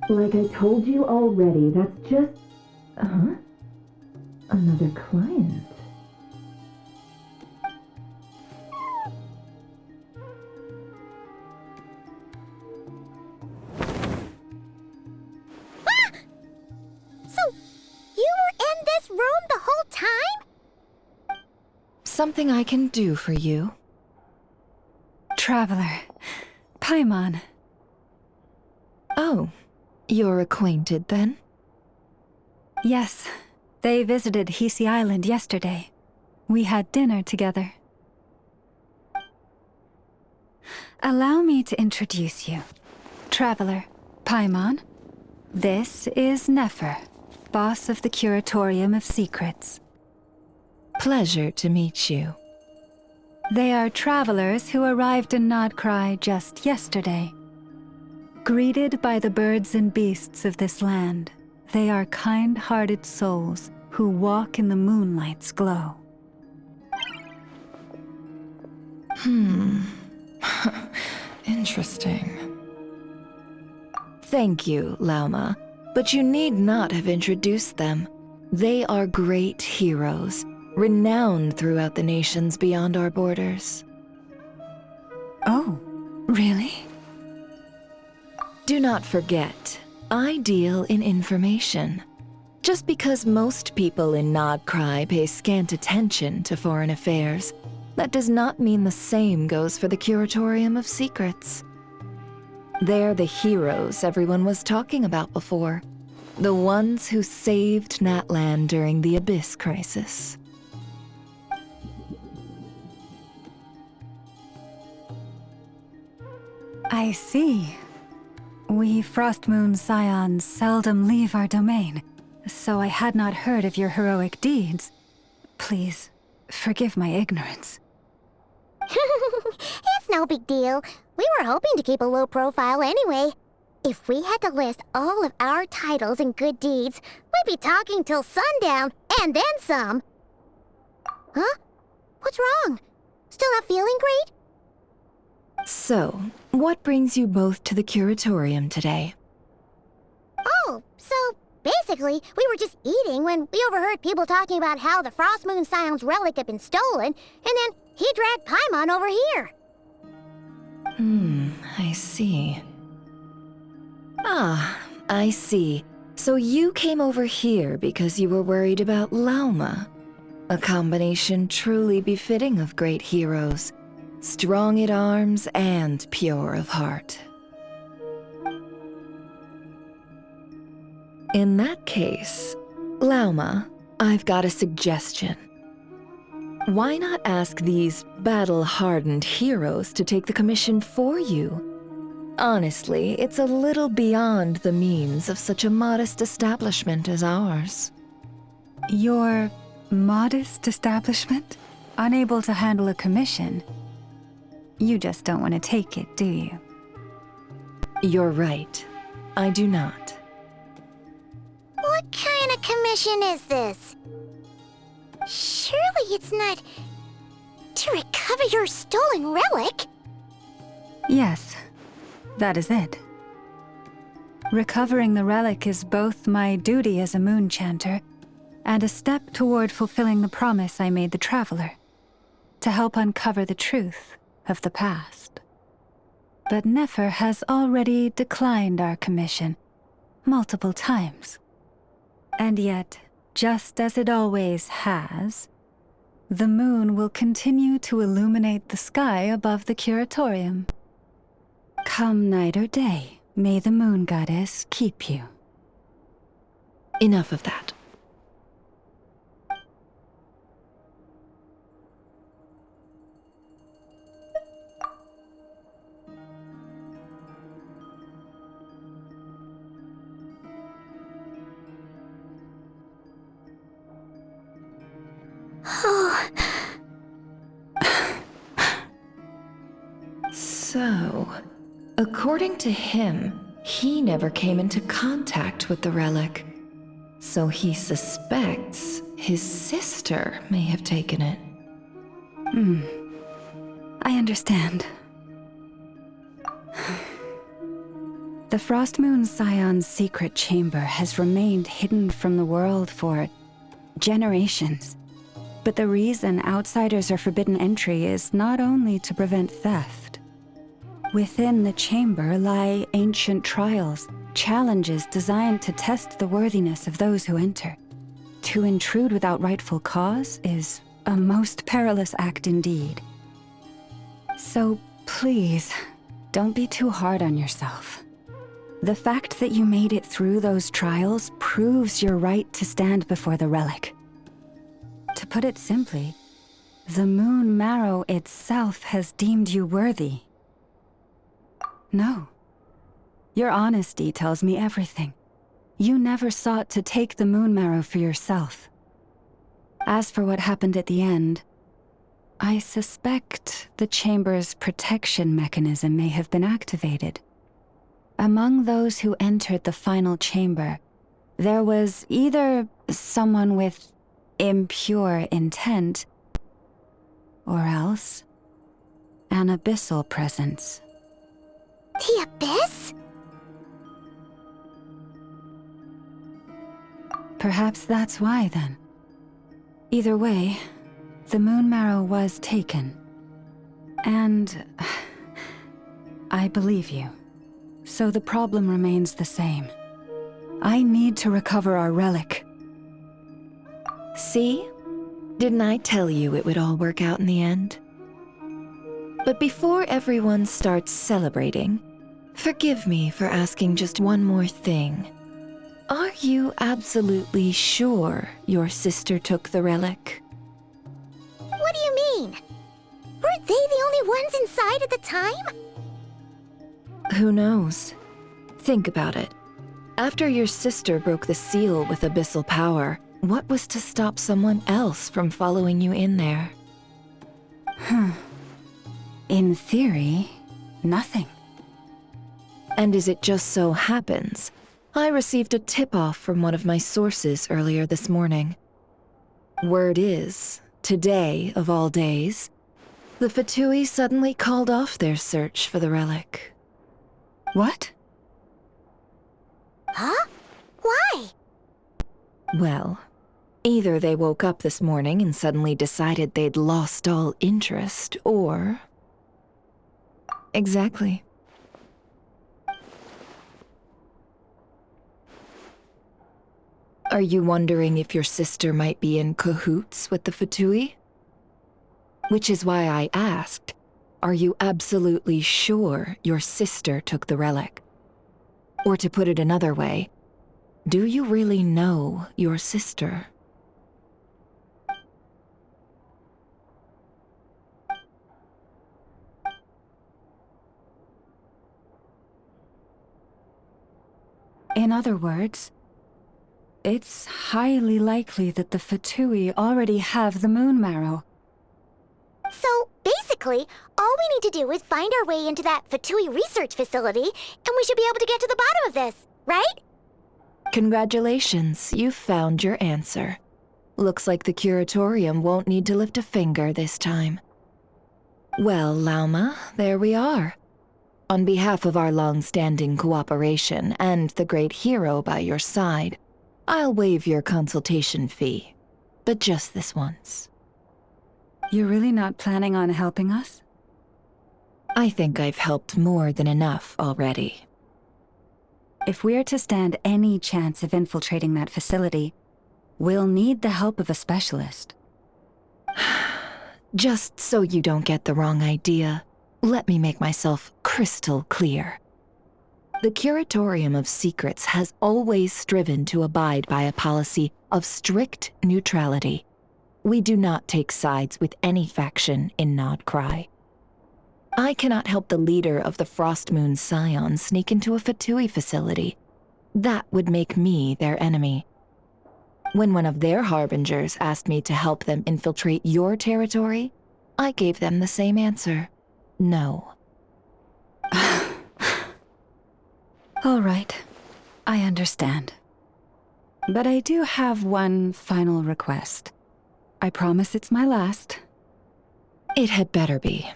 Like I told you already, that's just... Huh? Another client. Ah! So, you were in this room the whole time? Something I can do for you? Traveler. Paimon. Oh, you're acquainted then? Yes. They visited Hisi Island yesterday. We had dinner together. Allow me to introduce you. Traveler, Paimon. This is Nefer, boss of the Curatorium of Secrets. Pleasure to meet you. They are travelers who arrived in Nod-Krai just yesterday. Greeted by the birds and beasts of this land, they are kind-hearted souls who walk in the moonlight's glow. Interesting. Thank you, Lauma, but you need not have introduced them. They are great heroes, renowned throughout the nations beyond our borders. Oh, really? Do not forget, I deal in information. Just because most people in Nod-Krai pay scant attention to foreign affairs, that does not mean the same goes for the Curatorium of Secrets. They're the heroes everyone was talking about before. The ones who saved Natlan during the Abyss crisis. I see. We Frostmoon Scions seldom leave our domain, so I had not heard of your heroic deeds. Please, forgive my ignorance. It's no big deal. We were hoping to keep a low profile anyway. If we had to list all of our titles and good deeds, we'd be talking till sundown, and then some. Huh? What's wrong? Still not feeling great? So, what brings you both to the Curatorium today? Oh, so basically, we were just eating when we overheard people talking about how the Frostmoon Scion's relic had been stolen, and then he dragged Paimon over here. I see. Ah, I see. So you came over here because you were worried about Lauma. A combination truly befitting of great heroes. Strong at arms and pure of heart. In that case, Lauma, I've got a suggestion. Why not ask these battle-hardened heroes to take the commission for you? Honestly, it's a little beyond the means of such a modest establishment as ours. Your modest establishment? Unable to handle a commission? You just don't want to take it, do you? You're right. I do not. What kind of commission is this? Surely it's not to recover your stolen relic? Yes, that is it. Recovering the relic is both my duty as a moon chanter and a step toward fulfilling the promise I made the traveler, to help uncover the truth of the past. But Nefer has already declined our commission multiple times. And yet, just as it always has, the moon will continue to illuminate the sky above the Curatorium. Come night or day, may the moon goddess keep you. Enough of that. So, according to him, he never came into contact with the relic. So he suspects his sister may have taken it. I understand. The Frostmoon Scion's secret chamber has remained hidden from the world for generations. But the reason outsiders are forbidden entry is not only to prevent theft. Within the chamber lie ancient trials, challenges designed to test the worthiness of those who enter. To intrude without rightful cause is a most perilous act indeed. So please, don't be too hard on yourself. The fact that you made it through those trials proves your right to stand before the relic. To put it simply, the Moon Marrow itself has deemed you worthy. No. Your honesty tells me everything. You never sought to take the Moon Marrow for yourself. As for what happened at the end, I suspect the chamber's protection mechanism may have been activated. Among those who entered the final chamber, there was either someone with impure intent, or else an abyssal presence. The Abyss? Perhaps that's why, then. Either way, the Moon Marrow was taken. And I believe you. So the problem remains the same. I need to recover our relic. See? Didn't I tell you it would all work out in the end? But before everyone starts celebrating, forgive me for asking just one more thing. Are you absolutely sure your sister took the relic? What do you mean? Weren't they the only ones inside at the time? Who knows? Think about it. After your sister broke the seal with abyssal power, what was to stop someone else from following you in there? In theory, nothing. And as it just so happens, I received a tip-off from one of my sources earlier this morning. Word is, today of all days, the Fatui suddenly called off their search for the relic. What? Huh? Why? Well, either they woke up this morning and suddenly decided they'd lost all interest, or... Exactly. Are you wondering if your sister might be in cahoots with the Fatui? Which is why I asked, are you absolutely sure your sister took the relic? Or to put it another way, do you really know your sister? In other words, it's highly likely that the Fatui already have the Moon Marrow. So, basically, all we need to do is find our way into that Fatui research facility, and we should be able to get to the bottom of this, right? Congratulations, you've found your answer. Looks like the Curatorium won't need to lift a finger this time. Well, Lauma, there we are. On behalf of our long-standing cooperation and the great hero by your side, I'll waive your consultation fee, but just this once. You're really not planning on helping us? I think I've helped more than enough already. If we're to stand any chance of infiltrating that facility, we'll need the help of a specialist. Just so you don't get the wrong idea, let me make myself crystal clear. The Curatorium of Secrets has always striven to abide by a policy of strict neutrality. We do not take sides with any faction in Nod-Krai. I cannot help the leader of the Frostmoon Scion sneak into a Fatui facility. That would make me their enemy. When one of their harbingers asked me to help them infiltrate your territory, I gave them the same answer. No. All right, I understand. But I do have one final request. I promise it's my last. It had better be.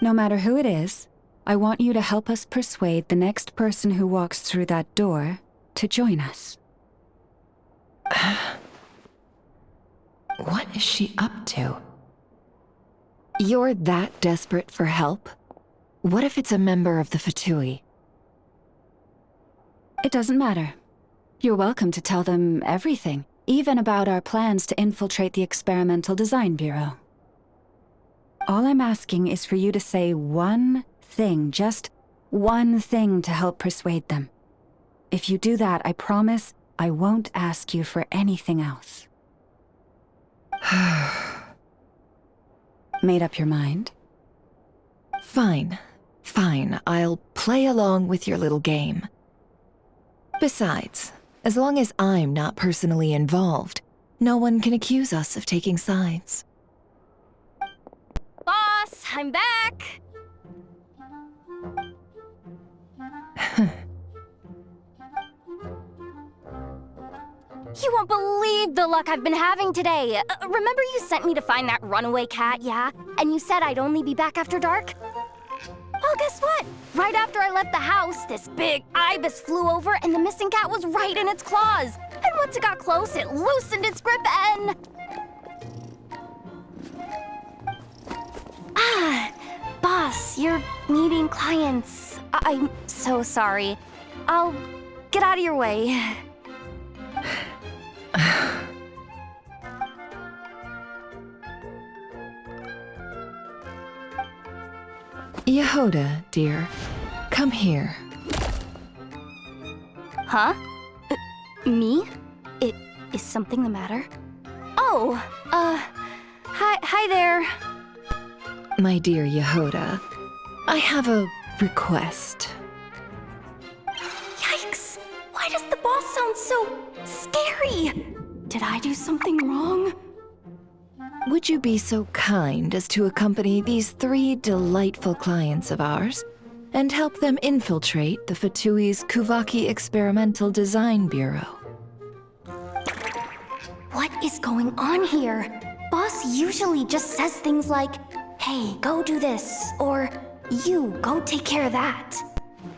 No matter who it is, I want you to help us persuade the next person who walks through that door to join us. What is she up to? You're that desperate for help? What if it's a member of the Fatui? It doesn't matter. You're welcome to tell them everything, even about our plans to infiltrate the Experimental Design Bureau. All I'm asking is for you to say one thing, just one thing to help persuade them. If you do that, I promise I won't ask you for anything else. Made up your mind? Fine. Fine, I'll play along with your little game. Besides, as long as I'm not personally involved, no one can accuse us of taking sides. Boss, I'm back! You won't believe the luck I've been having today. Remember you sent me to find that runaway cat, yeah? And you said I'd only be back after dark? Well, guess what? Right after I left the house, this big ibis flew over and the missing cat was right in its claws. And once it got close, it loosened its grip and... Boss, you're meeting clients. I'm so sorry. I'll get out of your way. Yehoda, dear, come here. Huh? Me? Is something the matter? Oh, hi there. My dear Yehoda, I have a request. Yikes! Why does the boss sound so scary? Did I do something wrong? Would you be so kind as to accompany these 3 delightful clients of ours and help them infiltrate the Fatui's Kuvaki Experimental Design Bureau? What is going on here? Boss usually just says things like, hey, go do this, or you, go take care of that.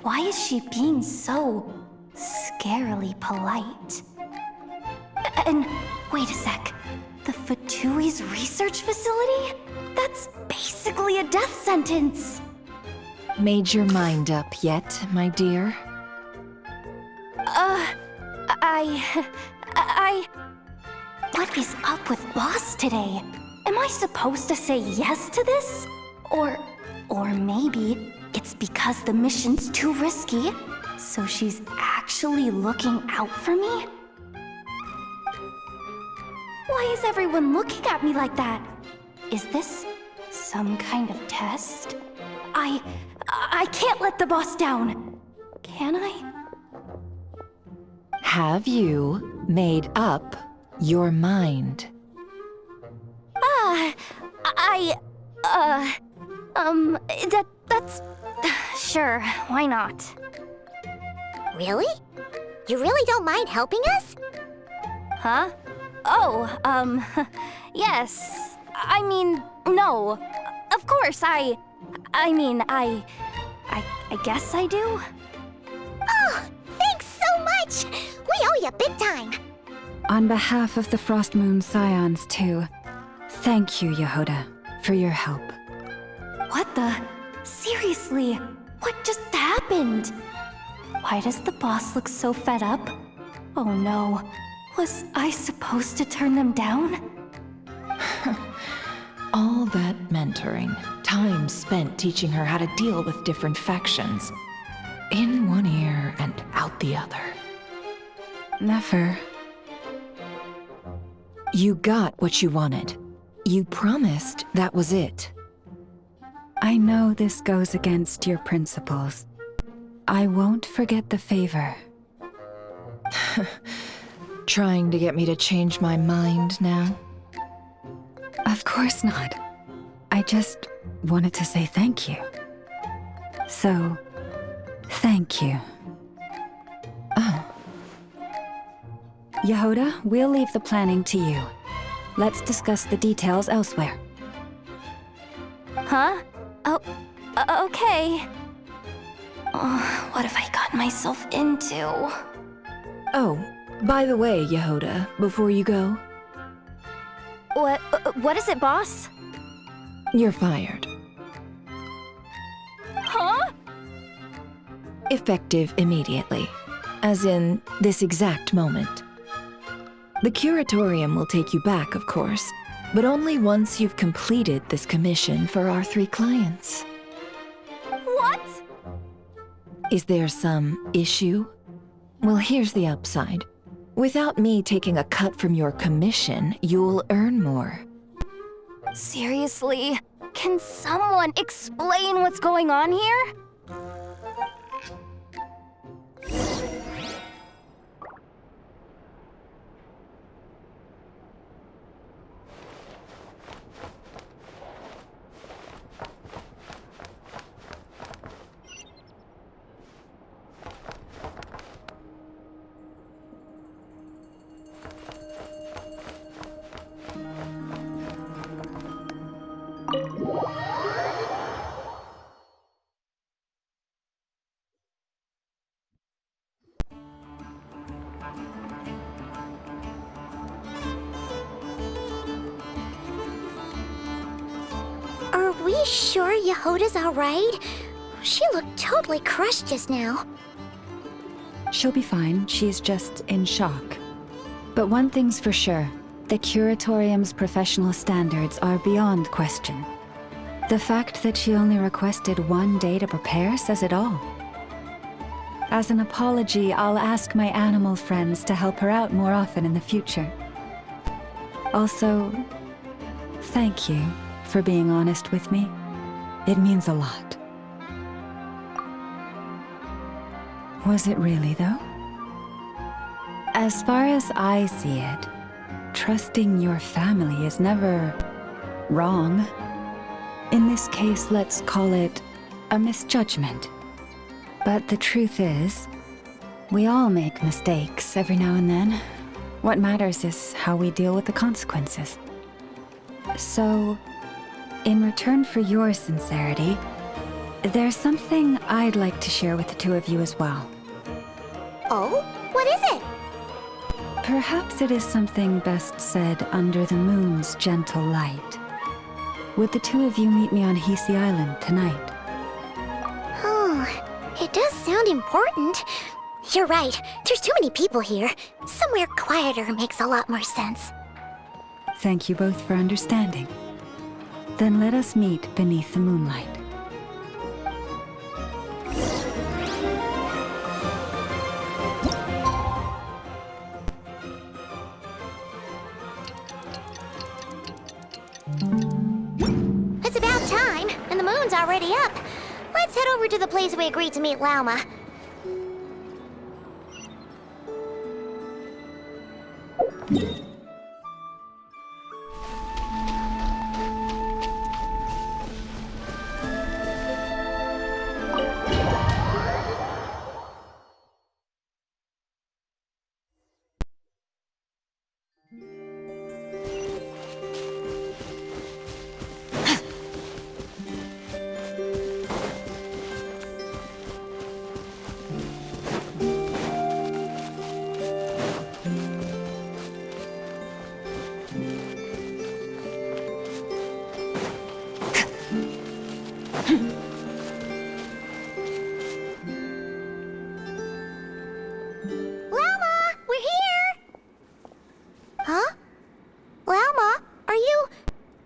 Why is she being so scarily polite? And wait a sec. The Fatui's research facility? That's basically a death sentence. Made your mind up yet, my dear? What is up with Boss today? Am I supposed to say yes to this? Or maybe it's because the mission's too risky, so she's actually looking out for me? Why is everyone looking at me like that? Is this some kind of test? I can't let the boss down. Can I? Have you made up your mind? That's... Sure, why not? Really? You really don't mind helping us? Huh? Oh, yes. I mean, no. Of course, I guess I do. Oh, thanks so much! We owe you big time! On behalf of the Frost Moon Scions, too, thank you, Yehoda, for your help. What the? Seriously, what just happened? Why does the boss look so fed up? Oh no, was I supposed to turn them down? All that mentoring, time spent teaching her how to deal with different factions. In one ear and out the other. Never. You got what you wanted. You promised that was it. I know this goes against your principles. I won't forget the favor. Trying to get me to change my mind now? Of course not. I just wanted to say thank you. So, Thank you. Oh. Yehoda, we'll leave the planning to you. Let's discuss the details elsewhere. Huh? Oh, okay. Oh, what have I gotten myself into? Oh, by the way, Yehoda, before you go, What is it, boss? you're fired. Huh? Effective immediately. As in, this exact moment. The curatorium will take you back, of course, but only once you've completed this commission for our 3 clients. What? Is there some issue? Well, here's the upside. Without me taking a cut from your commission, you'll earn more. Seriously? Can someone explain what's going on here? Are we sure Yehoda's alright? She looked totally crushed just now. She'll be fine, she's just in shock. But one thing's for sure, the curatorium's professional standards are beyond question. The fact that she only requested 1 day to prepare says it all. As an apology, I'll ask my animal friends to help her out more often in the future. Also, thank you for being honest with me. It means a lot. Was it really, though? As far as I see it, trusting your family is never wrong. In this case, let's call it a misjudgment. But the truth is, we all make mistakes every now and then. What matters is how we deal with the consequences. So, in return for your sincerity, there's something I'd like to share with the 2 of you as well. Oh? What is it? Perhaps it is something best said under the moon's gentle light. Would the 2 of you meet me on Hisi Island tonight? Oh, it does sound important. You're right, there's too many people here. Somewhere quieter makes a lot more sense. Thank you both for understanding. Then let us meet beneath the moonlight. It's about time, and the moon's already up. Let's head over to the place we agreed to meet Lauma.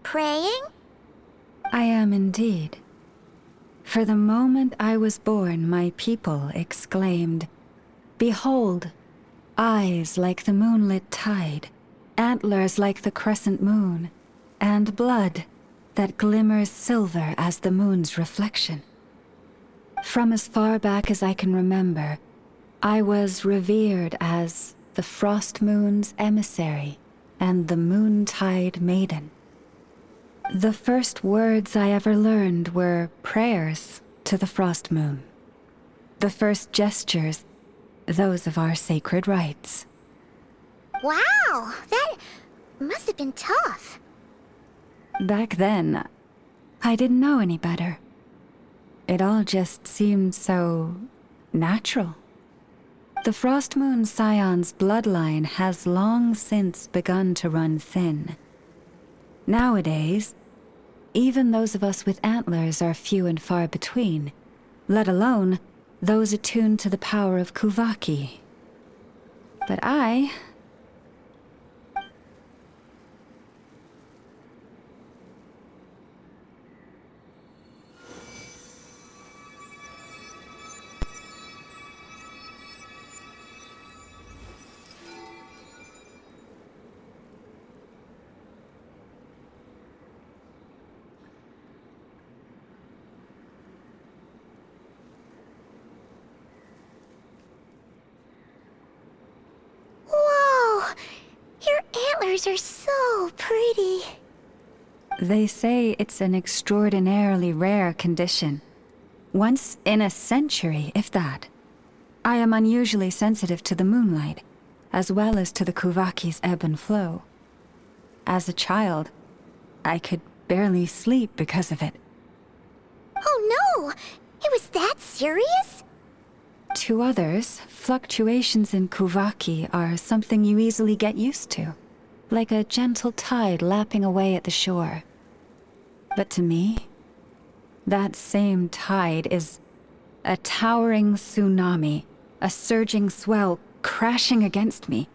Praying? I am indeed. For the moment I was born, my people exclaimed, "Behold, eyes like the moonlit tide, antlers like the crescent moon, and blood that glimmers silver as the moon's reflection." From as far back as I can remember, I was revered as the Frost Moon's emissary and the Moontide Maiden. The first words I ever learned were prayers to the Frost Moon. The first gestures, those of our sacred rites. Wow, that must have been tough. Back then, I didn't know any better. It all just seemed so natural. The Frost Moon Scion's bloodline has long since begun to run thin. Nowadays, even those of us with antlers are few and far between, let alone those attuned to the power of Kuvaki. But I... Whoa! Your antlers are so pretty. They say it's an extraordinarily rare condition. Once in a century, if that. I am unusually sensitive to the moonlight, as well as to the Kuvaki's ebb and flow. As a child, I could barely sleep because of it. Oh no! It was that serious? To others, fluctuations in Kuvaki are something you easily get used to, like a gentle tide lapping away at the shore. But to me, that same tide is a towering tsunami, a surging swell crashing against me.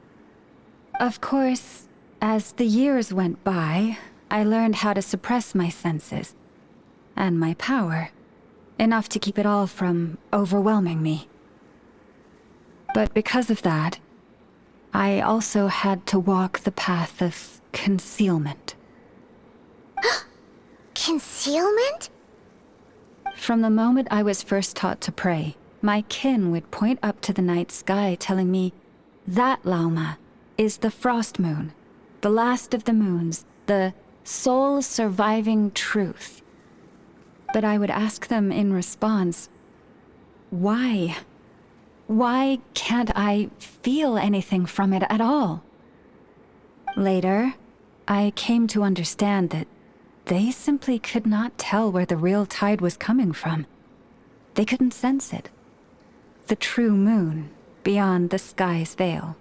Of course, as the years went by, I learned how to suppress my senses and my power, enough to keep it all from overwhelming me. But because of that, I also had to walk the path of concealment. Concealment? From the moment I was first taught to pray, my kin would point up to the night sky telling me, that Lauma is the Frost Moon, the last of the moons, the sole surviving truth. But I would ask them in response, why? Why can't I feel anything from it at all? Later, I came to understand that they simply could not tell where the real tide was coming from. They couldn't sense it. The true moon, beyond the sky's veil.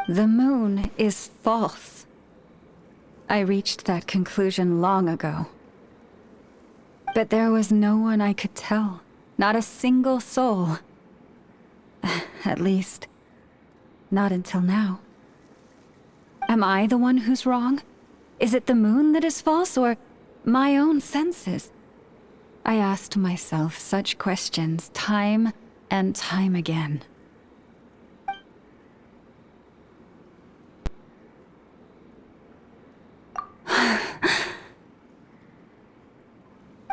The moon is false. I reached that conclusion long ago. But there was no one I could tell, not a single soul. At least, not until now. Am I the one who's wrong? Is it the moon that is false, or my own senses? I asked myself such questions time and time again.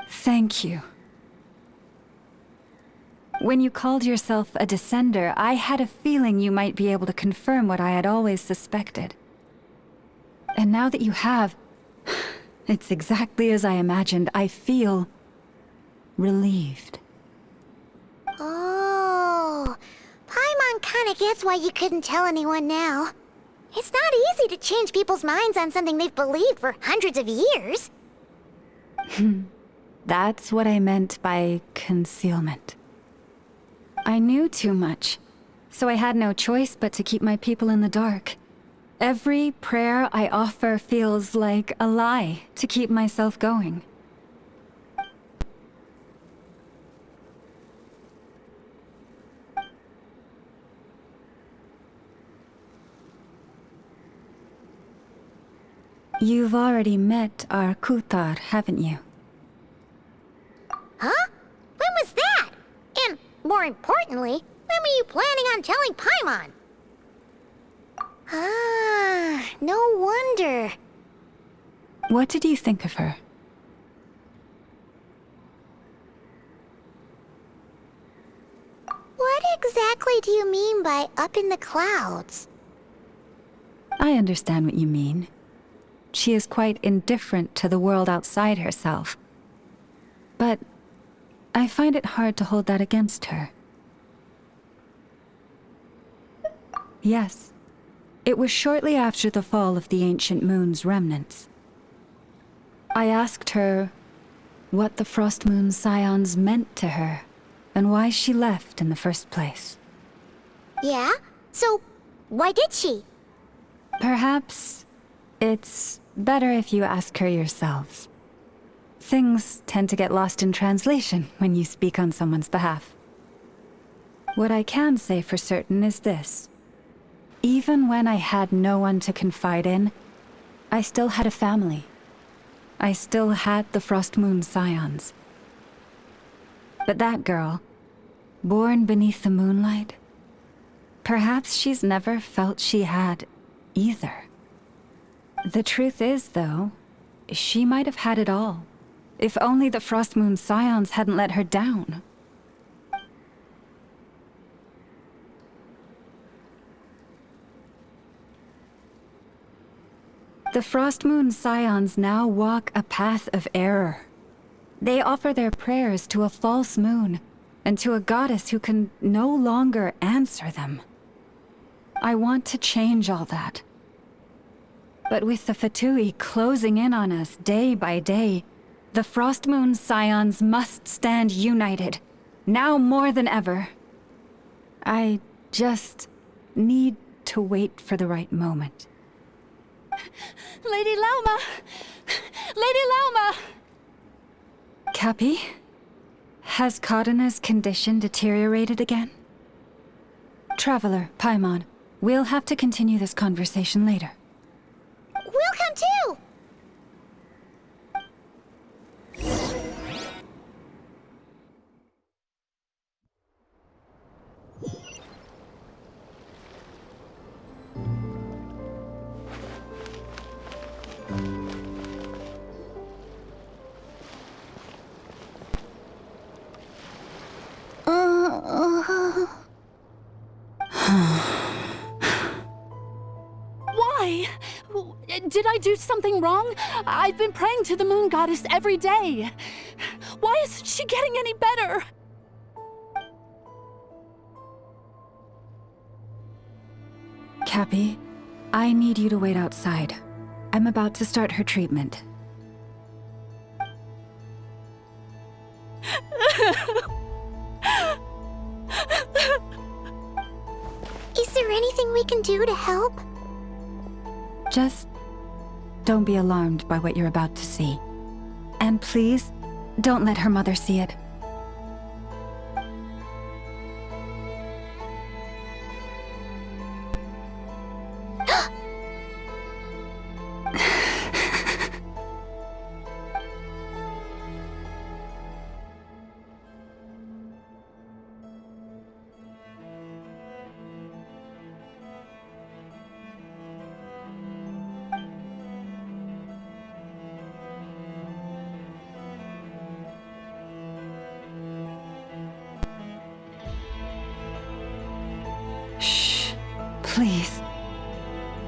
Thank you. When you called yourself a descender, I had a feeling you might be able to confirm what I had always suspected. And now that you have, it's exactly as I imagined. I feel relieved. Oh, Paimon kinda gets why you couldn't tell anyone now. It's not easy to change people's minds on something they've believed for hundreds of years. That's what I meant by concealment. I knew too much, so I had no choice but to keep my people in the dark. Every prayer I offer feels like a lie to keep myself going. You've already met our Kutar, haven't you? Huh? When was that? And, more importantly, when were you planning on telling Paimon? Ah, no wonder. What did you think of her? What exactly do you mean by by up in the clouds. I understand what you mean. She is quite indifferent to the world outside herself. But I find it hard to hold that against her. Yes, it was shortly after the fall of the ancient moon's remnants. I asked her what the Frost Moon Scions meant to her, and why she left in the first place. Yeah? So, why did she? Perhaps it's better if you ask her yourselves. Things tend to get lost in translation when you speak on someone's behalf. What I can say for certain is this. Even when I had no one to confide in, I still had a family. I still had the Frost Moon Scions. But that girl, born beneath the moonlight, perhaps she's never felt she had either. The truth is, though, she might have had it all, if only the Frost Moon Scions hadn't let her down. The Frost Moon Scions now walk a path of error. They offer their prayers to a false moon, and to a goddess who can no longer answer them. I want to change all that. But with the Fatui closing in on us day by day, the Frost Moon Scions must stand united, now more than ever. I just need to wait for the right moment. Lady Lauma! Lady Lauma! Cappy? Has Cardina's condition deteriorated again? Traveler, Paimon, we'll have to continue this conversation later. We'll come too! Why? Did I do something wrong? I've been praying to the moon goddess every day. Why isn't she getting any better? Cappy, I need you to wait outside. I'm about to start her treatment. Is there anything we can do to help? Just don't be alarmed by what you're about to see. And please, don't let her mother see it. Please,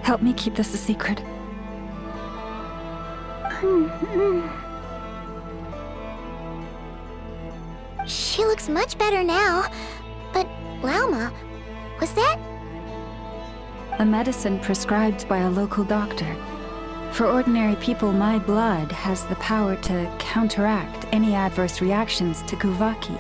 help me keep this a secret. She looks much better now. But, Lauma, was that? A medicine prescribed by a local doctor. For ordinary people, my blood has the power to counteract any adverse reactions to Kuvaki.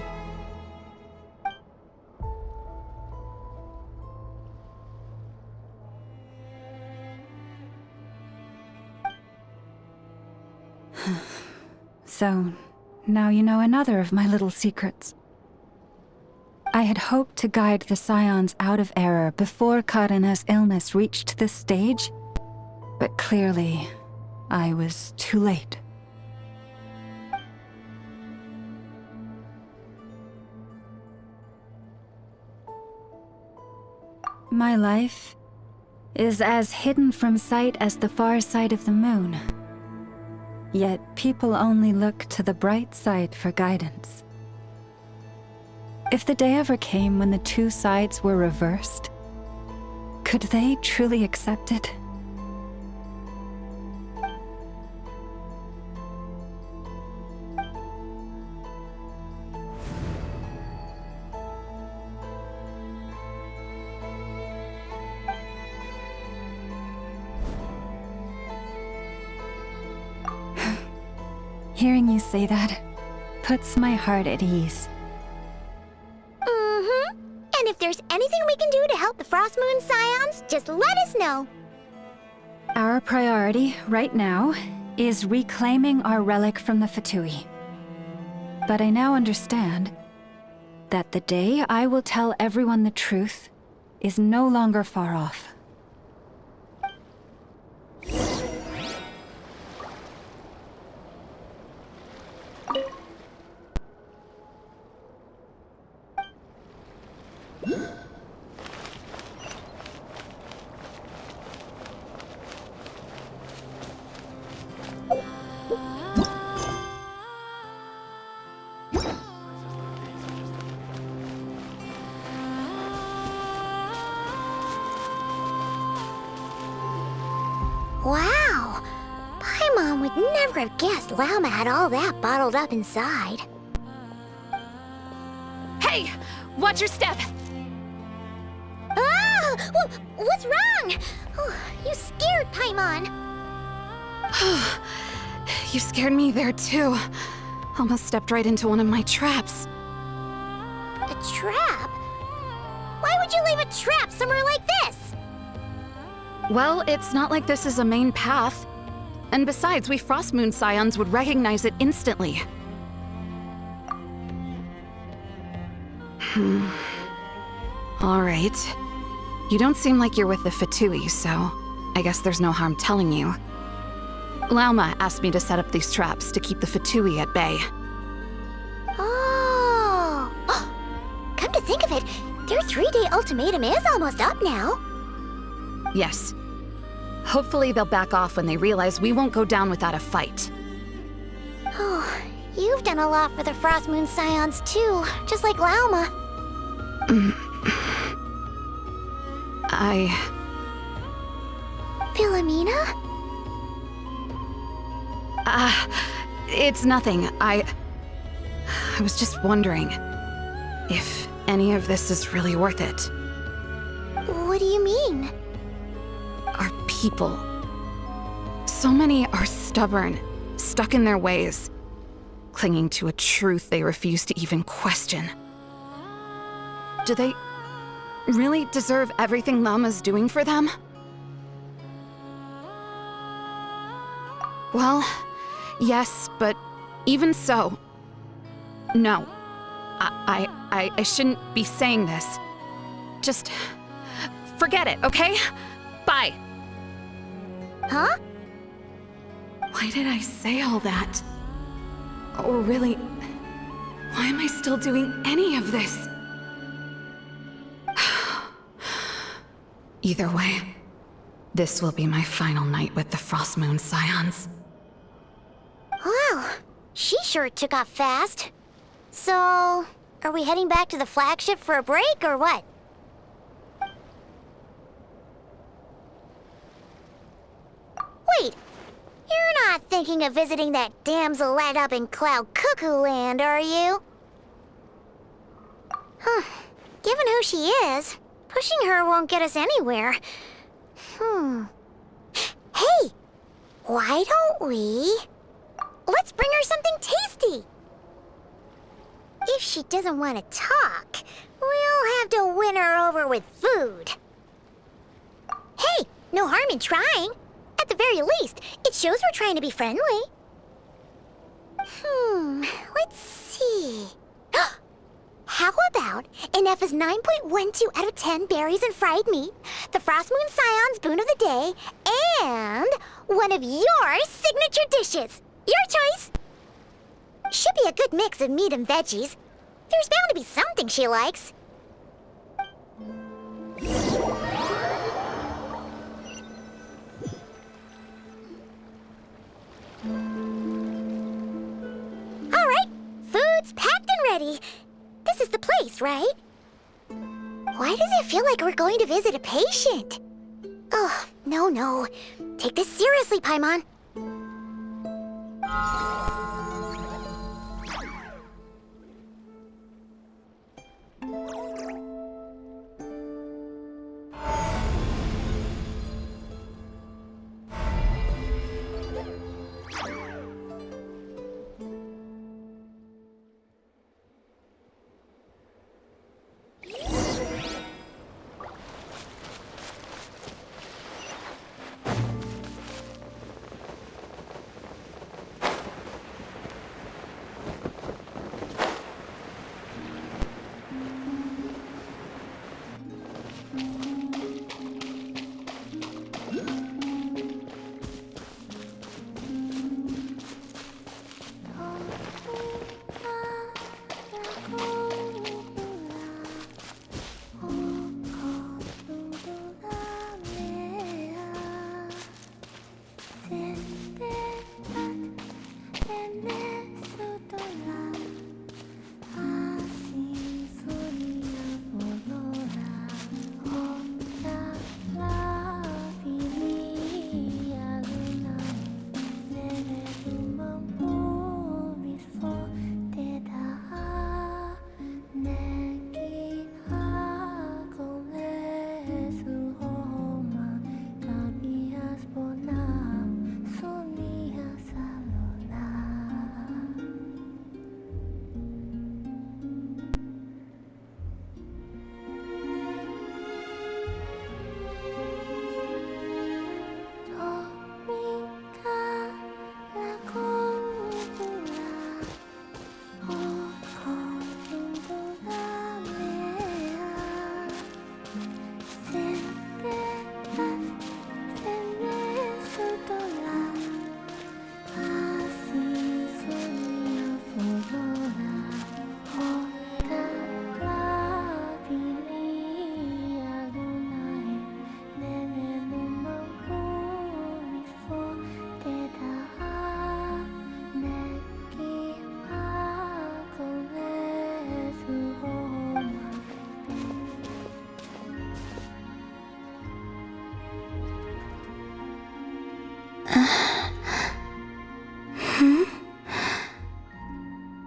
So, now you know another of my little secrets. I had hoped to guide the Scions out of error before Karina's illness reached this stage, but clearly, I was too late. My life is as hidden from sight as the far side of the moon. Yet people only look to the bright side for guidance. If the day ever came when the two sides were reversed, Could they truly accept it? Hearing you say that puts my heart at ease. Mm-hmm. And if there's anything we can do to help the Frost Moon Scions, just let us know. Our priority right now is reclaiming our relic from the Fatui. But I now understand that the day I will tell everyone the truth is no longer far off. Wow! Paimon would never have guessed Lauma had all that bottled up inside. Hey! Watch your step! Ah! What's wrong? Oh, you scared Paimon. You scared me there too. Almost stepped right into one of my traps. A trap? Why would you leave a trap somewhere like this? Well, it's not like this is a main path. And besides, we Frost Moon Scions would recognize it instantly. Alright. You don't seem like you're with the Fatui, so I guess there's no harm telling you. Lauma asked me to set up these traps to keep the Fatui at bay. Oh! Come to think of it, their 3-day ultimatum is almost up now. Yes. Hopefully they'll back off when they realize we won't go down without a fight. Oh, you've done a lot for the Frost Moon Scions too, just like Lauma. Philomena? It's nothing. I was just wondering if any of this is really worth it. What do you mean? Our people. So many are stubborn, stuck in their ways, clinging to a truth they refuse to even question. Do they really deserve everything Lauma's doing for them? Well, yes, but even so, no. I shouldn't be saying this. Just forget it, okay? Bye. Huh? Why did I say all that? Or really, why am I still doing any of this? Either way, this will be my final night with the Frost Moon Scions. Wow, she sure took off fast. So, are we heading back to the flagship for a break, or what? Wait, you're not thinking of visiting that damselette up in Cloud Cuckoo Land, are you? Huh, given who she is, pushing her won't get us anywhere. Hey, why don't we... Let's bring her something tasty! If she doesn't want to talk, we'll have to win her over with food. Hey, no harm in trying. At the very least, it shows we're trying to be friendly. Let's see. How about an F is 9.12 out of 10 berries and fried meat, the Frost Moon Scion's boon of the day, and one of your signature dishes. Your choice. Should be a good mix of meat and veggies. There's bound to be something she likes. All right, food's packed and ready. This is the place, right? Why Why does it feel like we're going to visit a patient? Oh, no. Take this seriously, Paimon.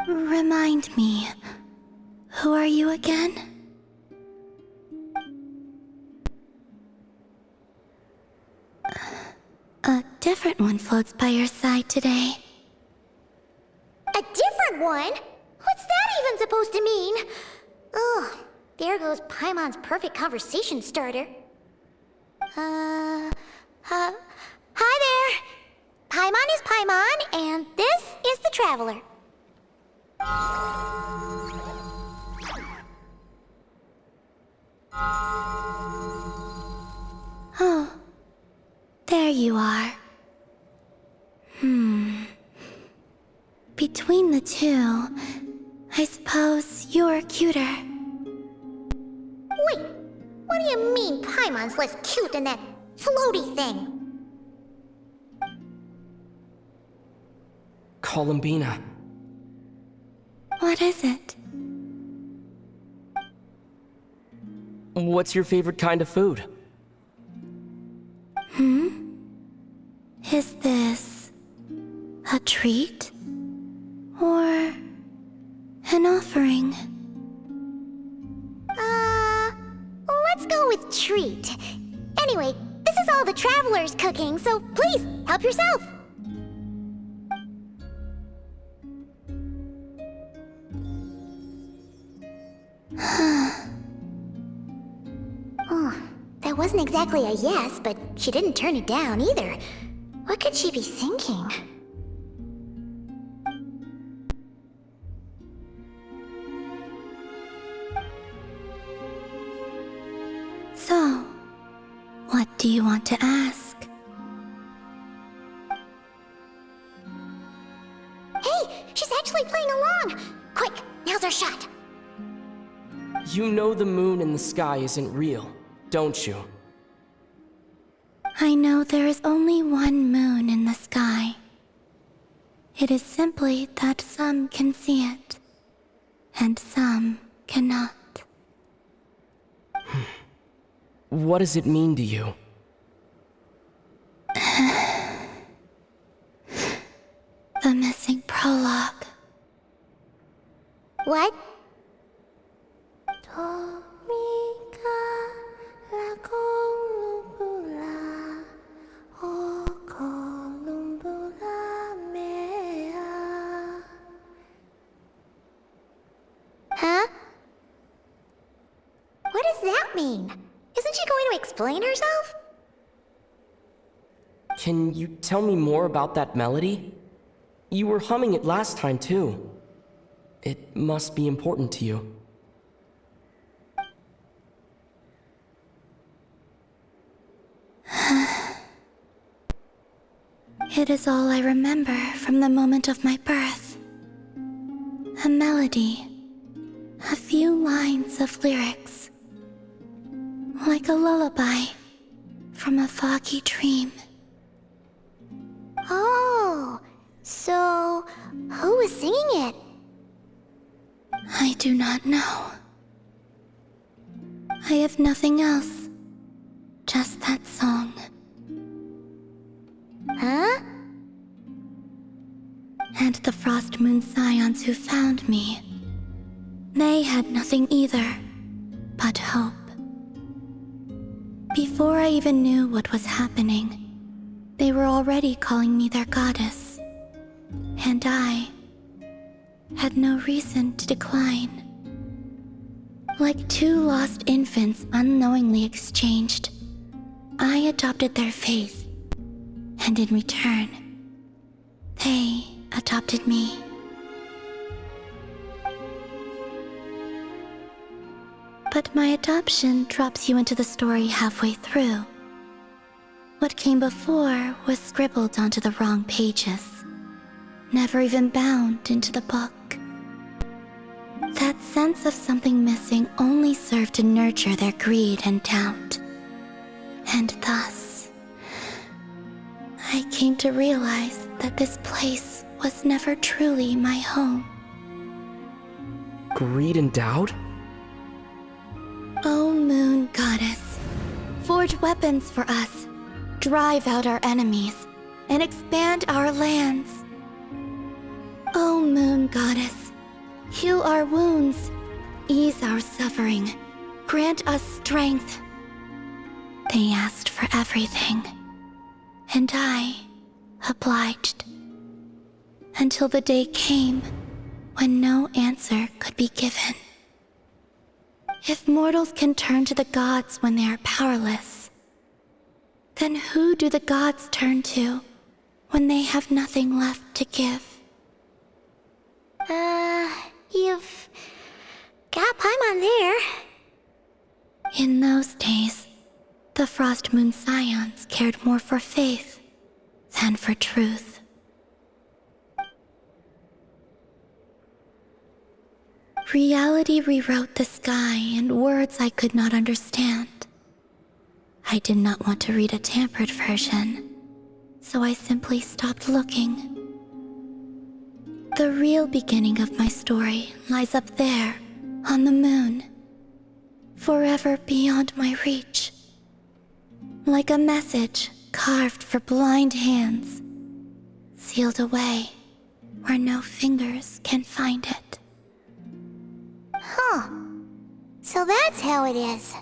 Remind me, who are you again? A different one floats by your side today. A different one? What's that even supposed to mean? Ugh, there goes Paimon's perfect conversation starter. Hi there! Paimon is Paimon, and this is the Traveler. Oh, there you are. Between the two, I suppose you're cuter. Wait, what do you mean Paimon's less cute than that floaty thing? Columbina. What is it? What's your favorite kind of food? Is this a treat? Or an offering? Let's go with treat. Anyway, this is all the Traveler's cooking, so please, help yourself. Oh, that wasn't exactly a yes, but she didn't turn it down either. What could she be thinking? So, what do you want to ask? Hey, she's actually playing along! Quick, now's our shot. You know the moon in the sky isn't real, don't you? I know there is only one moon in the sky. It is simply that some can see it, and some cannot. What does it mean to you? The missing prologue. What? Huh? What does that mean? Isn't she going to explain herself? Can you tell me more about that melody? You were humming it last time, too. It must be important to you. It is all I remember from the moment of my birth. A melody. A few lines of lyrics. Like a lullaby from a foggy dream. Oh, so who was singing it? I do not know. I have nothing else. Just that song. Huh? And the Frost Moon Scions who found me. They had nothing either, but hope. Before I even knew what was happening, they were already calling me their goddess. And I had no reason to decline. Like two lost infants unknowingly exchanged, I adopted their faith. And in return, they adopted me. But my adoption drops you into the story halfway through. What came before was scribbled onto the wrong pages, never even bound into the book. That sense of something missing only served to nurture their greed and doubt. And thus, I came to realize that this place was never truly my home. Greed and doubt? O Moon Goddess, forge weapons for us, drive out our enemies, and expand our lands. O Moon Goddess, heal our wounds, ease our suffering, grant us strength. They asked for everything, and I obliged. Until the day came when no answer could be given. If mortals can turn to the gods when they are powerless, then who do the gods turn to when they have nothing left to give? You've got Paimon there. In those days, the Frost Moon Scions cared more for faith than for truth. Reality rewrote the sky in words I could not understand. I did not want to read a tampered version, so I simply stopped looking. The real beginning of my story lies up there, on the moon, forever beyond my reach. Like a message carved for blind hands, sealed away where no fingers can find it. Huh. So that's how it is.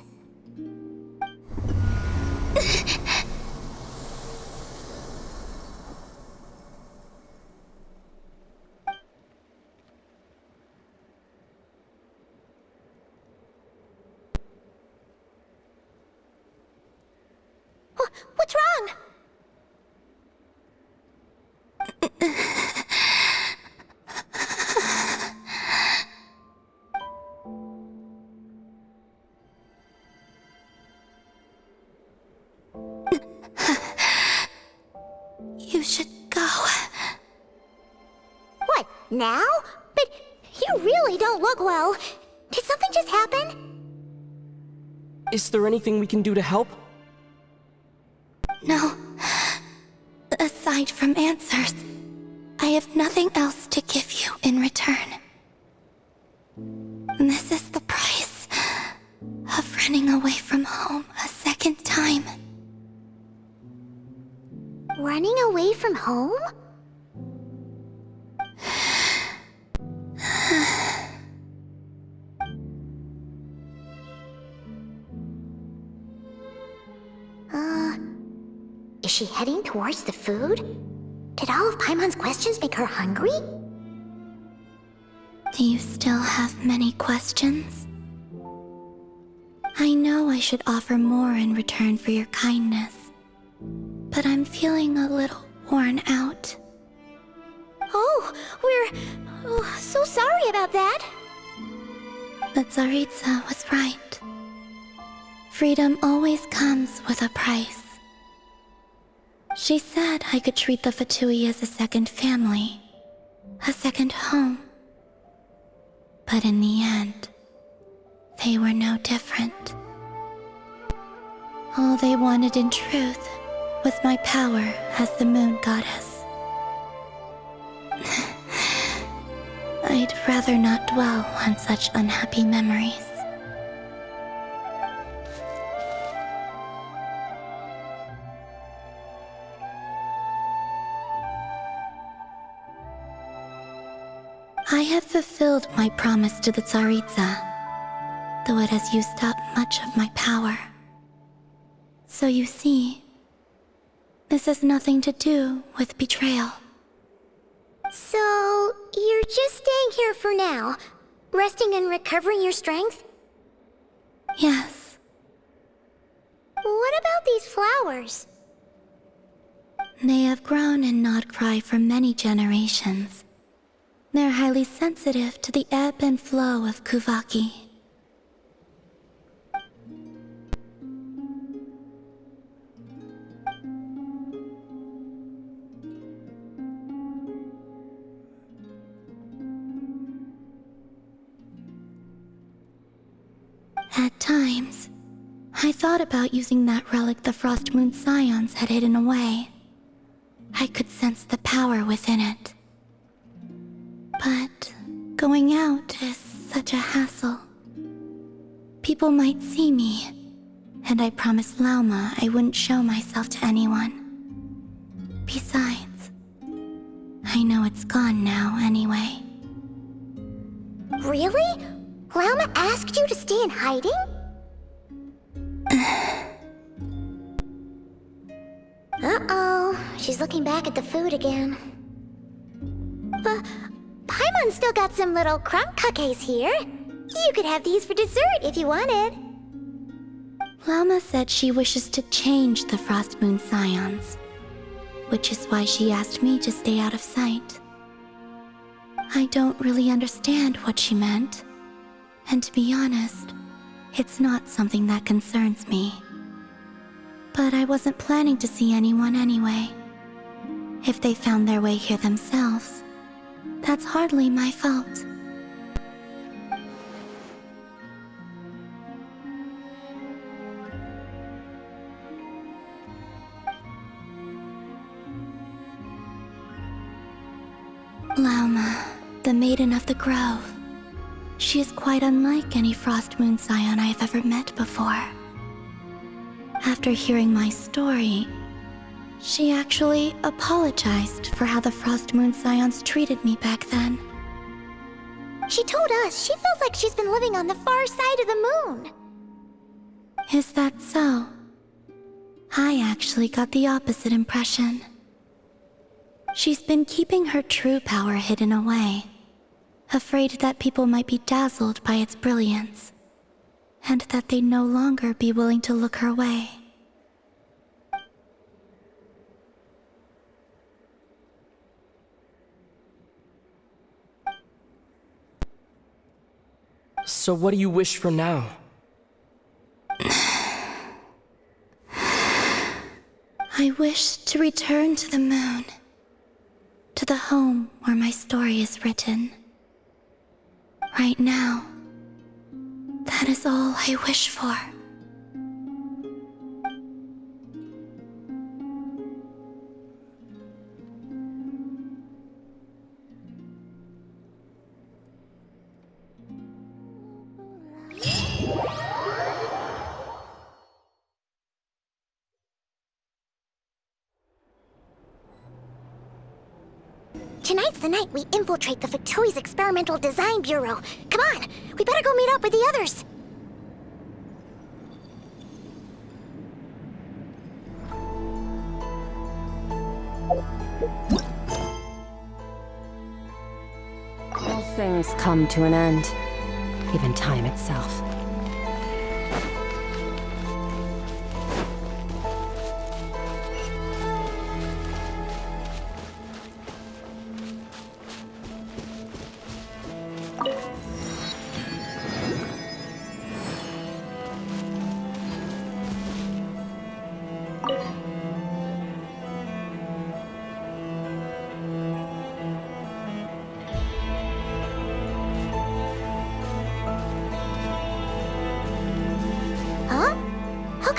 What's wrong? You should go. What, now? But you really don't look well. Did something just happen? Is there anything we can do to help? No. Aside from answers, I have nothing else to give you in return. This is the price of renegade. running away from home a second time. Running away from home? Is she heading towards the food? Did all of Paimon's questions make her hungry? Do you still have many questions? I know I should offer more in return for your kindness, but I'm feeling a little worn out. Oh, we're so sorry about that. The Tsaritsa was right. Freedom always comes with a price. She said I could treat the Fatui as a second family, a second home. But in the end, they were no different. All they wanted in truth was my power as the moon goddess. I'd rather not dwell on such unhappy memories. I have fulfilled my promise to the Tsaritsa, though it has used up much of my power. So you see, this has nothing to do with betrayal. So, you're just staying here for now, resting and recovering your strength? Yes. What about these flowers? They have grown in Nod-Krai for many generations. They're highly sensitive to the ebb and flow of Kuvaki. At times, I thought about using that relic the Frost Moon Scions had hidden away. I could sense the power within it. But going out is such a hassle. People might see me, and I promised Lauma I wouldn't show myself to anyone. Besides, I know it's gone now anyway. Really? Lauma asked you to stay in hiding? Uh-oh, she's looking back at the food again. But Paimon's still got some little crumb cookies here. You could have these for dessert if you wanted. Lauma said she wishes to change the Frost Moon Scions, which is why she asked me to stay out of sight. I don't really understand what she meant, and to be honest, it's not something that concerns me. But I wasn't planning to see anyone anyway. If they found their way here themselves, that's hardly my fault. Lauma, the Maiden of the Grove. She is quite unlike any Frost Moon Scion I have ever met before. After hearing my story, she actually apologized for how the Frost Moon Scions treated me back then. She told us she feels like she's been living on the far side of the moon. Is that so? I actually got the opposite impression. She's been keeping her true power hidden away, afraid that people might be dazzled by its brilliance, and that they'd no longer be willing to look her way. So what do you wish for now? I wish to return to the moon, to the home where my story is written. Right now, that is all I wish for. Tonight's the night we infiltrate the Fatui's Experimental Design Bureau. Come on, we better go meet up with the others. All things come to an end, even time itself.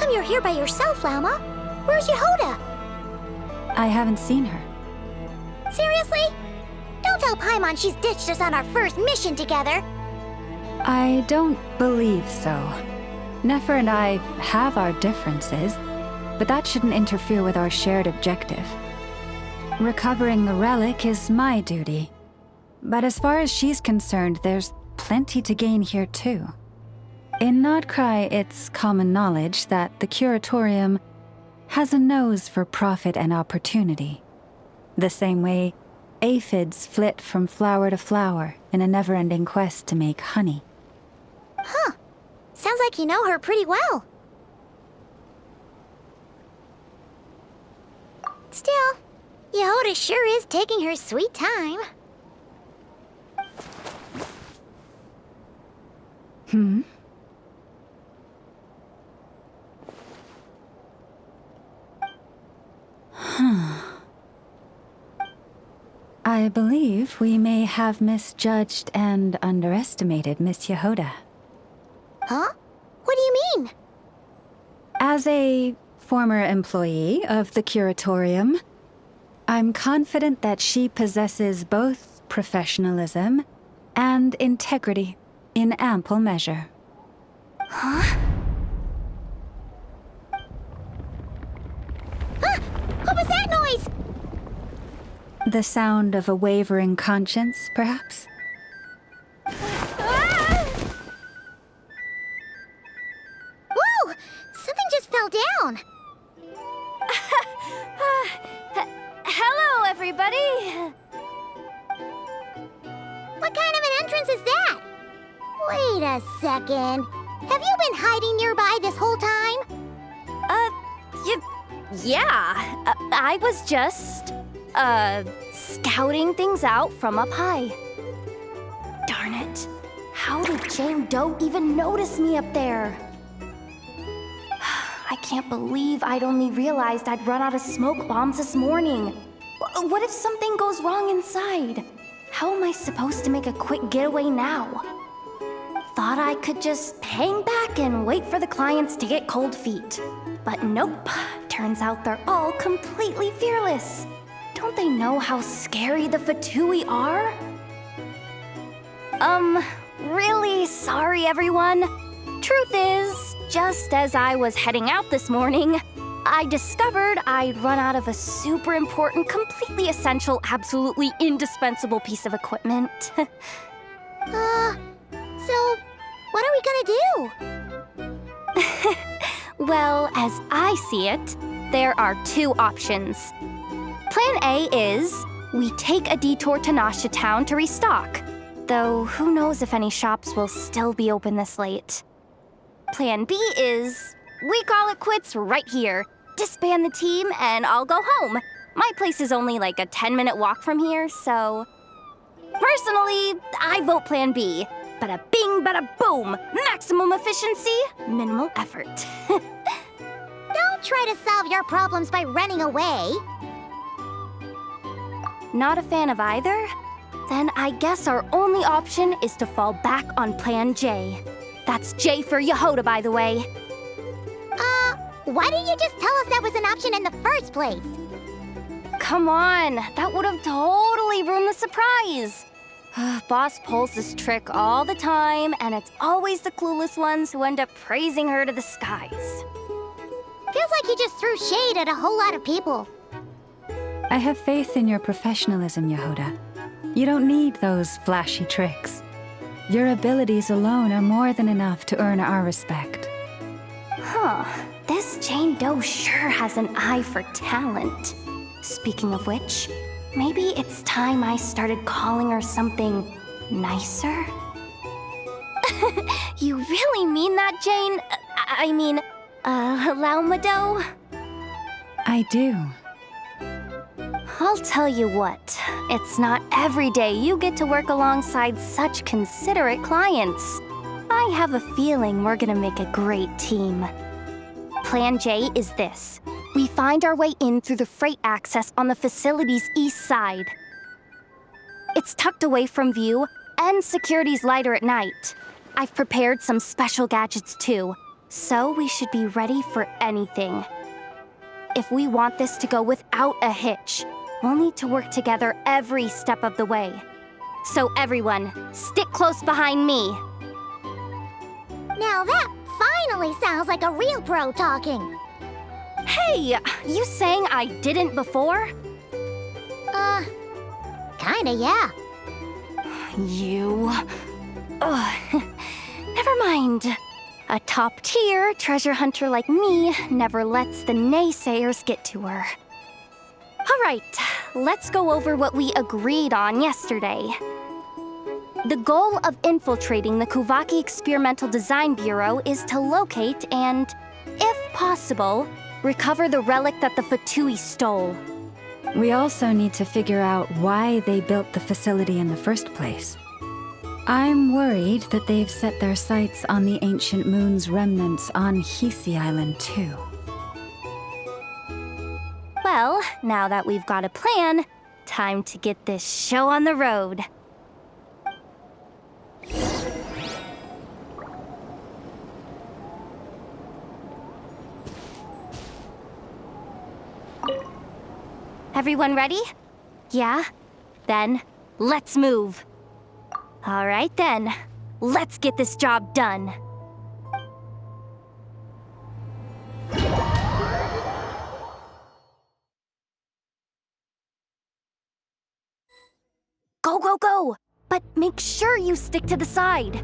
You're here by yourself, Lauma. Where's Yehoda? I haven't seen her. Seriously? Don't tell Paimon she's ditched us on our first mission together. I don't believe so. Nefer and I have our differences, but that shouldn't interfere with our shared objective. Recovering the relic is my duty. But as far as she's concerned, there's plenty to gain here too. In Nod-Krai, it's common knowledge that the Curatorium has a nose for profit and opportunity. The same way aphids flit from flower to flower in a never-ending quest to make honey. Huh. Sounds like you know her pretty well. Still, Yehoda sure is taking her sweet time. Hmm? I believe we may have misjudged and underestimated Miss Yehoda. Huh? What do you mean? As a former employee of the Curatorium, I'm confident that she possesses both professionalism and integrity in ample measure. Huh? Ah! What was that noise? The sound of a wavering conscience, perhaps? Ah! Whoa! Something just fell down. Hello, everybody! What kind of an entrance is that? Wait a second. Have you been hiding nearby this whole time? Yeah. I was just, scouting things out from up high. Darn it. How did Jane Doe even notice me up there? I can't believe I'd only realized I'd run out of smoke bombs this morning. What if something goes wrong inside? How am I supposed to make a quick getaway now? Thought I could just hang back and wait for the clients to get cold feet. But nope. Turns out they're all completely fearless. Don't they know how scary the Fatui are? Really sorry, everyone. Truth is, just as I was heading out this morning, I discovered I'd run out of a super important, completely essential, absolutely indispensable piece of equipment. So, what are we gonna do? Well, as I see it, there are two options. Plan A is we take a detour to Nasha Town to restock, though who knows if any shops will still be open this late. Plan B is we call it quits right here, disband the team, and I'll go home. My place is only like a 10-minute walk from here, so... Personally, I vote Plan B. Bada bing, bada boom! Maximum efficiency, minimal effort. Don't try to solve your problems by running away. Not a fan of either? Then I guess our only option is to fall back on Plan J. That's J for Yehoda, by the way. Why didn't you just tell us that was an option in the first place? Come on, that would have totally ruined the surprise. Boss pulls this trick all the time, and it's always the clueless ones who end up praising her to the skies. Feels like he just threw shade at a whole lot of people. I have faith in your professionalism, Yehuda. You don't need those flashy tricks. Your abilities alone are more than enough to earn our respect. Huh. This Jane Doe sure has an eye for talent. Speaking of which, maybe it's time I started calling her something nicer? You really mean that, Jane? Laumado? I do. I'll tell you what, it's not every day you get to work alongside such considerate clients. I have a feeling we're gonna make a great team. Plan J is this. We find our way in through the freight access on the facility's east side. It's tucked away from view, and security's lighter at night. I've prepared some special gadgets too, so we should be ready for anything. If we want this to go without a hitch, we'll need to work together every step of the way. So everyone, stick close behind me. Now that finally sounds like a real pro talking. Hey, you saying I didn't before? Kinda, yeah. You... Ugh. Never mind. A top-tier treasure hunter like me never lets the naysayers get to her. All right, let's go over what we agreed on yesterday. The goal of infiltrating the Kuvaki Experimental Design Bureau is to locate and, if possible, recover the relic that the Fatui stole. We also need to figure out why they built the facility in the first place. I'm worried that they've set their sights on the ancient moon's remnants on Hisi Island too. Well, now that we've got a plan, time to get this show on the road. Everyone ready? Yeah? Then, let's move. All right then, let's get this job done. Go, go, go! But make sure you stick to the side.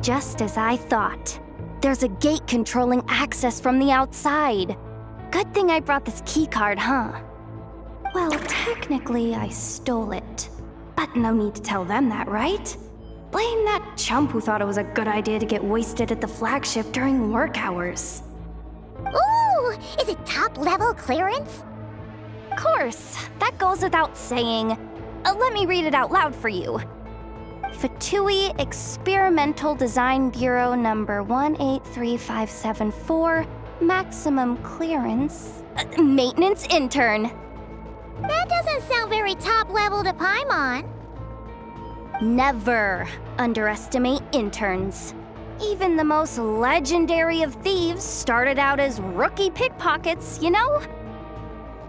Just as I thought. There's a gate controlling access from the outside. Good thing I brought this keycard, huh? Well, technically, I stole it. But no need to tell them that, right? Blame that chump who thought it was a good idea to get wasted at the flagship during work hours. Ooh! Is it top-level clearance? Of course, that goes without saying. Let me read it out loud for you. Fatui Experimental Design Bureau number 183574, maximum clearance, maintenance intern. That doesn't sound very top-level to Paimon. Never underestimate interns. Even the most legendary of thieves started out as rookie pickpockets, you know?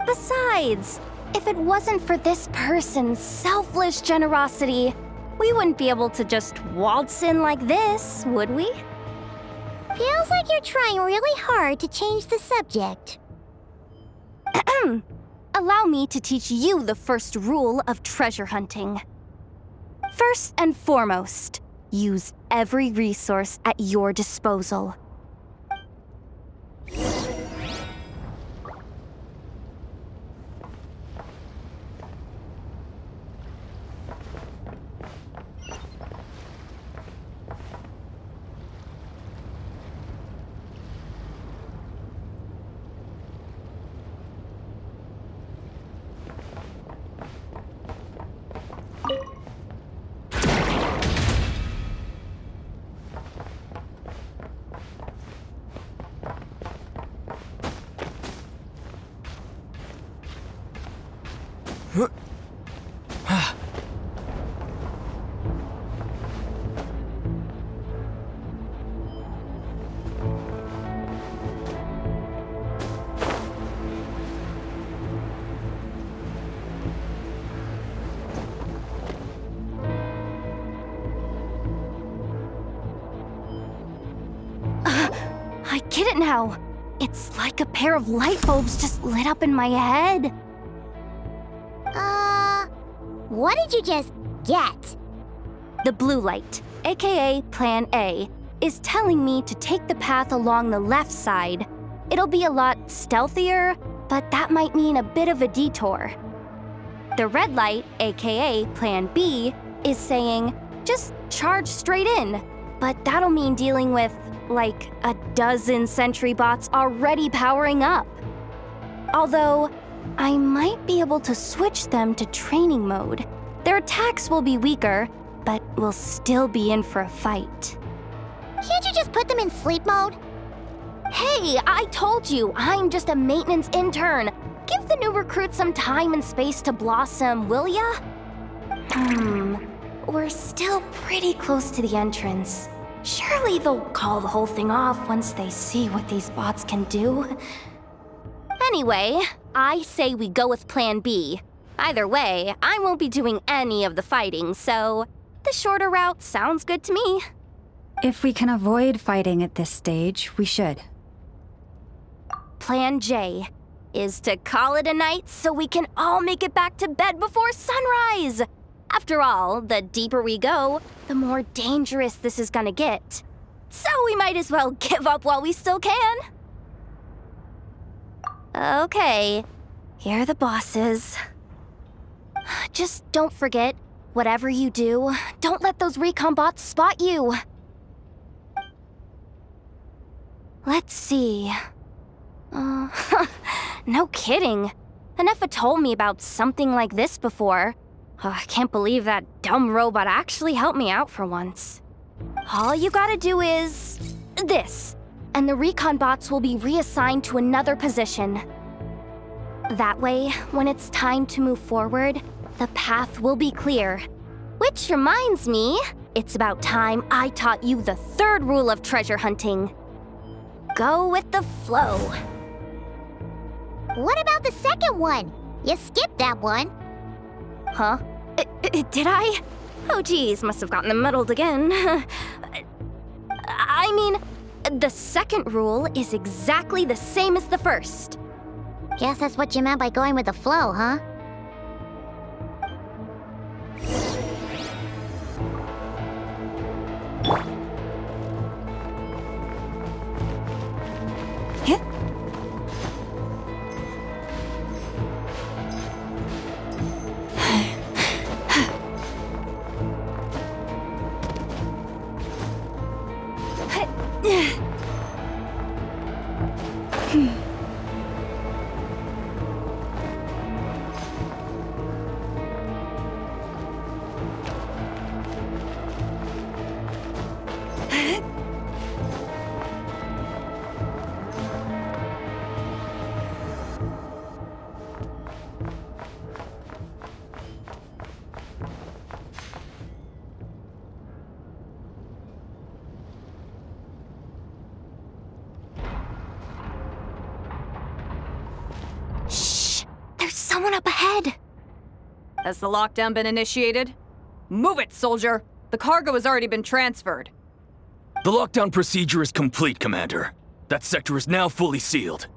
Besides, if it wasn't for this person's selfless generosity, we wouldn't be able to just waltz in like this, would we? Feels like you're trying really hard to change the subject. Allow me to teach you the first rule of treasure hunting. First and foremost, use every resource at your disposal. get it now. It's like a pair of light bulbs just lit up in my head. What did you just get? The blue light, aka Plan A, is telling me to take the path along the left side. It'll be a lot stealthier, but that might mean a bit of a detour. The red light, aka Plan B, is saying, just charge straight in, but that'll mean dealing with, like, a dozen sentry bots already powering up. Although, I might be able to switch them to training mode. Their attacks will be weaker, but we'll still be in for a fight. Can't you just put them in sleep mode? Hey, I told you, I'm just a maintenance intern. Give the new recruits some time and space to blossom, will ya? We're still pretty close to the entrance. Surely they'll call the whole thing off once they see what these bots can do. Anyway, I say we go with Plan B. Either way, I won't be doing any of the fighting, so the shorter route sounds good to me. If we can avoid fighting at this stage, we should. Plan J is to call it a night so we can all make it back to bed before sunrise. After all, the deeper we go, the more dangerous this is gonna get. So we might as well give up while we still can. Okay, here are the bosses. Just don't forget, whatever you do, don't let those recon bots spot you. Let's see. No kidding. Anefa told me about something like this before. I can't believe that dumb robot actually helped me out for once. All you gotta do is this, and the recon bots will be reassigned to another position. That way, when it's time to move forward, the path will be clear. Which reminds me, it's about time I taught you the third rule of treasure hunting. Go with the flow. What about the second one? You skipped that one. Huh? Did I? Oh geez, must have gotten muddled again. I mean, the second rule is exactly the same as the first. Guess that's what you meant by going with the flow, huh? Someone up ahead! Has the lockdown been initiated? Move it, soldier! The cargo has already been transferred. The lockdown procedure is complete, Commander. That sector is now fully sealed.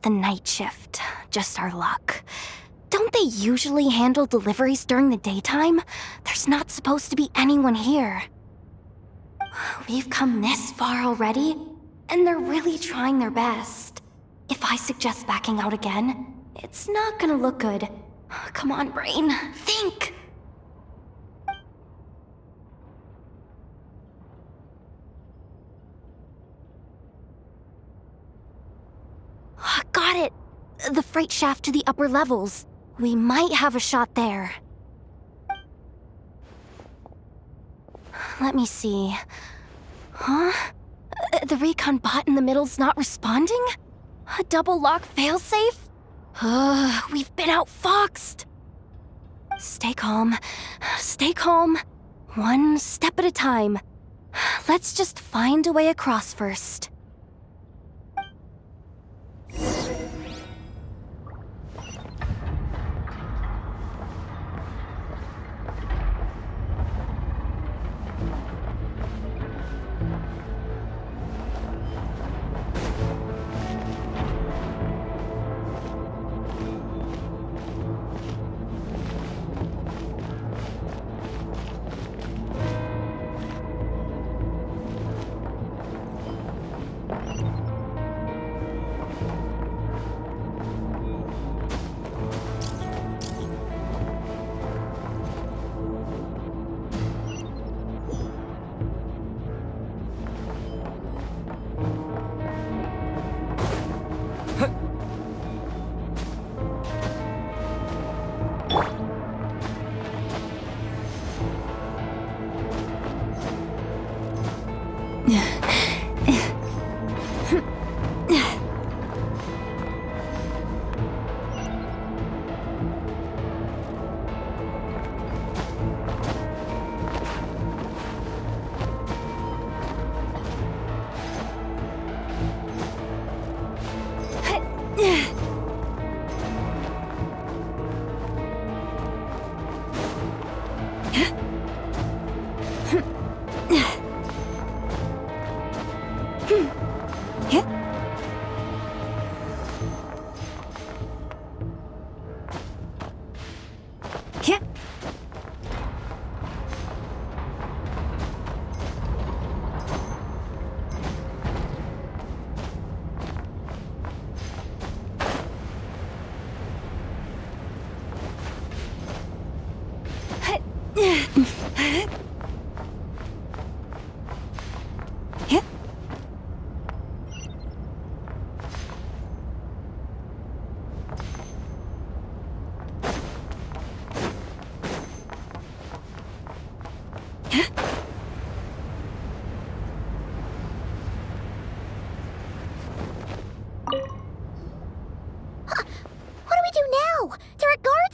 The night shift. Just our luck. Don't they usually handle deliveries during the daytime? There's not supposed to be anyone here. We've come this far already, and they're really trying their best. If I suggest backing out again, it's not gonna look good. Come on, brain. Think! Got it! The freight shaft to the upper levels. We might have a shot there. Let me see. Huh? The recon bot in the middle's not responding? A double lock failsafe? We've been outfoxed. Stay calm. Stay calm. One step at a time. Let's just find a way across first.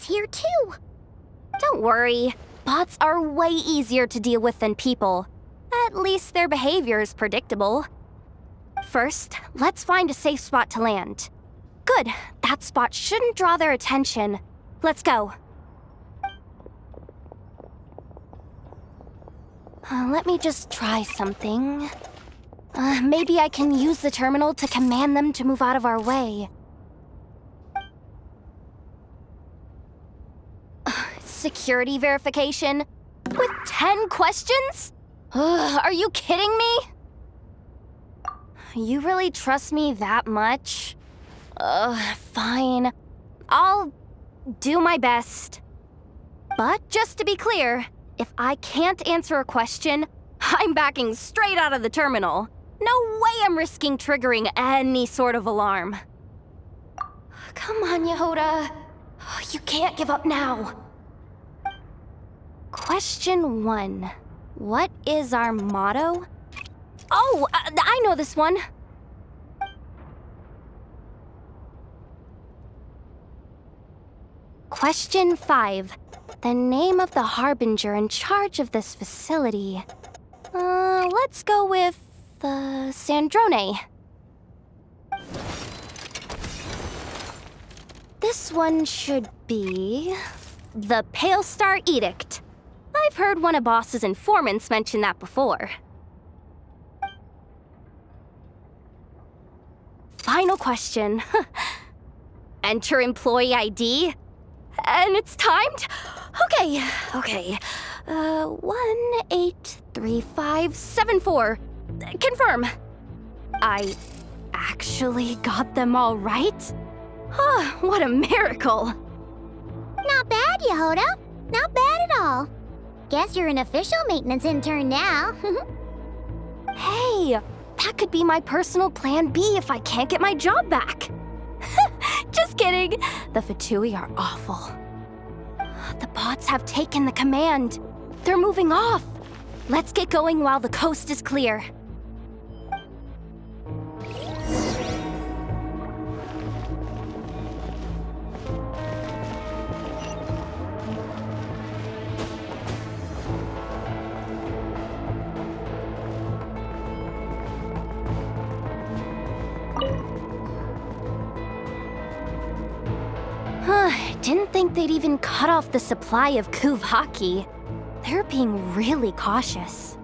Here too. Don't worry. Bots are way easier to deal with than people. At least their behavior is predictable. First, let's find a safe spot to land. Good. That spot shouldn't draw their attention. Let's go. Let me just try something. Maybe I can use the terminal to command them to move out of our way. Security verification? With 10 questions? Are you kidding me? You really trust me that much? Fine. I'll do my best. But just to be clear, if I can't answer a question, I'm backing straight out of the terminal. No way I'm risking triggering any sort of alarm. Come on, Yehoda. You can't give up now. Question 1. What is our motto? Oh, I know this one. Question 5. The name of the harbinger in charge of this facility. Let's go with, Sandrone. This one should be the Pale Star Edict. I've heard one of Boss's informants mention that before. Final question. Enter employee ID. And it's timed? Okay. 183574. Confirm. I actually got them all right? What a miracle. Not bad, Yehoda. Not bad at all. Guess you're an official maintenance intern now. Hey, that could be my personal plan B if I can't get my job back. Just kidding. The Fatui are awful. The bots have taken the command. They're moving off. Let's get going while the coast is clear. Didn't think they'd even cut off the supply of Kuvaki. They're being really cautious.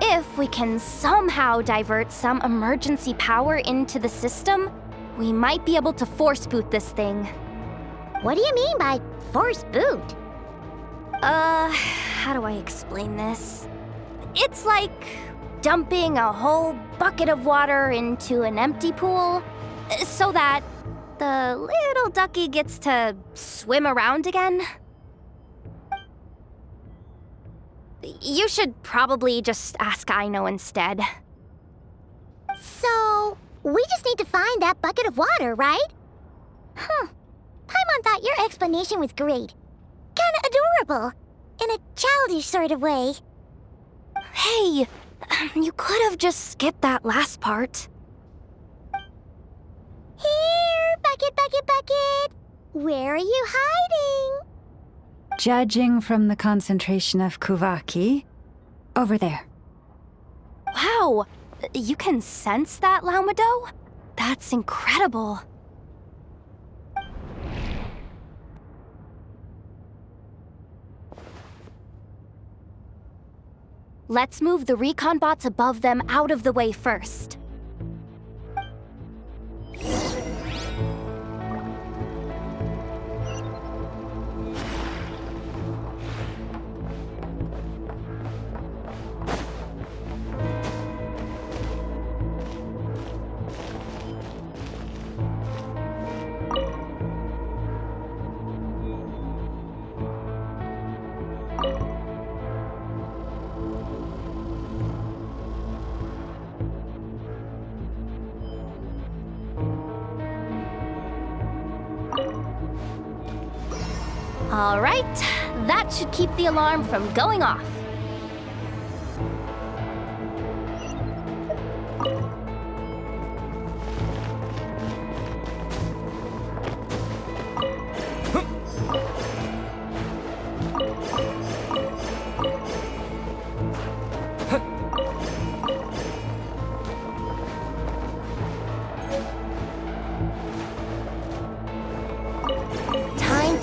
If we can somehow divert some emergency power into the system, we might be able to force boot this thing. What do you mean by force boot? How do I explain this? It's like dumping a whole bucket of water into an empty pool, so that the little ducky gets to swim around again. You should probably just ask Aino instead. So, we just need to find that bucket of water, right? Paimon thought your explanation was great. Kinda adorable. In a childish sort of way. Hey, you could have just skipped that last part. Here, bucket, bucket, bucket! Where are you hiding? Judging from the concentration of Kuvaki, over there. Wow, you can sense that, Laumado? That's incredible. Let's move the recon bots above them out of the way first. All right, that should keep the alarm from going off.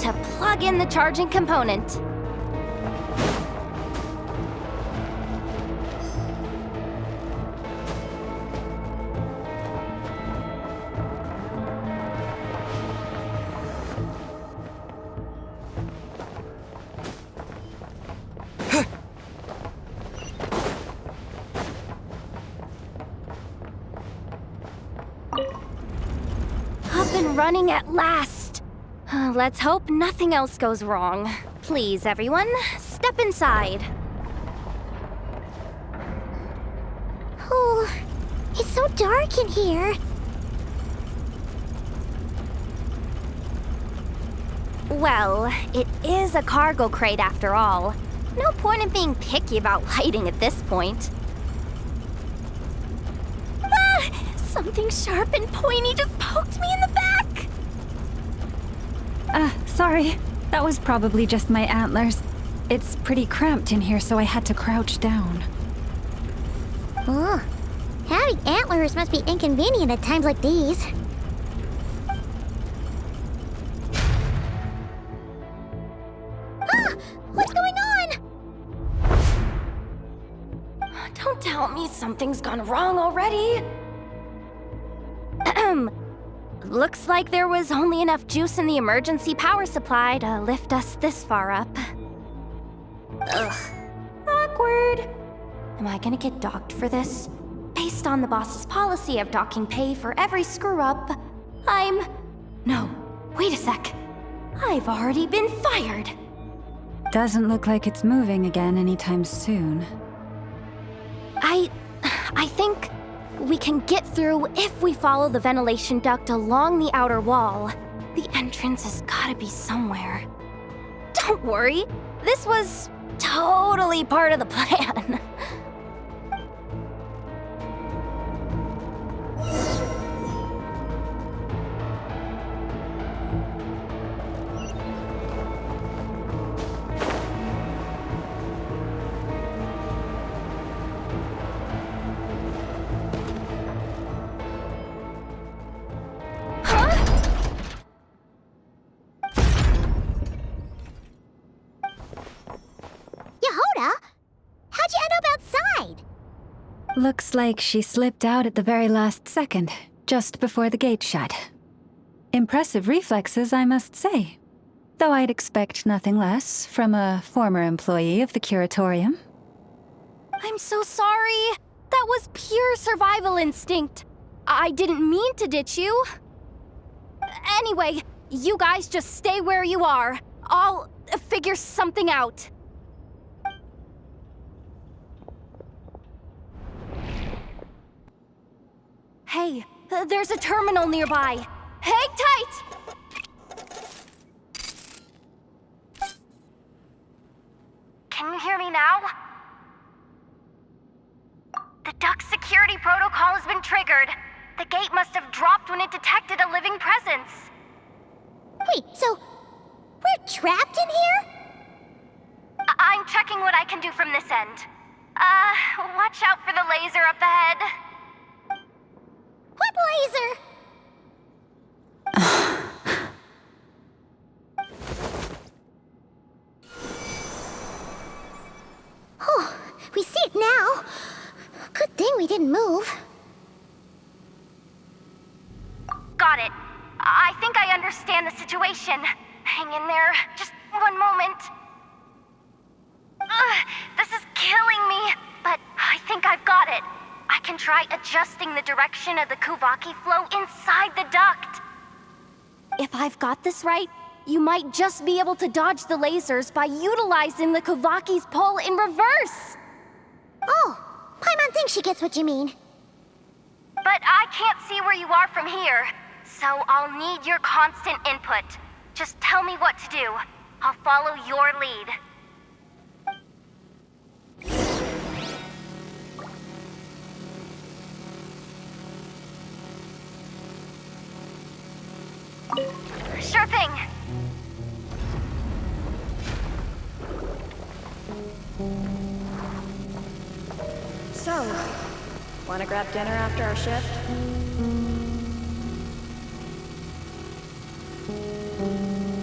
To plug in the charging component. Up and running at last. Let's hope nothing else goes wrong. Please, everyone, step inside. Oh, it's so dark in here. Well, it is a cargo crate after all. No point in being picky about lighting at this point. Ah! Something sharp and pointy just poked me in the back! Sorry. That was probably just my antlers. It's pretty cramped in here, so I had to crouch down. Oh, having antlers must be inconvenient at times like these. Ah! What's going on? Don't tell me something's gone wrong already. Looks like there was only enough juice in the emergency power supply to lift us this far up. Ugh. Awkward. Am I gonna get docked for this? Based on the boss's policy of docking pay for every screw-up, No, wait a sec. I've already been fired. Doesn't look like it's moving again anytime soon. I think we can get through if we follow the ventilation duct along the outer wall. The entrance has gotta be somewhere. Don't worry, this was totally part of the plan. How'd you end up outside? Looks like she slipped out at the very last second, just before the gate shut. Impressive reflexes, I must say. Though I'd expect nothing less from a former employee of the Curatorium. I'm so sorry. That was pure survival instinct. I didn't mean to ditch you. Anyway, you guys just stay where you are. I'll figure something out. Hey, there's a terminal nearby. Hang tight! Can you hear me now? The duct security protocol has been triggered. The gate must have dropped when it detected a living presence. Wait, so we're trapped in here? I'm checking what I can do from this end. Watch out for the laser up ahead. What laser? Oh, we see it now! we didn't move. Got it. I think I understand the situation. Hang in there. Just one moment. This is killing me, but I think I've got it. I can try adjusting the direction of the Kuvaki flow inside the duct. If I've got this right, you might just be able to dodge the lasers by utilizing the Kuvaki's pull in reverse. Oh, Paimon thinks she gets what you mean. But I can't see where you are from here, so I'll need your constant input. Just tell me what to do. I'll follow your lead. Sure thing. So, wanna grab dinner after our shift?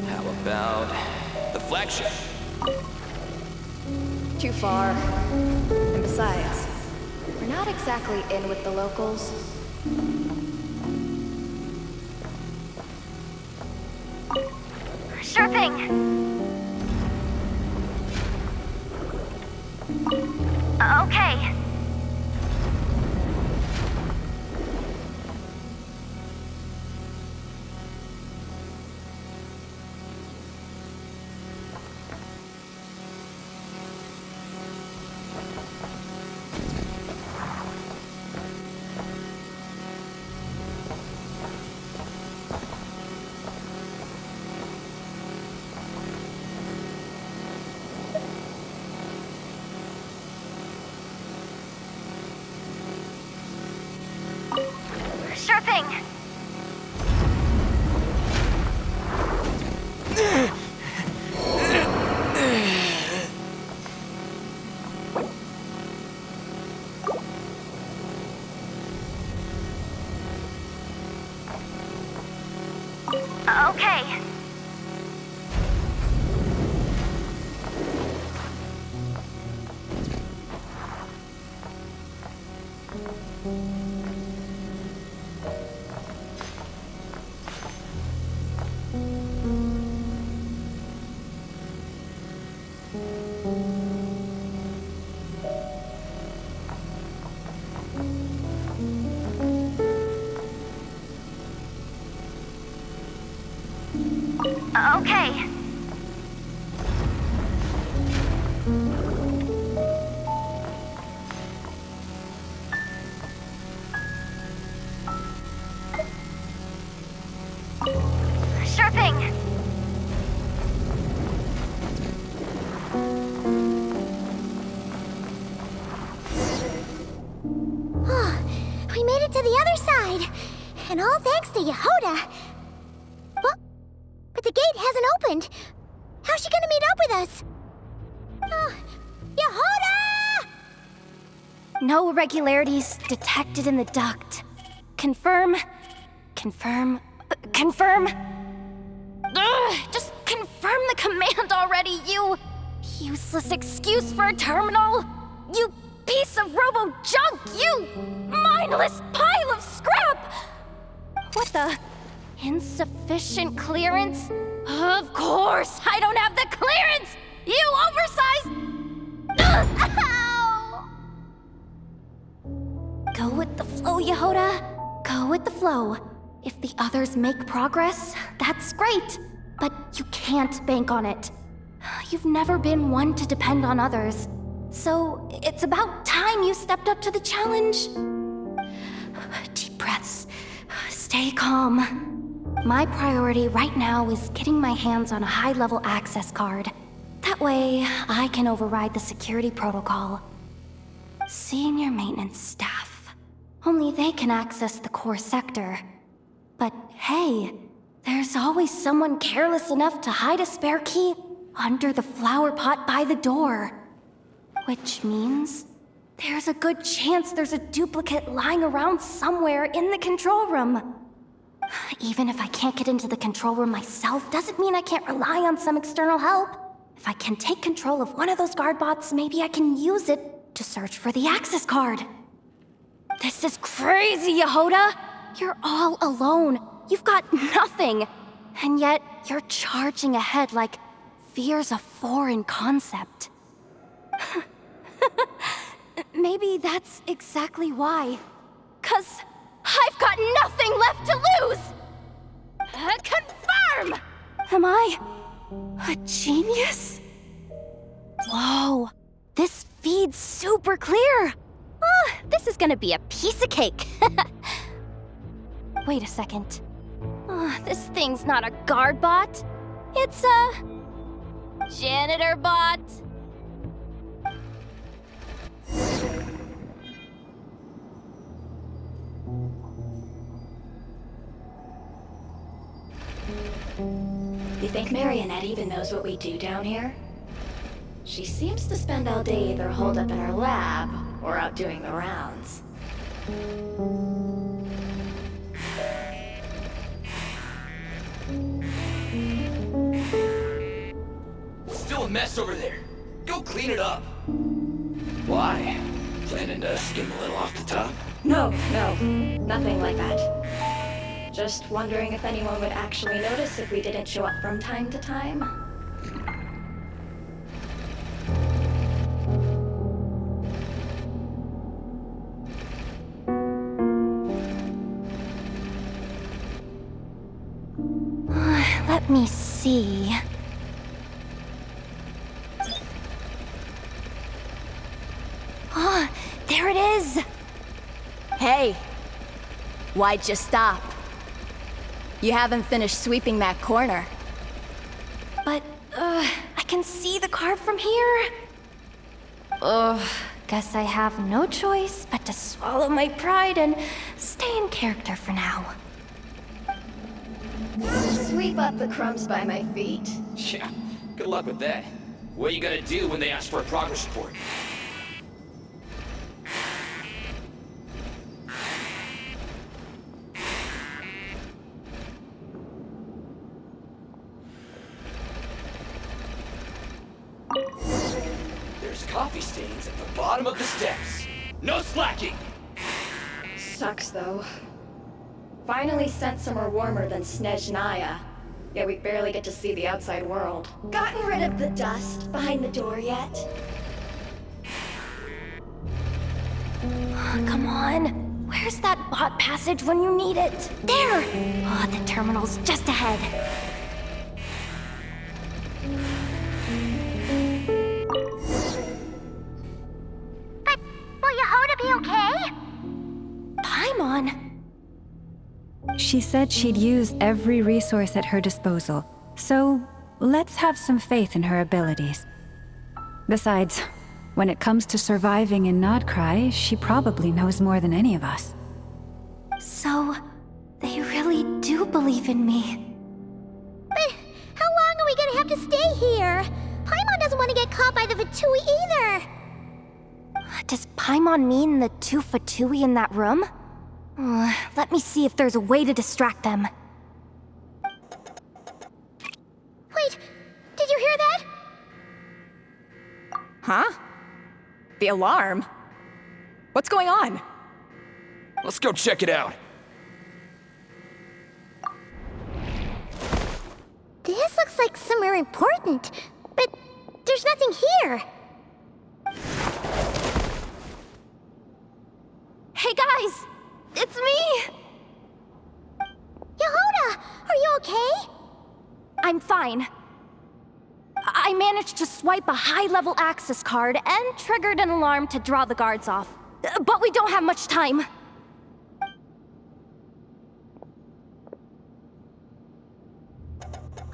How about the flagship? Too far. And besides, we're not exactly in with the locals. Sure thing. Okay. Sure thing. Okay. Okay. Sure thing. We made it to the other side. And all thanks to Yehoda. But the gate hasn't opened. How's she gonna meet up with us? Yehoda! No irregularities detected in the duct. Confirm. Confirm. Confirm. Just confirm the command already, you useless excuse for a terminal. You piece of robo-junk, you mindless pile of scrap! What the? Insufficient clearance? Of course, I don't have the clearance! You oversized... Ow! Go with the flow, Yehoda. Go with the flow. If the others make progress, that's great. But you can't bank on it. You've never been one to depend on others. So it's about time you stepped up to the challenge. Deep breaths. Stay calm. My priority right now is getting my hands on a high-level access card. That way, I can override the security protocol. Senior maintenance staff. Only they can access the core sector. But hey, there's always someone careless enough to hide a spare key under the flower pot by the door. Which means there's a good chance there's a duplicate lying around somewhere in the control room. Even if I can't get into the control room myself, doesn't mean I can't rely on some external help. If I can take control of one of those guard bots, maybe I can use it to search for the access card. This is crazy, Yehoda! You're all alone. You've got nothing. And yet, you're charging ahead like fear's a foreign concept. Maybe that's exactly why. 'Cause I've got nothing left to lose! Confirm! Am I a genius? Whoa, this feed's super clear. This is gonna be a piece of cake. Wait a second. This thing's not a guard bot. It's a janitor bot. You think Marionette even knows what we do down here? She seems to spend all day either holed up in her lab or out doing the rounds. Still a mess over there. Go clean it up. Why? Planning to skim a little off the top? No, nothing like that. Just wondering if anyone would actually notice if we didn't show up from time to time. Let me see. There it is! Hey! Why'd you stop? You haven't finished sweeping that corner. But, I can see the carve from here. Guess I have no choice but to swallow my pride and stay in character for now. Sweep up the crumbs by my feet. Yeah, good luck with that. What are you gonna do when they ask for a progress report? There's coffee stains at the bottom of the steps. No slacking! Sucks, though. Finally sent somewhere warmer than Snezhnaya, yet we barely get to see the outside world. Gotten rid of the dust behind the door yet? Come on. Where's that bot passage when you need it? There! The terminal's just ahead. But will Yehoda be okay? Paimon? She said she'd use every resource at her disposal, so let's have some faith in her abilities. Besides, when it comes to surviving in Nod-Krai, she probably knows more than any of us. So, they really do believe in me. But how long are we gonna have to stay here? Paimon doesn't want to get caught by the Fatui either. Does Paimon mean the two Fatui in that room? Let me see if there's a way to distract them. Wait, did you hear that? Huh? The alarm? What's going on? Let's go check it out. This looks like somewhere important, but there's nothing here. Hey guys! It's me! Yehoda, are you okay? I'm fine. I managed to swipe a high-level access card and triggered an alarm to draw the guards off. But we don't have much time.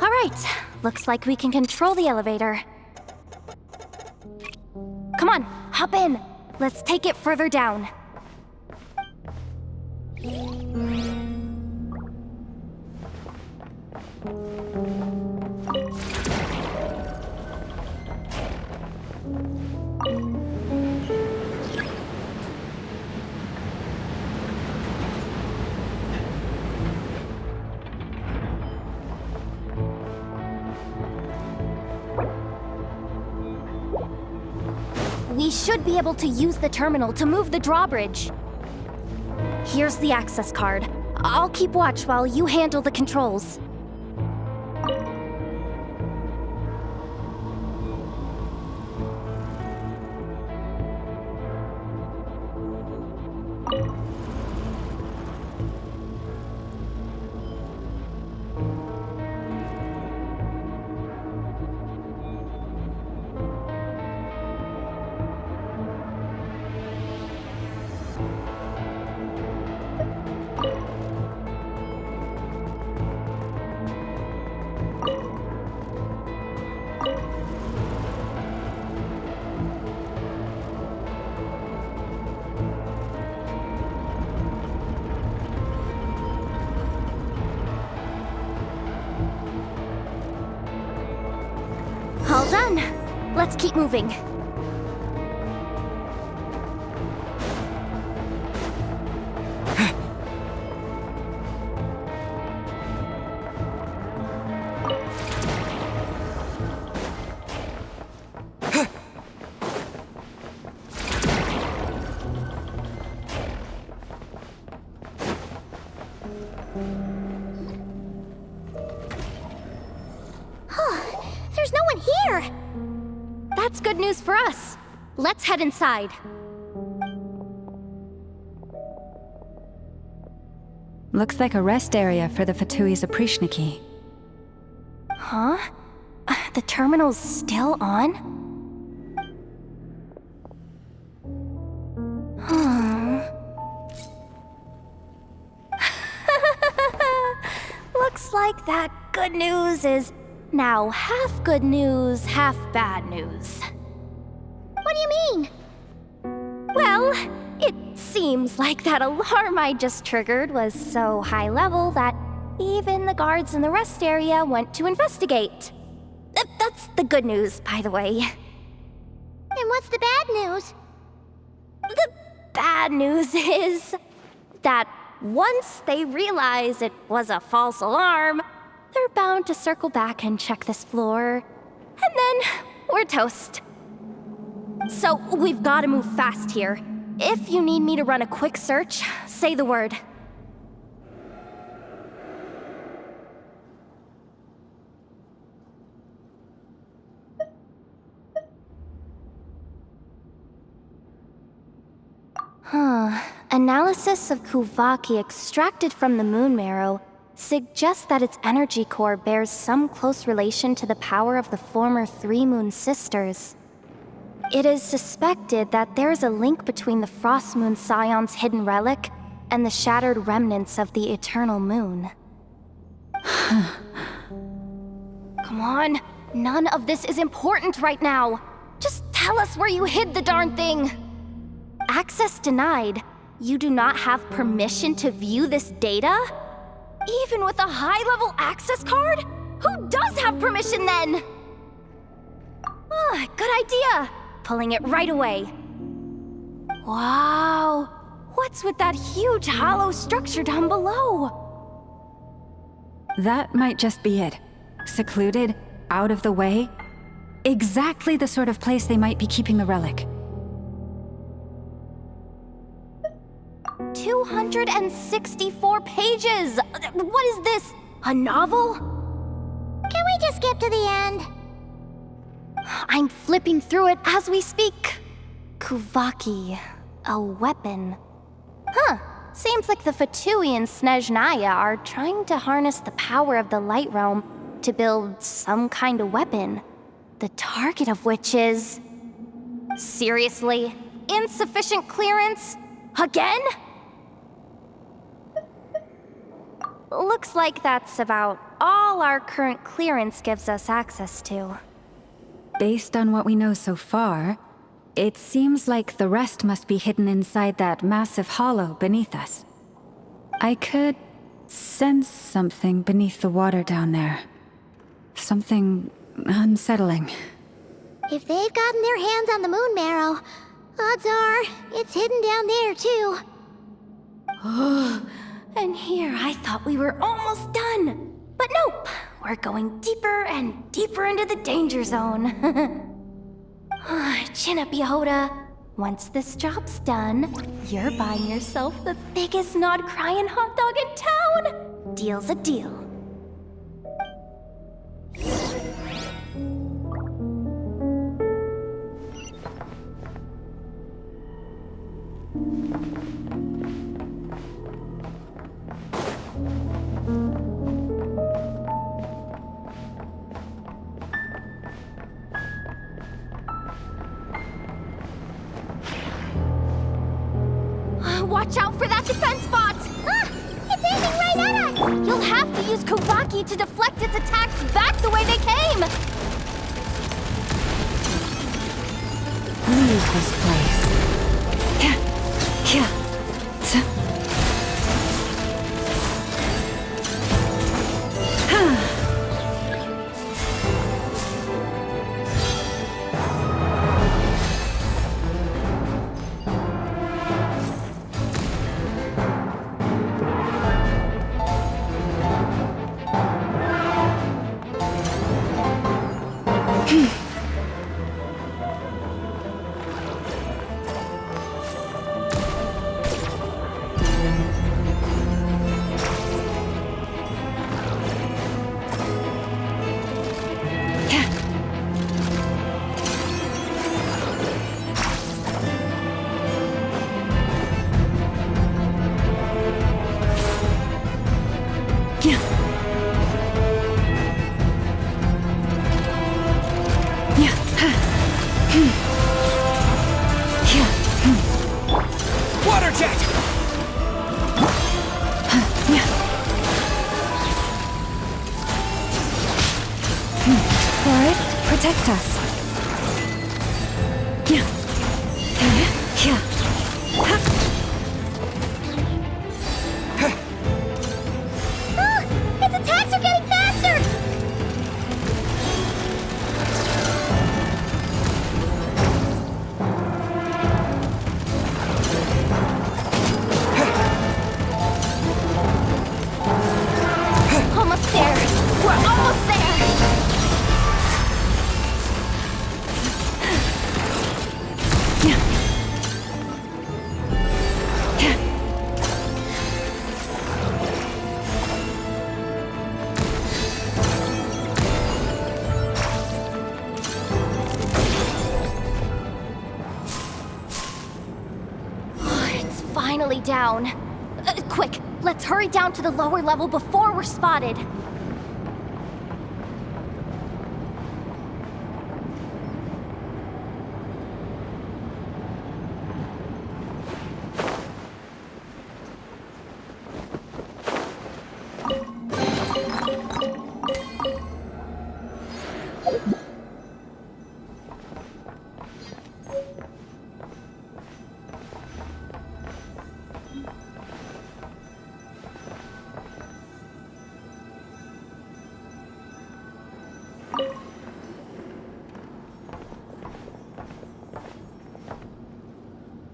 All right, looks like we can control the elevator. Come on, hop in. Let's take it further down. We should be able to use the terminal to move the drawbridge. Here's the access card. I'll keep watch while you handle the controls. All done. Let's keep moving. There's no one here! That's good news for us. Let's head inside. Looks like a rest area for the Fatui's Oprishniki. Huh? The terminal's still on? Looks like that good news is now half good news, half bad news. What do you mean? Well, it seems like that alarm I just triggered was so high level that even the guards in the rest area went to investigate. That's the good news, by the way. And what's the bad news? The bad news is that once they realize it was a false alarm, they're bound to circle back and check this floor. And then we're toast. So we've got to move fast here. If you need me to run a quick search, say the word. Analysis of Kuvaki extracted from the moon marrow suggests that its energy core bears some close relation to the power of the former Three Moon Sisters. It is suspected that there is a link between the Frost Moon Scion's hidden relic and the shattered remnants of the Eternal Moon. Come on, none of this is important right now. Just tell us where you hid the darn thing. Access denied. You do not have permission to view this data? Even with a high-level access card? Who does have permission then? Good idea. Pulling it right away. Wow. What's with that huge hollow structure down below? That might just be it. Secluded, out of the way. Exactly the sort of place they might be keeping the relic. 264 pages! What is this? A novel? Can we just skip to the end? I'm flipping through it as we speak. Kuvaki, a weapon. Seems like the Fatui and Snezhnaya are trying to harness the power of the Light Realm to build some kind of weapon. The target of which is... Seriously? Insufficient clearance? Again? Looks like that's about all our current clearance gives us access to. Based on what we know so far, it seems like the rest must be hidden inside that massive hollow beneath us. I could sense something beneath the water down there. Something unsettling. If they've gotten their hands on the moon marrow, odds are it's hidden down there too. And here I thought we were almost done. But nope, we're going deeper and deeper into the danger zone. Chin up, Yehoda. Once this job's done, you're buying yourself the biggest Nod-Krai hot dog in town. Deal's a deal. Watch out for that defense bot! Ah! It's aiming right at us! You'll have to use Kovaki to deflect its attacks back the way they came! Leave this place. Water jet! Forest, protect us. Ah! Its attacks are getting faster! Almost there! We're almost there! It's finally down. Quick, let's hurry down to the lower level before we're spotted.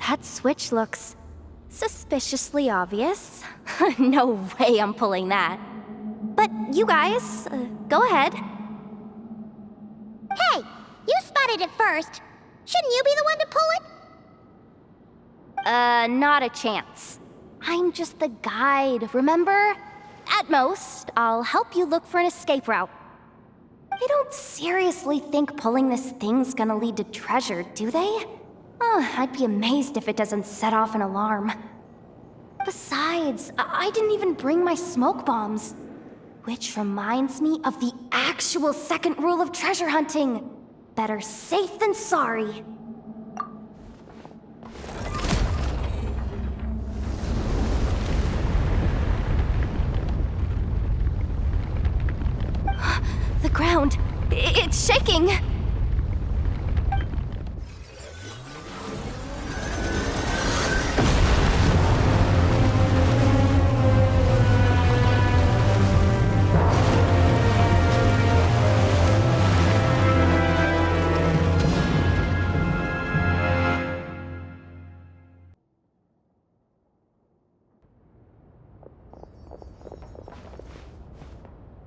That switch looks suspiciously obvious. No way I'm pulling that. But you guys, go ahead. Hey! You spotted it first! Shouldn't you be the one to pull it? Not a chance. I'm just the guide, remember? At most, I'll help you look for an escape route. They don't seriously think pulling this thing's gonna lead to treasure, do they? I'd be amazed if it doesn't set off an alarm. Besides, I didn't even bring my smoke bombs. Which reminds me of the actual second rule of treasure hunting. Better safe than sorry. The ground, it's shaking!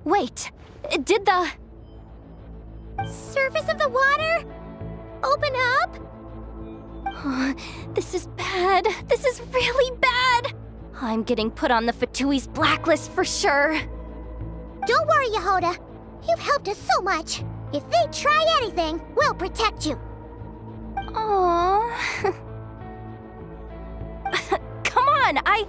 Wait, did the surface of the water open up? This is bad. This is really bad. I'm getting put on the Fatui's blacklist for sure. Don't worry, Yehoda. You've helped us so much. If they try anything, we'll protect you. Aww. Come on, I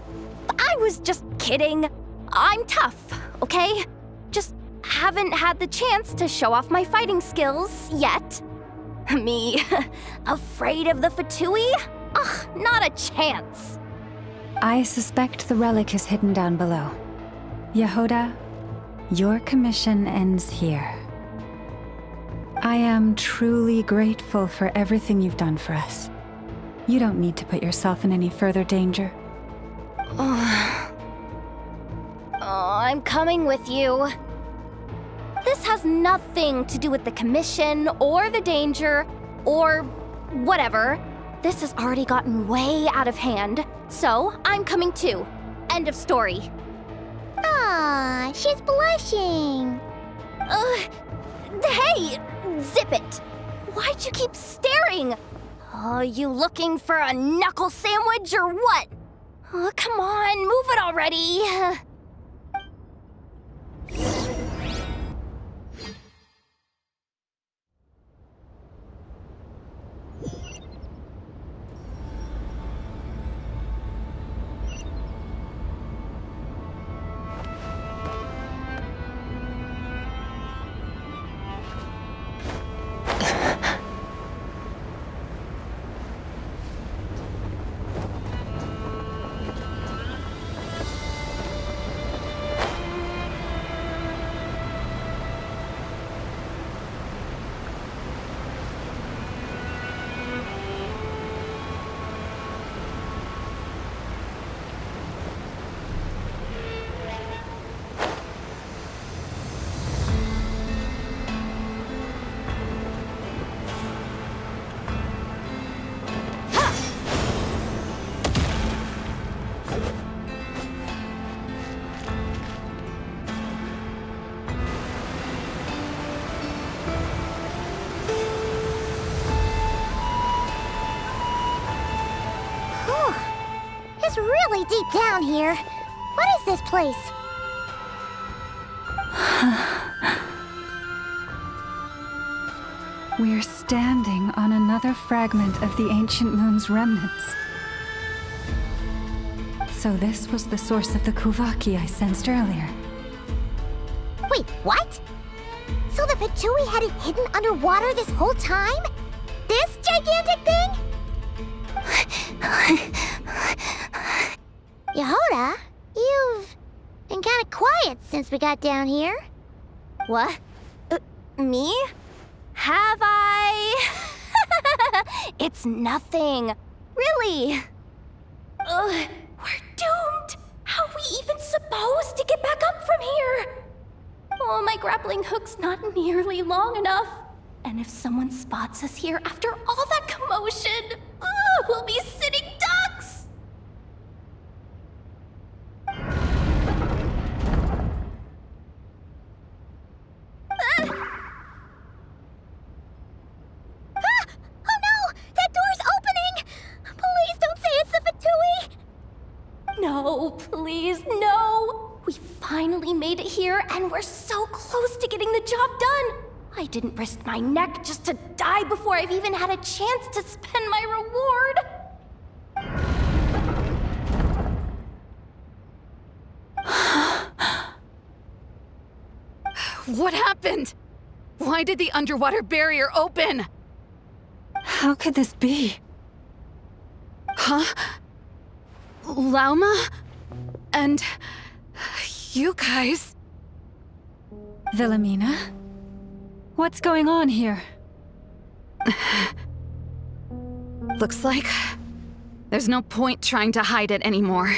was just kidding. I'm tough, okay? Just haven't had the chance to show off my fighting skills yet. Me, afraid of the Fatui? Ugh, not a chance. I suspect the relic is hidden down below. Yehoda, your commission ends here. I am truly grateful for everything you've done for us. You don't need to put yourself in any further danger. Oh, I'm coming with you. This has nothing to do with the commission or the danger or whatever. This has already gotten way out of hand, so I'm coming too. End of story. Ah, she's blushing. Hey, zip it. Why'd you keep staring? Oh, you looking for a knuckle sandwich or what? Oh, come on, move it already. It's really deep down here. What is this place? We're standing on another fragment of the ancient moon's remnants. So this was the source of the Kuvaki I sensed earlier. Wait, what? So the Fatui had it hidden underwater this whole time? This gigantic thing? Yehoda, you've been kind of quiet since we got down here. What? Me? Have I? It's nothing. Really. We're doomed. How are we even supposed to get back up from here? Oh, my grappling hook's not nearly long enough. And if someone spots us here after all that commotion, we'll be sitting ducks. No, please, no! We finally made it here, and we're so close to getting the job done! I didn't risk my neck just to die before I've even had a chance to spend my reward! What happened? Why did the underwater barrier open? How could this be? Huh? Lauma? And you guys? Wilhelmina? What's going on here? Looks like there's no point trying to hide it anymore.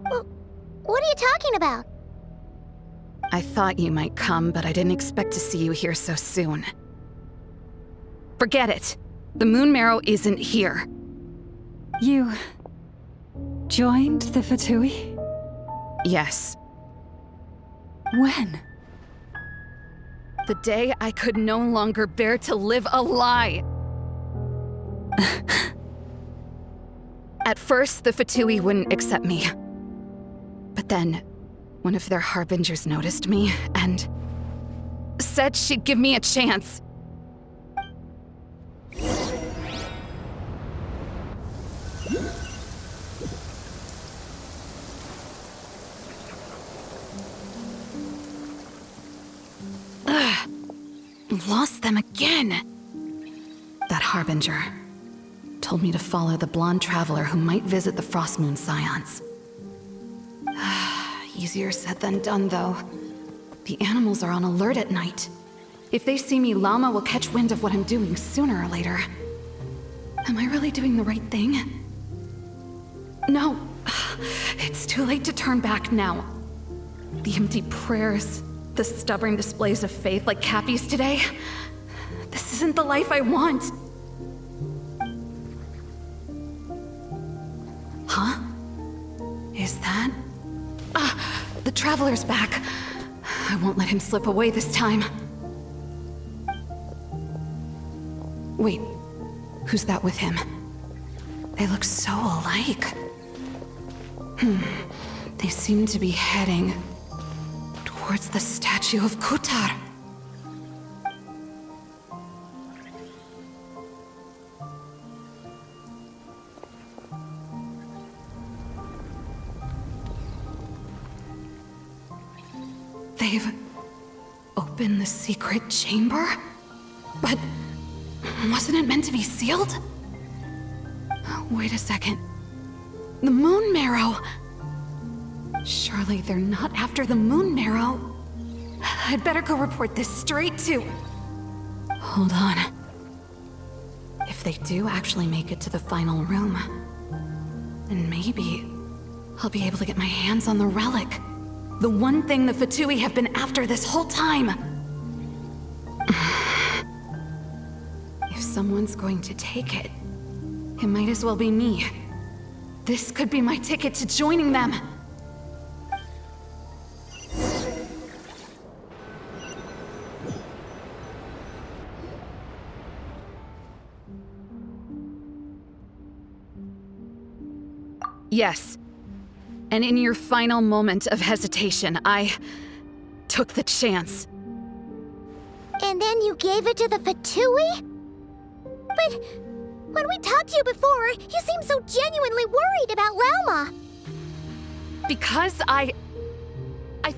What are you talking about? I thought you might come, but I didn't expect to see you here so soon. Forget it. The Moon Marrow isn't here. You joined the Fatui? Yes. When? The day I could no longer bear to live a lie. At first, the Fatui wouldn't accept me. But then, one of their harbingers noticed me and said she'd give me a chance. Ugh. Lost them again. That harbinger told me to follow the blonde traveler who might visit the Frostmoon Scions. Easier said than done, though. The animals are on alert at night. If they see me, Llama will catch wind of what I'm doing sooner or later. Am I really doing the right thing? No. It's too late to turn back now. The empty prayers, the stubborn displays of faith like Cappy's today. This isn't the life I want. Huh? Is that? The Traveler's back. I won't let him slip away this time. Wait, who's that with him? They look so alike. They seem to be heading towards the statue of Kutar. They've opened the secret chamber? But wasn't it meant to be sealed? Wait a second. The Moon Marrow! Surely they're not after the Moon Marrow. I'd better go report this straight to... Hold on. If they do actually make it to the final room, then maybe I'll be able to get my hands on the relic. The one thing the Fatui have been after this whole time. If someone's going to take it, it might as well be me. This could be my ticket to joining them. Yes. And in your final moment of hesitation, I took the chance. And then you gave it to the Fatui? But when we talked to you before, you seemed so genuinely worried about Lauma. Because I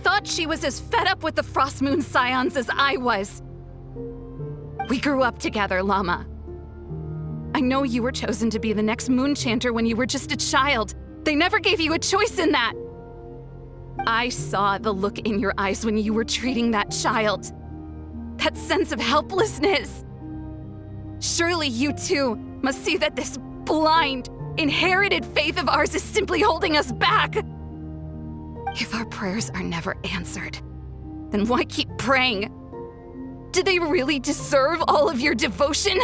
thought she was as fed up with the Frostmoon Scions as I was. We grew up together, Llama. I know you were chosen to be the next Moonchanter when you were just a child. They never gave you a choice in that. I saw the look in your eyes when you were treating that child. That sense of helplessness. Surely you too must see that this blind, inherited faith of ours is simply holding us back. If our prayers are never answered, then why keep praying? Do they really deserve all of your devotion?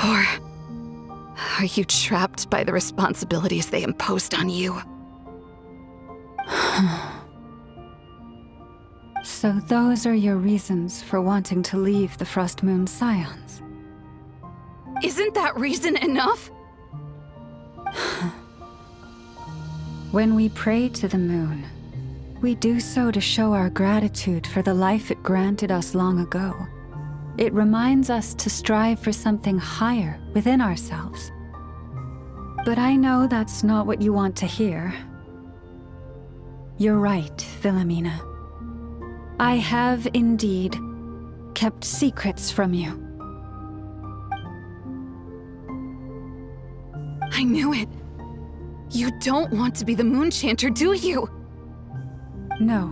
Or are you trapped by the responsibilities they imposed on you? So those are your reasons for wanting to leave the Frostmoon Scions? Isn't that reason enough? When we pray to the moon, we do so to show our gratitude for the life it granted us long ago. It reminds us to strive for something higher within ourselves. But I know that's not what you want to hear. You're right, Philomena. I have indeed kept secrets from you. I knew it. You don't want to be the Moonchanter, do you? No,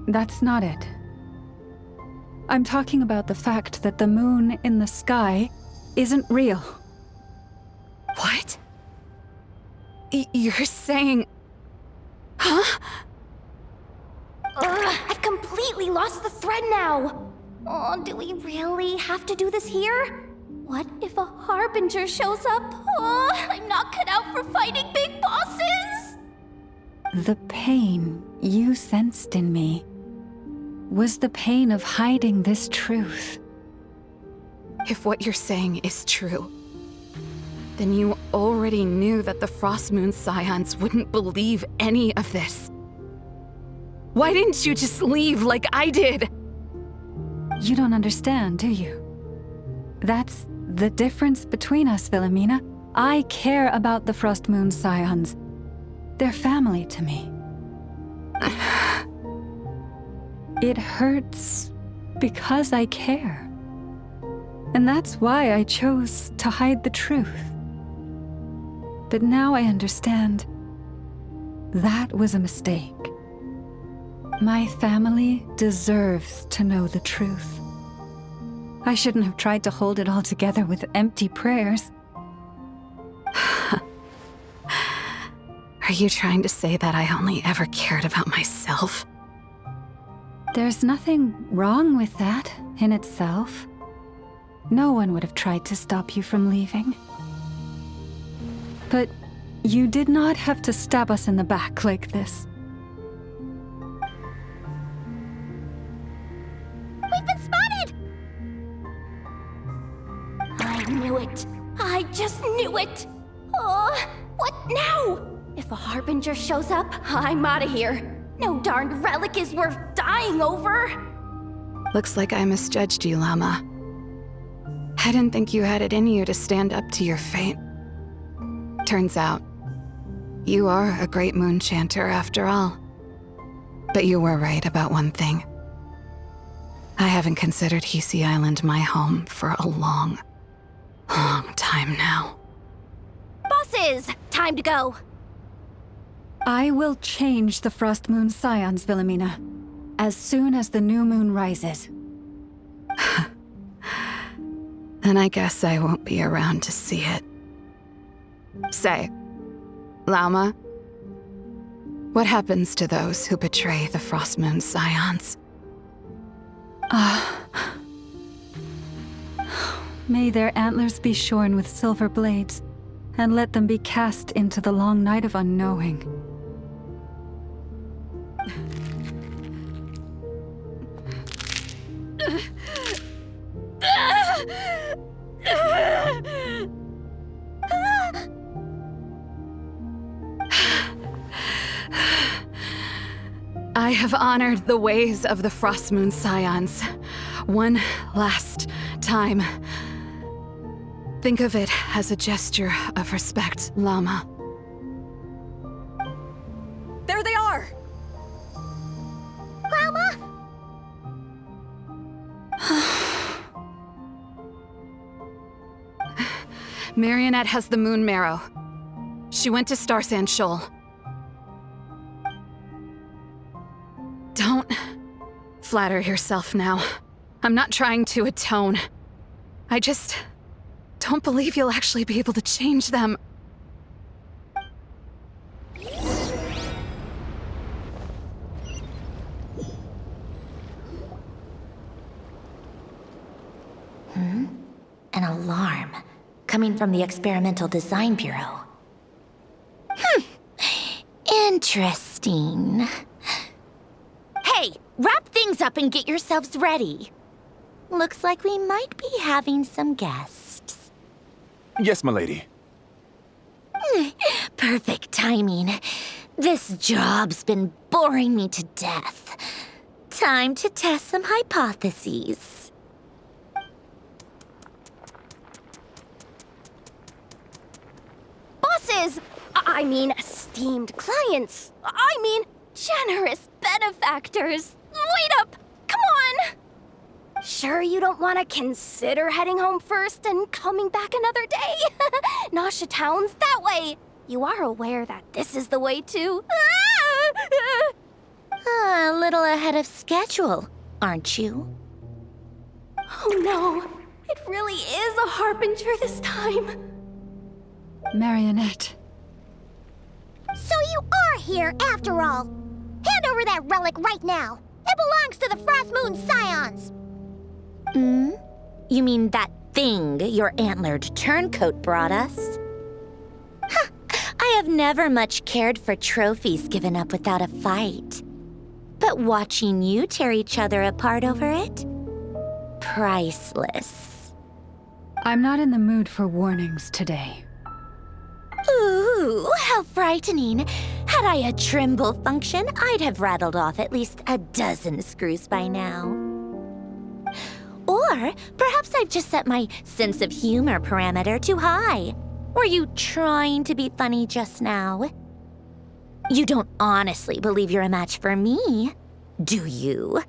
that's not it. I'm talking about the fact that the moon in the sky isn't real. What? You're saying... Huh? I've completely lost the thread now. Oh, do we really have to do this here? What if a Harbinger shows up? Oh, I'm not cut out for fighting big bosses! The pain you sensed in me was the pain of hiding this truth. If what you're saying is true, Then you already knew that the Frost Moon Scions wouldn't believe any of this. Why didn't you just leave like I did? You don't understand, do you? That's the difference between us, Wilhelmina. I care about the Frost Moon Scions. They're family to me. It hurts because I care. And that's why I chose to hide the truth. But now I understand. That was a mistake. My family deserves to know the truth. I shouldn't have tried to hold it all together with empty prayers. Are you trying to say that I only ever cared about myself? There's nothing wrong with that in itself. No one would have tried to stop you from leaving. But you did not have to stab us in the back like this. We've been spotted! I knew it. I just knew it. Oh, what now? If a Harbinger shows up, I'm out of here. No darned relic is worth dying over. Looks like I misjudged you, Llama. I didn't think you had it in you to stand up to your fate. Turns out, you are a great moon chanter after all. But you were right about one thing. I haven't considered Hisi Island my home for a long time now. Bosses, time to go. I will change the Frost Moon Scions, Wilhelmina, as soon as the new moon rises. Then I guess I won't be around to see it. Say, Lauma, what happens to those who betray the Frost Moon Scions? May their antlers be shorn with silver blades, and let them be cast into the long night of unknowing. I have honored the ways of the Frost Moon Scions one last time. Think of it as a gesture of respect, Llama. There they are! Grandma? Marionette has the moon marrow. She went to Star Sand Shoal. Don't flatter yourself now. I'm not trying to atone. I just don't believe you'll actually be able to change them. An alarm coming from the Experimental Design Bureau. Interesting. Hey, wrap things up and get yourselves ready. Looks like we might be having some guests. Yes, milady. Perfect timing. This job's been boring me to death. Time to test some hypotheses. Bosses! I mean, esteemed clients. I mean, generous benefactors. Wait up! Come on! Sure you don't want to consider heading home first and coming back another day? Nasha Town's that way. You are aware that this is the way to... A little ahead of schedule, aren't you? Oh no, it really is a Harbinger this time. Marionette. So you are here after all. Hand over that relic right now. It belongs to the Frost Moon Scions. You mean that thing your antlered turncoat brought us? Huh. I have never much cared for trophies given up without a fight. But watching you tear each other apart over it? Priceless. I'm not in the mood for warnings today. Ooh, how frightening. Had I a Trimble function, I'd have rattled off at least a dozen screws by now. Or perhaps I've just set my sense of humor parameter too high. Were you trying to be funny just now? You don't honestly believe you're a match for me, do you?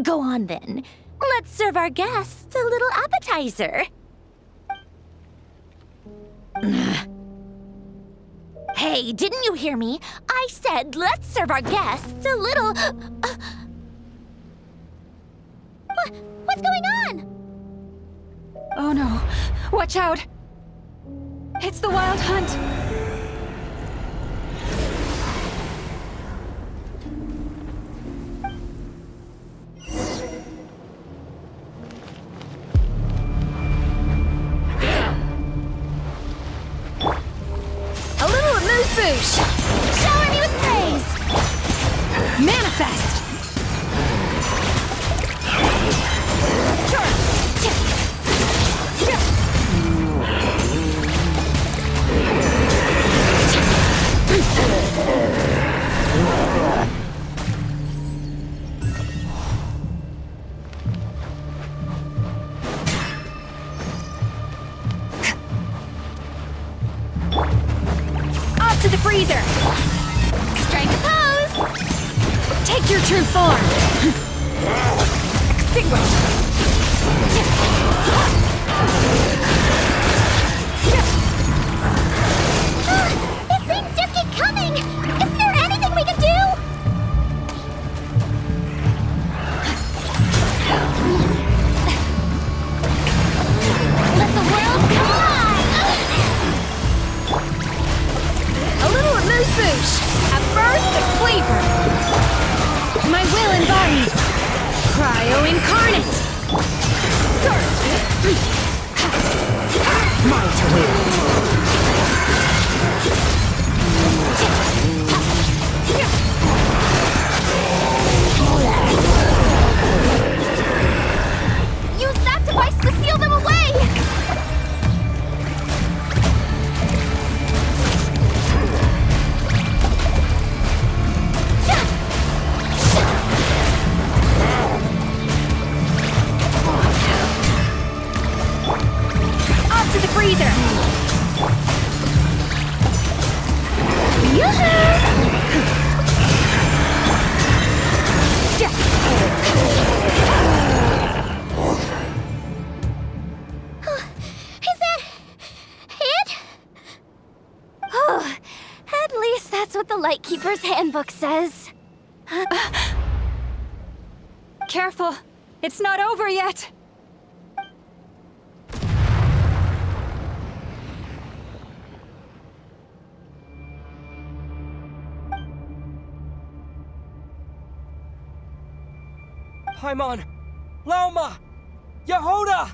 Go on then. Let's serve our guests a little appetizer. Hey, didn't you hear me? I said let's serve our guests a little... What's going on? Oh no. Watch out! It's the Wild Hunt! A little amuse-bouche! Shower me with praise! Manifest! Off to the freezer! Strike a pose! Take your true form! Extinguish! These things just keep coming! Isn't there anything we can do? Let the world collide! A little amuse-bouche! A burst of flavor! My will embodied! Cryo-incarnate! My will. Use that device to seal them away! Off to the freezer! Is that it? Oh, at least that's what the Lightkeeper's handbook says. Careful! It's not over yet! Paimon! Lauma! Yehoda!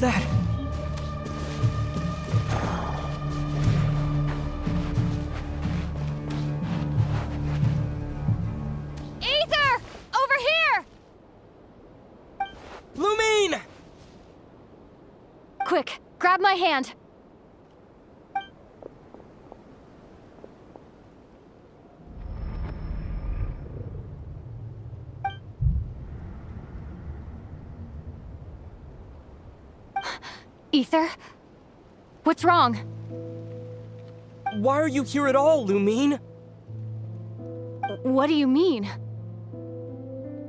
was that? Ether! Over here! Lumine! Quick, grab my hand. Ether? What's wrong? Why are you here at all, Lumine? What do you mean?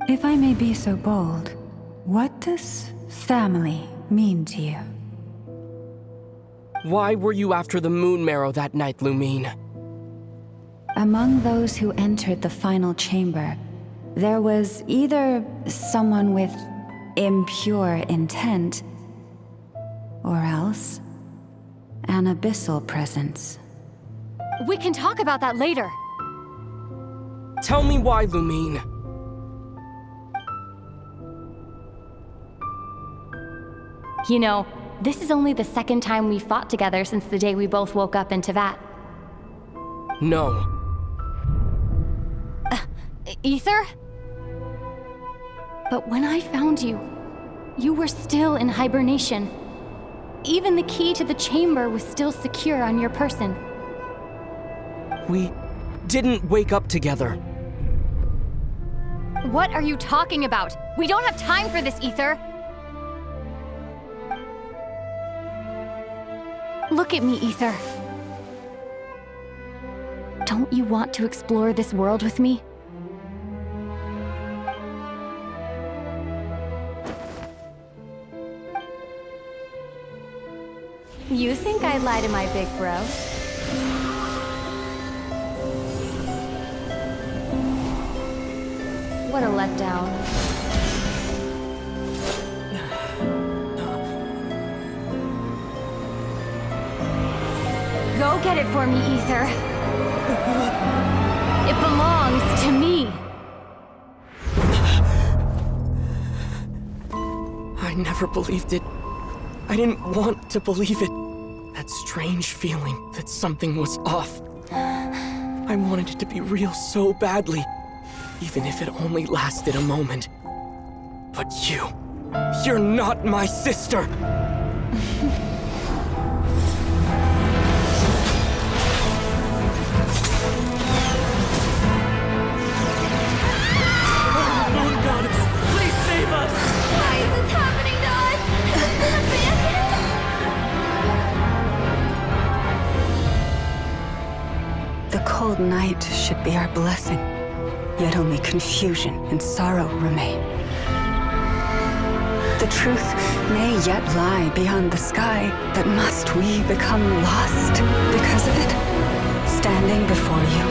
If I may be so bold, what does family mean to you? Why were you after the Moon Marrow that night, Lumine? Among those who entered the final chamber, there was either someone with impure intent, or else an abyssal presence. We can talk about that later. Tell me why, Lumine. You know, this is only the second time we fought together since the day we both woke up in Teyvat. No. Ether? But when I found you, you were still in hibernation. Even the key to the chamber was still secure on your person. We didn't wake up together. What are you talking about? We don't have time for this, Ether. Look at me, Ether. Don't you want to explore this world with me? You think I'd lie to my big bro? What a letdown. Go get it for me, Ether. It belongs to me. I never believed it. I didn't want to believe it. That strange feeling that something was off. I wanted it to be real so badly, even if it only lasted a moment. But you're not my sister! Moon Goddess, please save us! Why is this happening to us? The cold night should be our blessing, yet only confusion and sorrow remain. The truth may yet lie beyond the sky, but must we become lost because of it? Standing before you,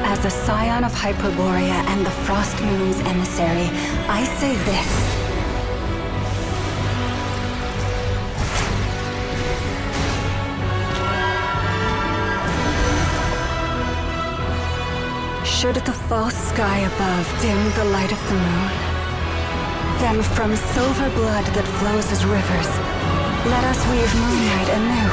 as a scion of Hyperborea and the Frost Moon's emissary, I say this. Should the false sky above dim the light of the moon, then from silver blood that flows as rivers, let us weave moonlight anew.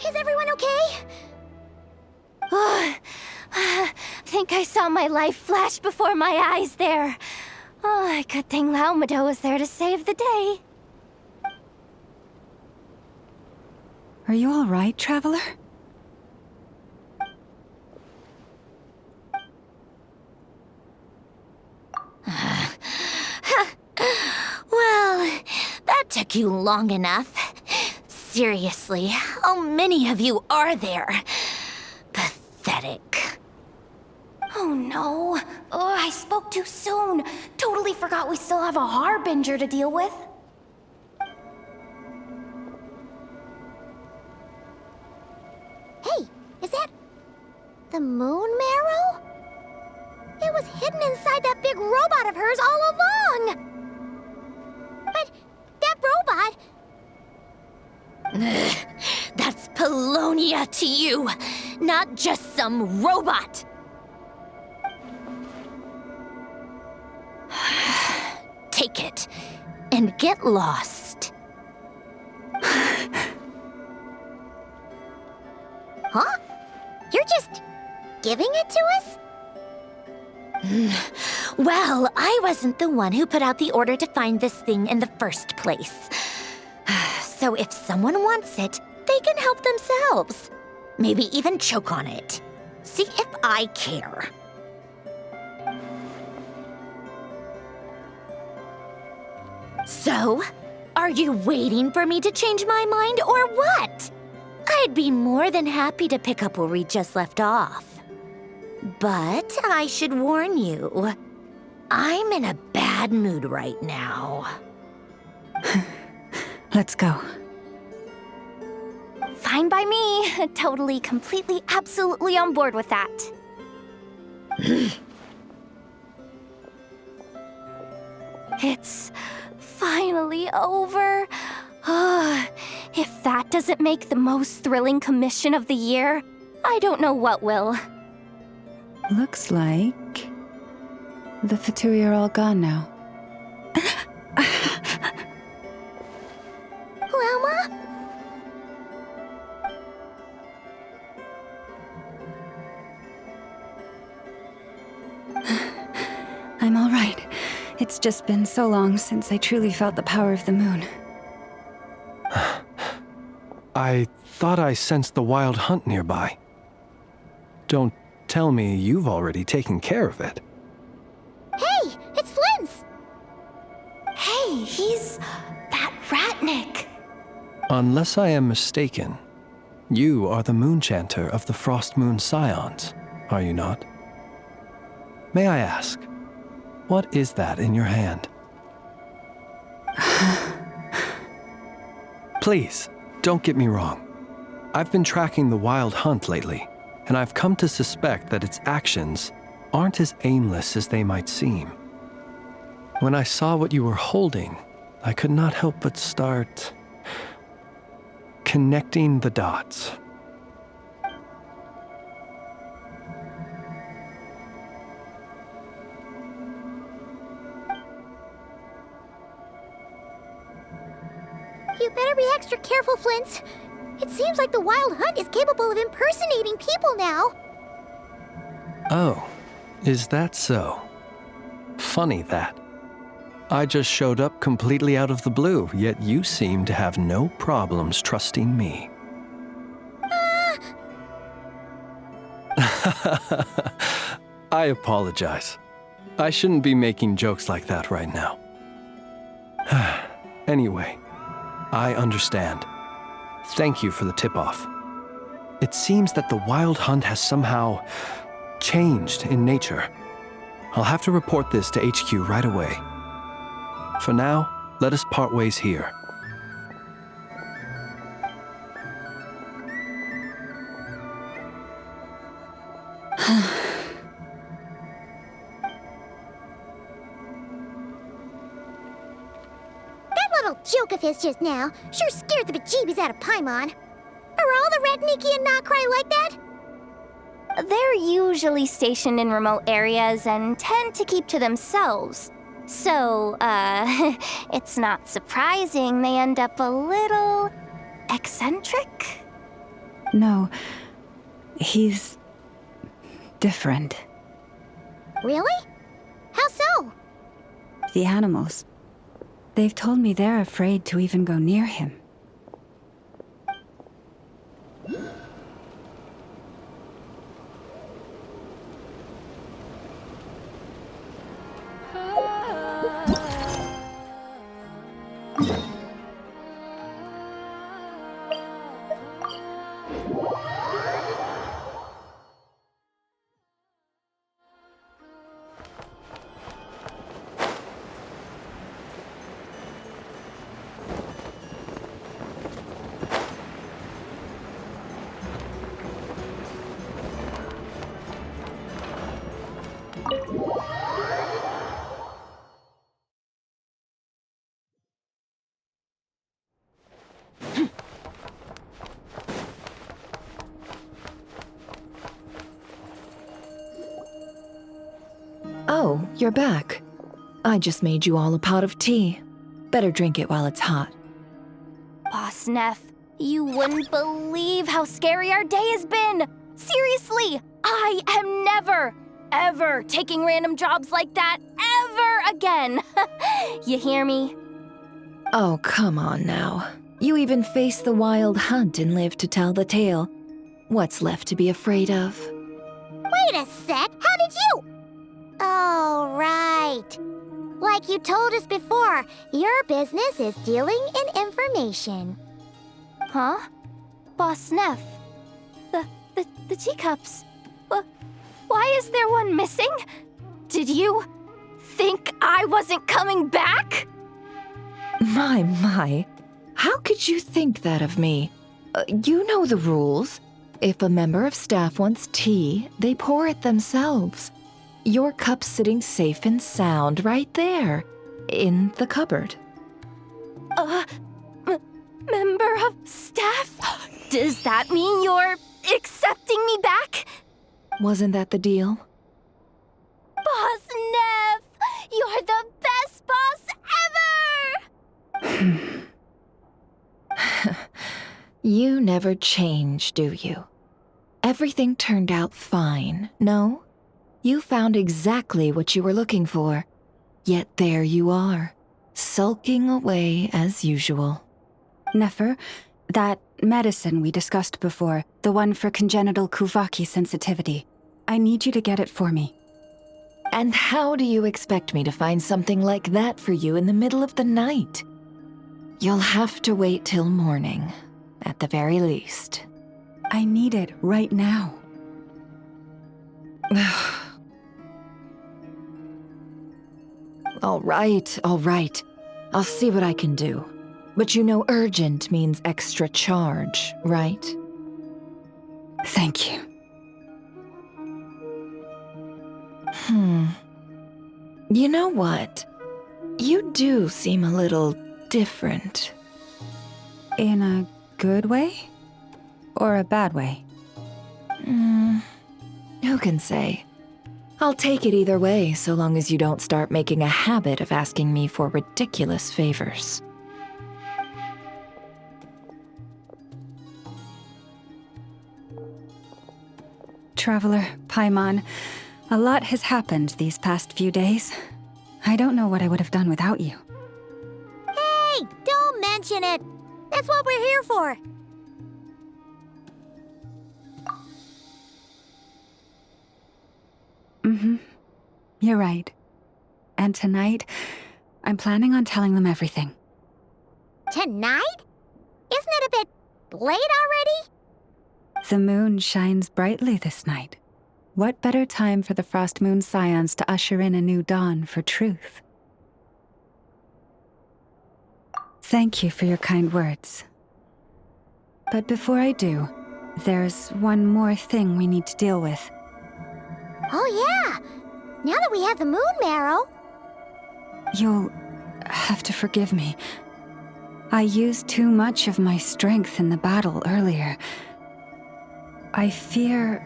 Is everyone okay? Think I saw my life flash before my eyes there. Oh, good thing Laumado was there to save the day. Are you all right, traveler? Well, that took you long enough. Seriously, how many of you are there? Pathetic. Oh no. Oh, I spoke too soon. Totally forgot we still have a Harbinger to deal with. The moon marrow? It was hidden inside that big robot of hers all along! But that robot... That's Polonia to you, not just some robot. Take it and get lost. Huh? You're just giving it to us? Well, I wasn't the one who put out the order to find this thing in the first place. So if someone wants it, they can help themselves. Maybe even choke on it. See if I care. So, are you waiting for me to change my mind or what? I'd be more than happy to pick up where we just left off. But I should warn you, I'm in a bad mood right now. Let's go. Fine by me. Totally, completely, absolutely on board with that. It's finally over. If that doesn't make the most thrilling commission of the year, I don't know what will. Looks like the Fatui are all gone now. Lelma? I'm all right. It's just been so long since I truly felt the power of the moon. I thought I sensed the wild hunt nearby. Don't tell me you've already taken care of it. Hey, it's Flint's! Hey, he's that Ratnik. Unless I am mistaken, you are the Moonchanter of the Frost Moon Scions, are you not? May I ask, what is that in your hand? Please, don't get me wrong. I've been tracking the wild hunt lately, and I've come to suspect that its actions aren't as aimless as they might seem. When I saw what you were holding, I could not help but start connecting the dots. You better be extra careful, Flint. It seems like the Wild Hunt is capable of impersonating people now. Oh, is that so? Funny that. I just showed up completely out of the blue, yet you seem to have no problems trusting me. I apologize. I shouldn't be making jokes like that right now. Anyway, I understand. Thank you for the tip-off. It seems that the Wild Hunt has somehow changed in nature. I'll have to report this to HQ right away. For now, let us part ways here. Joke of his just now sure scared the bejeebies out of Paimon. Are all the Ratniki and Nod-Krai like that? They're usually stationed in remote areas and tend to keep to themselves. So, it's not surprising they end up a little eccentric? No, he's different. Really? How so? The animals. They've told me they're afraid to even go near him. Oh, you're back. I just made you all a pot of tea. Better drink it while it's hot. Boss Neff, you wouldn't believe how scary our day has been! Seriously, I am never, ever taking random jobs like that ever again! You hear me? Oh, come on now. You even faced the wild hunt and lived to tell the tale. What's left to be afraid of? Wait a sec, how did you? Oh, right. Like you told us before, your business is dealing in information. Huh? Boss Neff, the teacups. Why is there one missing? Did you think I wasn't coming back? My. How could you think that of me? You know the rules. If a member of staff wants tea, they pour it themselves. Your cup's sitting safe and sound right there, in the cupboard. Member of staff? Does that mean you're accepting me back? Wasn't that the deal? Boss Neff! You're the best boss ever! You never change, do you? Everything turned out fine, no? You found exactly what you were looking for. Yet there you are, sulking away as usual. Nefer, that medicine we discussed before, the one for congenital Kuvaki sensitivity, I need you to get it for me. And how do you expect me to find something like that for you in the middle of the night? You'll have to wait till morning, at the very least. I need it right now. All right. I'll see what I can do. But you know urgent means extra charge, right? Thank you. You know what? You do seem a little different. In a good way? Or a bad way? Who can say? I'll take it either way, so long as you don't start making a habit of asking me for ridiculous favors. Traveler, Paimon, a lot has happened these past few days. I don't know what I would have done without you. Hey, don't mention it. That's what we're here for. You're right. And tonight, I'm planning on telling them everything. Tonight? Isn't it a bit late already? The moon shines brightly this night. What better time for the Frost Moon Scions to usher in a new dawn for truth? Thank you for your kind words. But before I do, there's one more thing we need to deal with. Oh yeah! Now that we have the moon marrow... You'll have to forgive me. I used too much of my strength in the battle earlier. I fear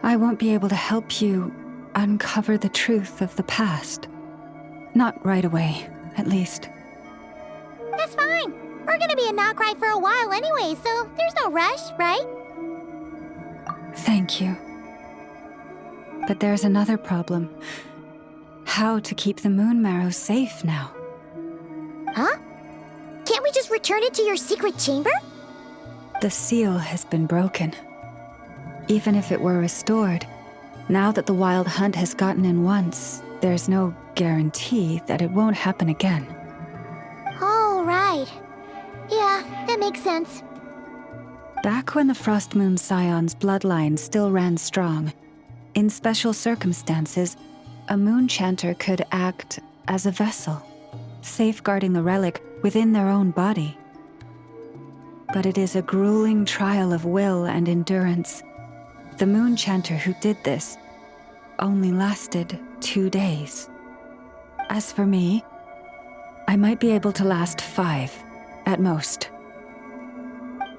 I won't be able to help you uncover the truth of the past. Not right away, at least. That's fine. We're gonna be in Nod-Krai for a while anyway, so there's no rush, right? Thank you. But there's another problem. How to keep the moon marrow safe now? Huh? Can't we just return it to your secret chamber? The seal has been broken. Even if it were restored, now that the wild hunt has gotten in once, there's no guarantee that it won't happen again. Oh, right. Yeah, that makes sense. Back when the Frost Moon Scion's bloodline still ran strong, in special circumstances, a moon chanter could act as a vessel, safeguarding the relic within their own body. But it is a grueling trial of will and endurance. The moon chanter who did this only lasted 2 days. As for me, I might be able to last 5, at most.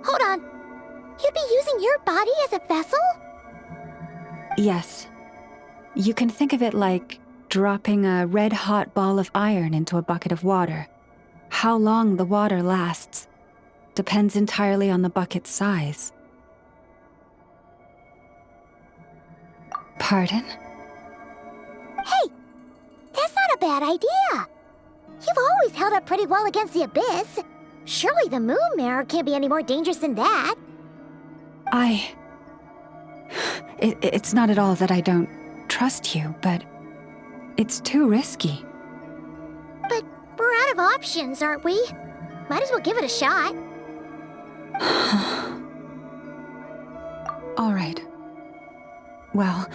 Hold on. You'd be using your body as a vessel? Yes. You can think of it like dropping a red-hot ball of iron into a bucket of water. How long the water lasts depends entirely on the bucket's size. Pardon? Hey, that's not a bad idea. You've always held up pretty well against the abyss. Surely the moon mirror can't be any more dangerous than that. It's not at all that I don't trust you, but it's too risky. But we're out of options, aren't we? Might as well give it a shot. All right. Well,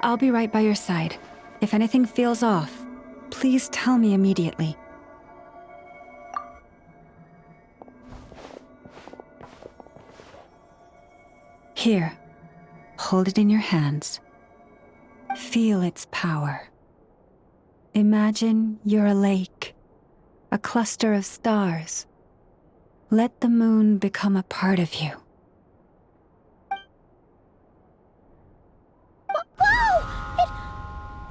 I'll be right by your side. If anything feels off, please tell me immediately. Here, hold it in your hands. Feel its power. Imagine you're a lake, a cluster of stars. Let the moon become a part of you. Whoa! It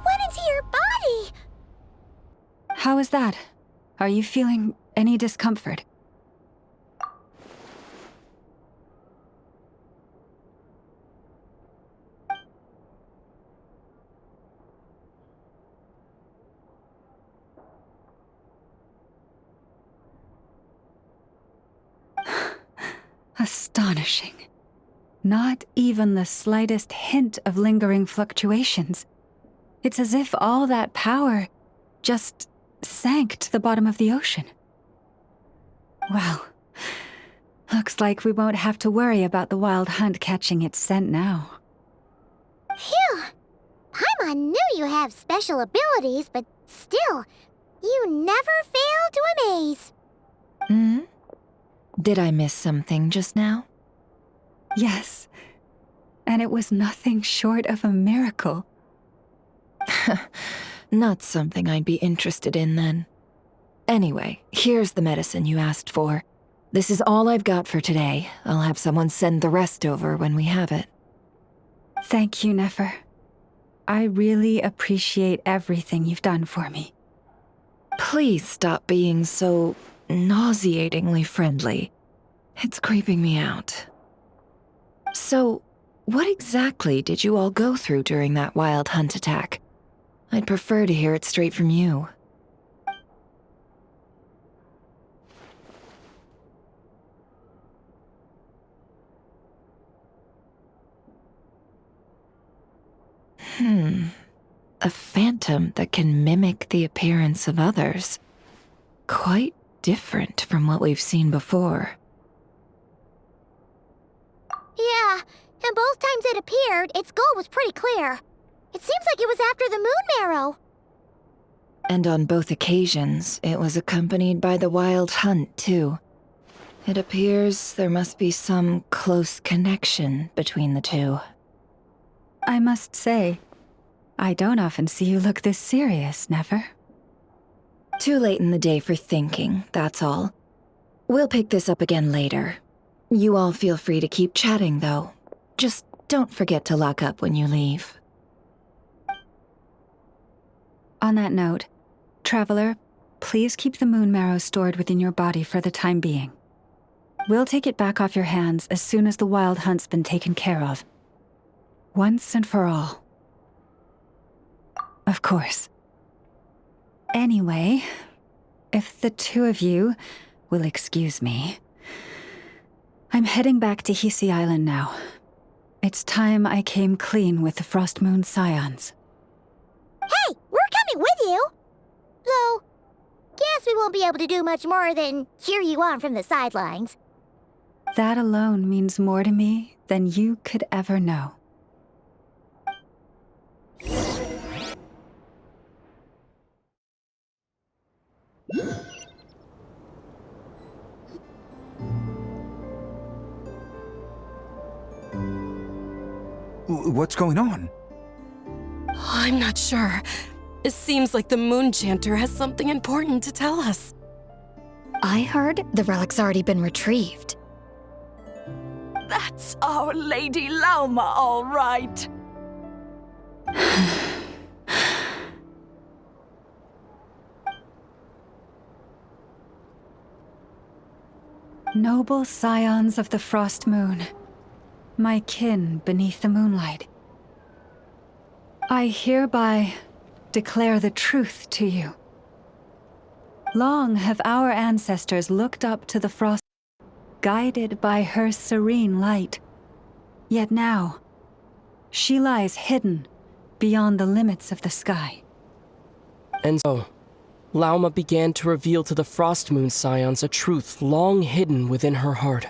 went into your body! How is that? Are you feeling any discomfort? Astonishing. Not even the slightest hint of lingering fluctuations. It's as if all that power just sank to the bottom of the ocean. Well, looks like we won't have to worry about the wild hunt catching its scent now. Phew! Paimon knew you have special abilities, but still, you never fail to amaze. Hmm? Did I miss something just now? Yes, and it was nothing short of a miracle. Not something I'd be interested in then. Anyway, here's the medicine you asked for. This is all I've got for today. I'll have someone send the rest over when we have it. Thank you, Nefer. I really appreciate everything you've done for me. Please stop being so nauseatingly friendly. It's creeping me out. So, what exactly did you all go through during that wild hunt attack? I'd prefer to hear it straight from you. A phantom that can mimic the appearance of others. Quite different from what we've seen before. Yeah, and both times it appeared, its goal was pretty clear. It seems like it was after the moon marrow. And on both occasions, it was accompanied by the wild hunt, too. It appears there must be some close connection between the two. I must say, I don't often see you look this serious, Nefer. Too late in the day for thinking, that's all. We'll pick this up again later. You all feel free to keep chatting, though. Just don't forget to lock up when you leave. On that note, Traveler, please keep the moon marrow stored within your body for the time being. We'll take it back off your hands as soon as the wild hunt's been taken care of. Once and for all. Of course. Anyway, if the two of you will excuse me, I'm heading back to Hisi Island now. It's time I came clean with the Frost Moon Scions. Hey, we're coming with you! Though, guess we won't be able to do much more than cheer you on from the sidelines. That alone means more to me than you could ever know. What's going on? I'm not sure. It seems like the Moon Chanter has something important to tell us. I heard the relic's already been retrieved. That's our Lady Lauma, all right. Noble scions of the Frost Moon, my kin beneath the moonlight, I hereby declare the truth to you. Long have our ancestors looked up to the Frost, guided by her serene light. Yet now, she lies hidden beyond the limits of the sky. And so, Lauma began to reveal to the Frost Moon Scions a truth long hidden within her heart.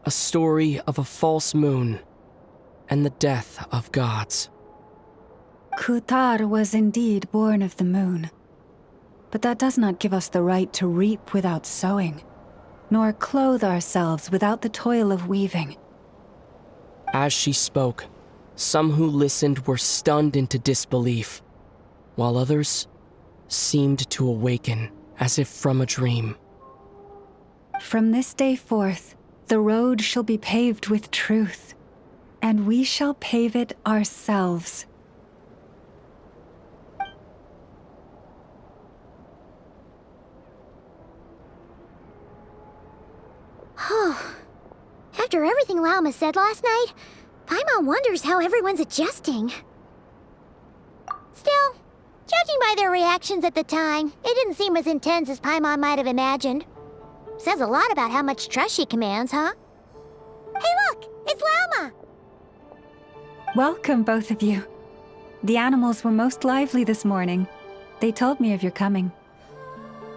A story of a false moon and the death of gods. Kutar was indeed born of the moon, but that does not give us the right to reap without sowing, nor clothe ourselves without the toil of weaving. As she spoke, some who listened were stunned into disbelief, while others seemed to awaken as if from a dream. From this day forth, the road shall be paved with truth, and we shall pave it ourselves. After everything Lauma said last night, Paimon wonders how everyone's adjusting. Still, judging by their reactions at the time, it didn't seem as intense as Paimon might have imagined. Says a lot about how much trust she commands, huh? Hey look! It's Lauma! Welcome, both of you. The animals were most lively this morning. They told me of your coming.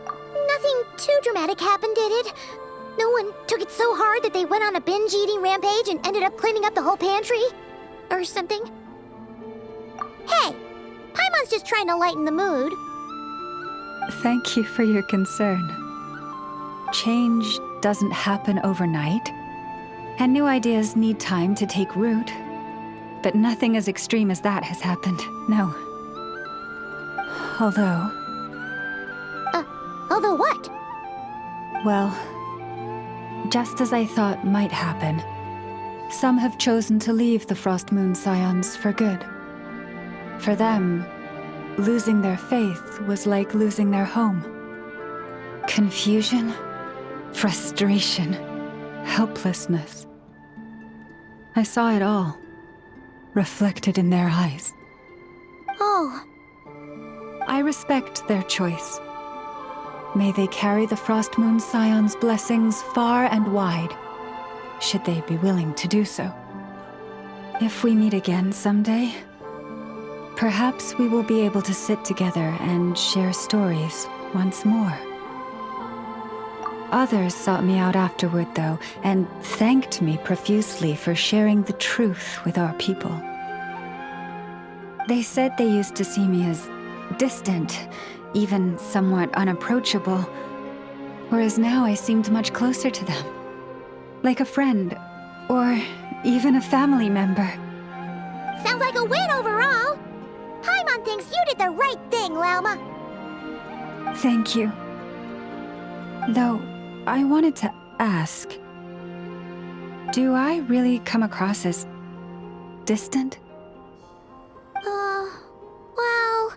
Nothing too dramatic happened, did it? No one took it so hard that they went on a binge-eating rampage and ended up cleaning up the whole pantry? Or something? Hey! Paimon's just trying to lighten the mood. Thank you for your concern. Change doesn't happen overnight, and new ideas need time to take root. But nothing as extreme as that has happened, no. Although... although what? Well, just as I thought might happen, some have chosen to leave the Frost Moon Scions for good. For them, losing their faith was like losing their home. Confusion, frustration, helplessness. I saw it all, reflected in their eyes. Oh. I respect their choice. May they carry the Frost Moon Scion's blessings far and wide, should they be willing to do so. If we meet again someday, perhaps we will be able to sit together and share stories once more. Others sought me out afterward, though, and thanked me profusely for sharing the truth with our people. They said they used to see me as distant, even somewhat unapproachable, whereas now I seemed much closer to them. Like a friend, or even a family member. Sounds like a win overall! Paimon thinks you did the right thing, Lauma. Thank you. Though, I wanted to ask, do I really come across as distant? Well,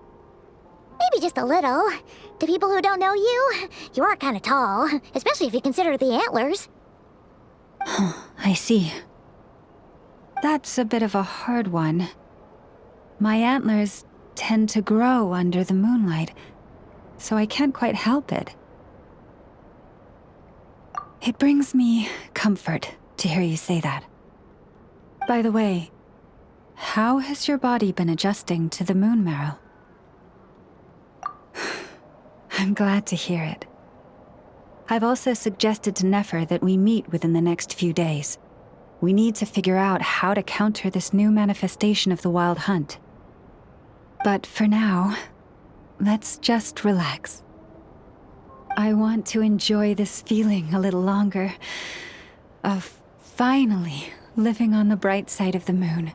maybe just a little. To people who don't know you, you are kind of tall, especially if you consider the antlers. I see. That's a bit of a hard one. My antlers tend to grow under the moonlight, so I can't quite help it. It brings me comfort to hear you say that. By the way, how has your body been adjusting to the moon marrow? I'm glad to hear it. I've also suggested to Nefer that we meet within the next few days. We need to figure out how to counter this new manifestation of the Wild Hunt. But for now, let's just relax. I want to enjoy this feeling a little longer, of finally living on the bright side of the moon.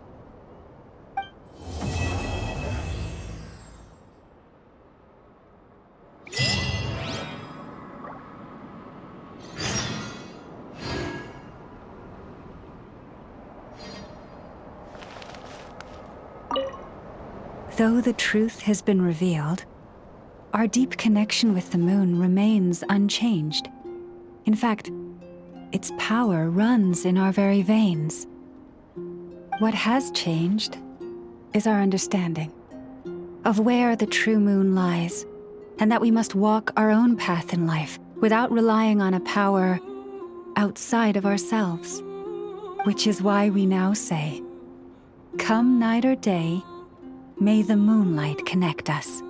Though the truth has been revealed, our deep connection with the moon remains unchanged. In fact, Its power runs in our very veins. What has changed is our understanding of where the true moon lies, and that we must walk our own path in life without relying on a power outside of ourselves. Which is why we now say, come night or day, may the moonlight connect us.